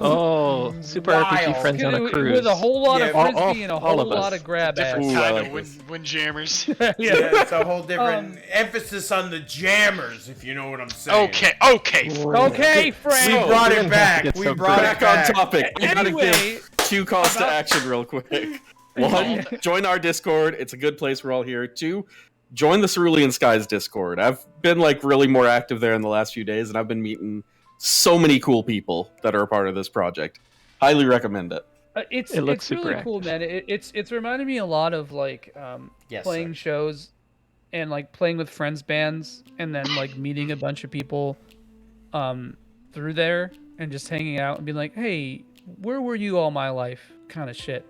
Super wild. RPG friends on a cruise. With a whole lot of frisbee and a whole lot of grab ass. Different kind of windjammers. Yeah, it's a whole different emphasis on the jammers, if you know what I'm saying. Okay, Frank. We brought it back. We brought it back. On topic. We gotta Anyway, give 2 calls to action real quick. 1, join our Discord. It's a good place. We're all here. 2, join the Cerulean Skies Discord. I've been like really more active there in the last few days, and I've been meeting so many cool people that are a part of this project. Highly recommend it. It looks super really cool, man. It's reminded me a lot of like playing shows and like playing with friends bands, and then like meeting a bunch of people through there and just hanging out and being like, hey, where were you all my life? Kind of shit.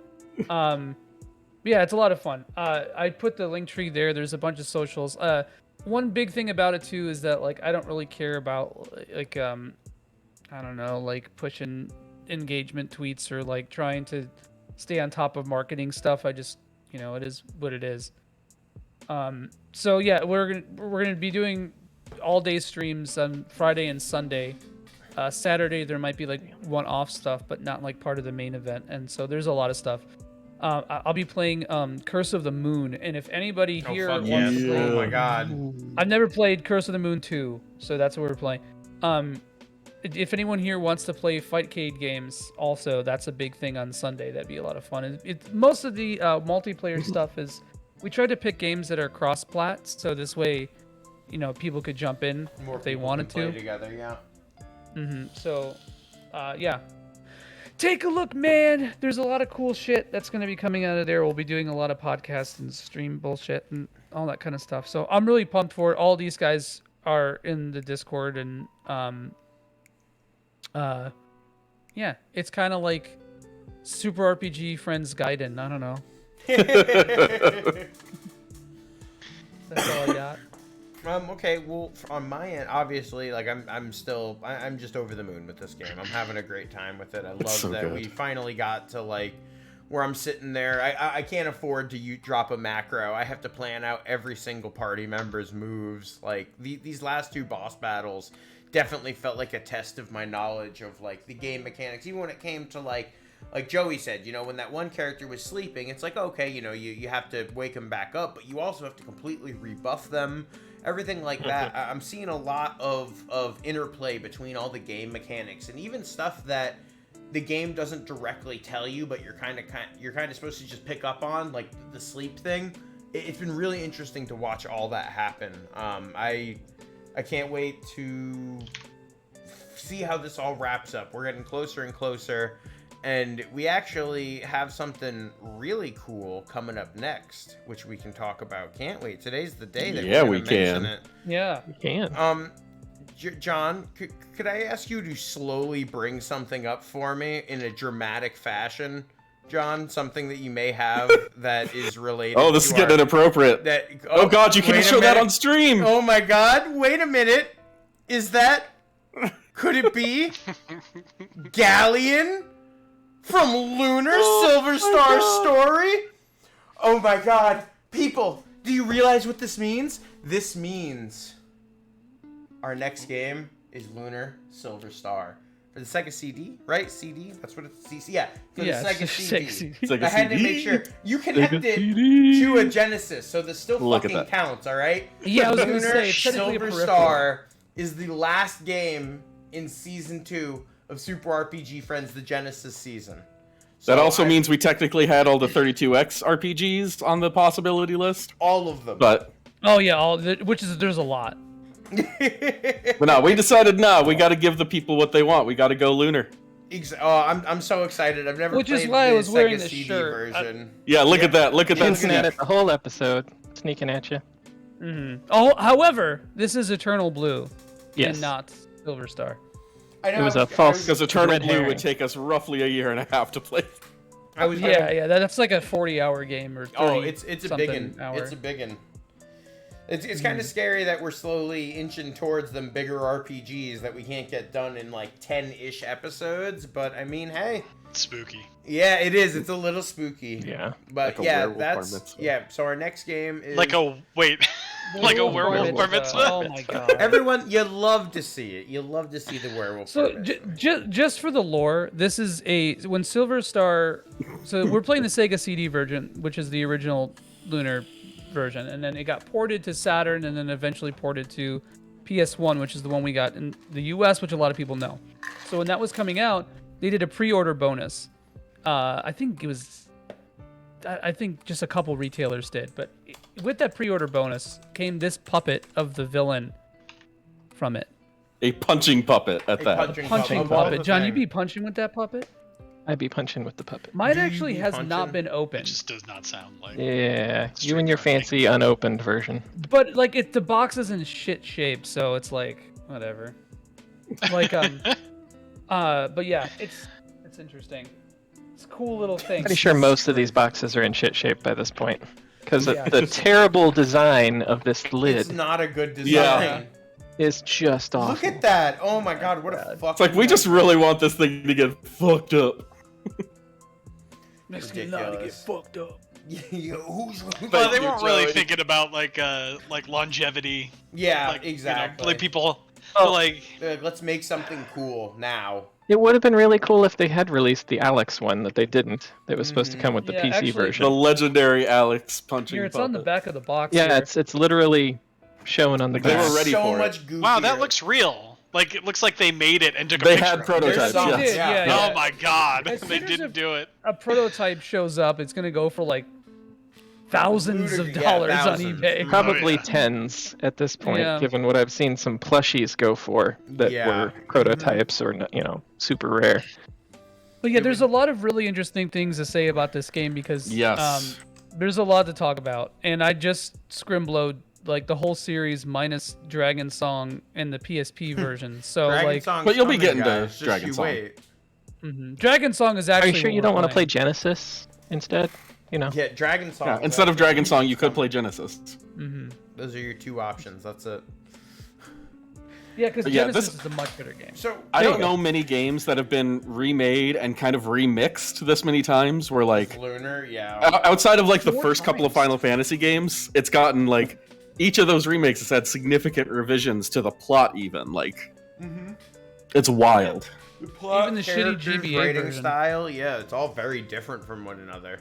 Yeah, it's a lot of fun. I put the link tree there. There's a bunch of socials. One big thing about it too is that like I don't really care about like I don't know, like pushing engagement tweets or like trying to stay on top of marketing stuff. I just, you know, it is what it is. So yeah, we're gonna be doing all day streams on Friday and Sunday. Saturday there might be like one-off stuff, but not like part of the main event. And so there's a lot of stuff. I'll be playing Curse of the Moon, and if anybody here wants to play, oh my god, I've never played Curse of the Moon 2, so that's what we're playing. If anyone here wants to play Fightcade games, also that's a big thing on Sunday. That'd be a lot of fun. Most of the multiplayer stuff is we try to pick games that are cross-plat, so this way, you know, people could jump in if they wanted to. Play together, yeah. So, yeah. Take a look, man. There's a lot of cool shit that's going to be coming out of there. We'll be doing a lot of podcasts and stream bullshit and all that kind of stuff. So I'm really pumped for it. All these guys are in the Discord, and yeah, it's kind of like Super RPG Friends Gaiden. I don't know. That's all I got. Okay, well, on my end, obviously, like I'm just over the moon with this game. I'm having a great time with it. I love that we finally got to like where I'm sitting there. I can't afford to drop a macro. I have to plan out every single party member's moves. Like these last 2 boss battles definitely felt like a test of my knowledge of like the game mechanics. Even when it came to like Joey said, you know, when that one character was sleeping, it's like, okay, you know, you have to wake them back up, but you also have to completely rebuff them. Everything like that. I'm seeing a lot of interplay between all the game mechanics and even stuff that the game doesn't directly tell you, but you're kind of supposed to just pick up on, like the sleep thing. It's been really interesting to watch all that happen. I can't wait to see how this all wraps up. We're getting closer and closer. And we actually have something really cool coming up next, which we can talk about. Can't wait. Today's the day that we can. It. Yeah, we can. John, could I ask you to slowly bring something up for me in a dramatic fashion? John, something that you may have that is related. Oh, this is getting inappropriate. Oh God, you can't show that on stream. Oh my God! Wait a minute. Is that? Could it be Galleon? From Lunar Silver Star Story? Oh my god. People, do you realize what this means? This means our next game is Lunar Silver Star. For the Sega CD, right? CD? That's what it's... Yeah, for the Sega CD. I had to make sure. You connect it to a Genesis, so this still fucking counts, alright? Yeah, I was going to Lunar say, Silver Star is the last game in Season 2 of Super RPG Friends, the Genesis season. So that also means we technically had all the 32X RPGs on the possibility list. All of them. But oh yeah, there's a lot. But no, we decided we got to give the people what they want. We got to go Lunar. I'm so excited. I've never played why I was wearing Sega this CD shirt. version. Yeah, look at that. Look at that. Sneaking at it the whole episode. Sneaking at you. Oh, however, this is Eternal Blue. Yes. And not Silver Star. I know. It was a false. Because Eternal red Blue herring. would take us roughly a year and a half to play. Yeah, that's like a 40-hour game or 30 Oh, it's a big one. hour. It's a big one. It's kind of scary that we're slowly inching towards them bigger RPGs that we can't get done in like 10-ish episodes. But I mean, hey. It's spooky. Yeah, it is. It's a little spooky. Yeah. But Like a yeah, werewolf bar that's mitzvah. yeah. So our next game is Like a wait, like a werewolf bar mitzvah. Oh my god. Everyone, you love to see it. You love to see the werewolf. So bar mitzvah. just for the lore, this is when Silver Star. So we're playing the Sega CD version, which is the original Lunar version, and then it got ported to Saturn, and then eventually ported to PS1, which is the one we got in the US, which a lot of people know. So when that was coming out, they did a pre-order bonus. I think just a couple retailers did, but with that pre-order bonus came this puppet of the villain from it. A punching puppet at that. Punching puppet. John, you be punching with that puppet? I'd be punching with the puppet. Mine actually has not been It opened. just does not sound like. Yeah, you and your fancy unopened version. But like the box is in shit shape, so it's like whatever. Like but yeah, it's interesting. It's a cool little thing. Pretty sure most of these boxes are in shit shape by this point, because Yeah. the terrible design of this It's lid not a good design. Yeah. is just awful. Look at that! Oh my god, what a fucking. It's like we just really want this thing to get fucked up. ridiculous. fucked up. But they weren't really thinking about like longevity. Yeah, like, exactly. Like people Oh. like. Let's make something cool now. It would have been really cool if they had released the Alex one that they didn't. That was supposed to come with the Yeah, PC actually- version. The legendary Alex punching Here, it's puppet. on the back of the box. Yeah, here. it's literally showing on the They back. were ready so for much it. goofier. Wow, that looks real. Like it looks like they made it and took a They picture. had of it. prototypes, There's some- yes. Yeah. Oh my god, As they soon as didn't do it. a prototype shows up, it's gonna go for like thousands of Yeah, dollars on thousands. eBay. Probably yeah. tens at this point, Yeah. given what I've seen some plushies go for that Yeah. were prototypes or super rare. But yeah, there's a lot of really interesting things to say about this game because Yes. there's a lot to talk about. And I just scrimblowed like the whole series minus Dragon Song and the PSP version. So Dragon like Song's But you'll be coming, getting to guys. Just Dragon you Song. Wait. Dragon Song is Are actually you sure you what don't we're want to play playing. Genesis instead? Yeah, Dragon Song. Yeah, instead of Dragon Song, you could play Genesis. Those are your two options. That's it. Yeah, because Yeah, Genesis this- is a much better game. So I don't know many games that have been remade and kind of remixed this many times. Where like Lunar, yeah. outside of like the 4 first couple of times. Final Fantasy games, it's gotten like each of those remakes has had significant revisions to the plot. Even like, it's wild. The plot, Even the shitty characters, GBA writing version. style, yeah, it's all very different from one another.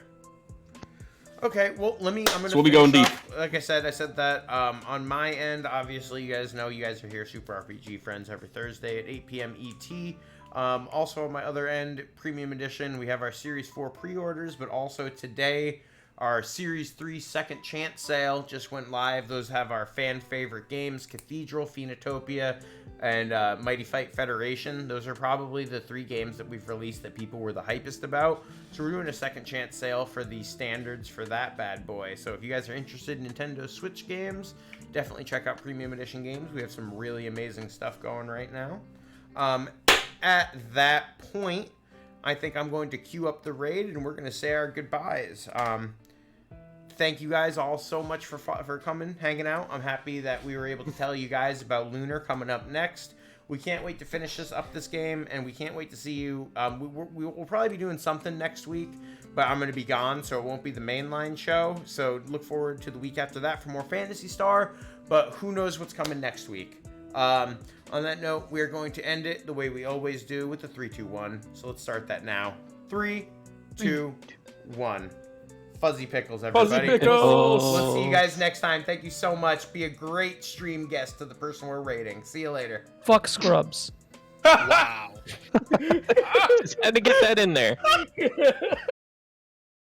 Okay, well, I'm gonna. So we'll be going finish deep. up. Like I said that on my end. Obviously, you guys know you guys are here, Super RPG Friends, every Thursday at 8 p.m. ET. Also on my other end, Premium Edition, we have our Series 4 pre-orders, but also today, our Series 3 Second Chance sale just went live. Those have our fan favorite games, Cathedral, Phoenotopia, and Mighty Fight Federation. Those are probably the 3 games that we've released that people were the hypest about. So we're doing a Second Chance sale for the standards for that bad boy. So if you guys are interested in Nintendo Switch games, definitely check out Premium Edition games. We have some really amazing stuff going right now. At that point, I think I'm going to queue up the raid and we're going to say our goodbyes. Thank you guys all so much for coming, hanging out. I'm happy that we were able to tell you guys about Lunar coming up next. We can't wait to finish this game, and we can't wait to see you. We'll probably be doing something next week, but I'm going to be gone, so it won't be the mainline show. So look forward to the week after that for more Phantasy Star, but who knows what's coming next week. On that note, we are going to end it the way we always do with the 3, 2, 1. So let's start that now. 3, 2, 1. Fuzzy Pickles, everybody. Fuzzy Pickles! We'll see you guys next time. Thank you so much. Be a great stream guest to the person we're rating. See you later. Fuck Scrubs. Wow. Just had to get that in there.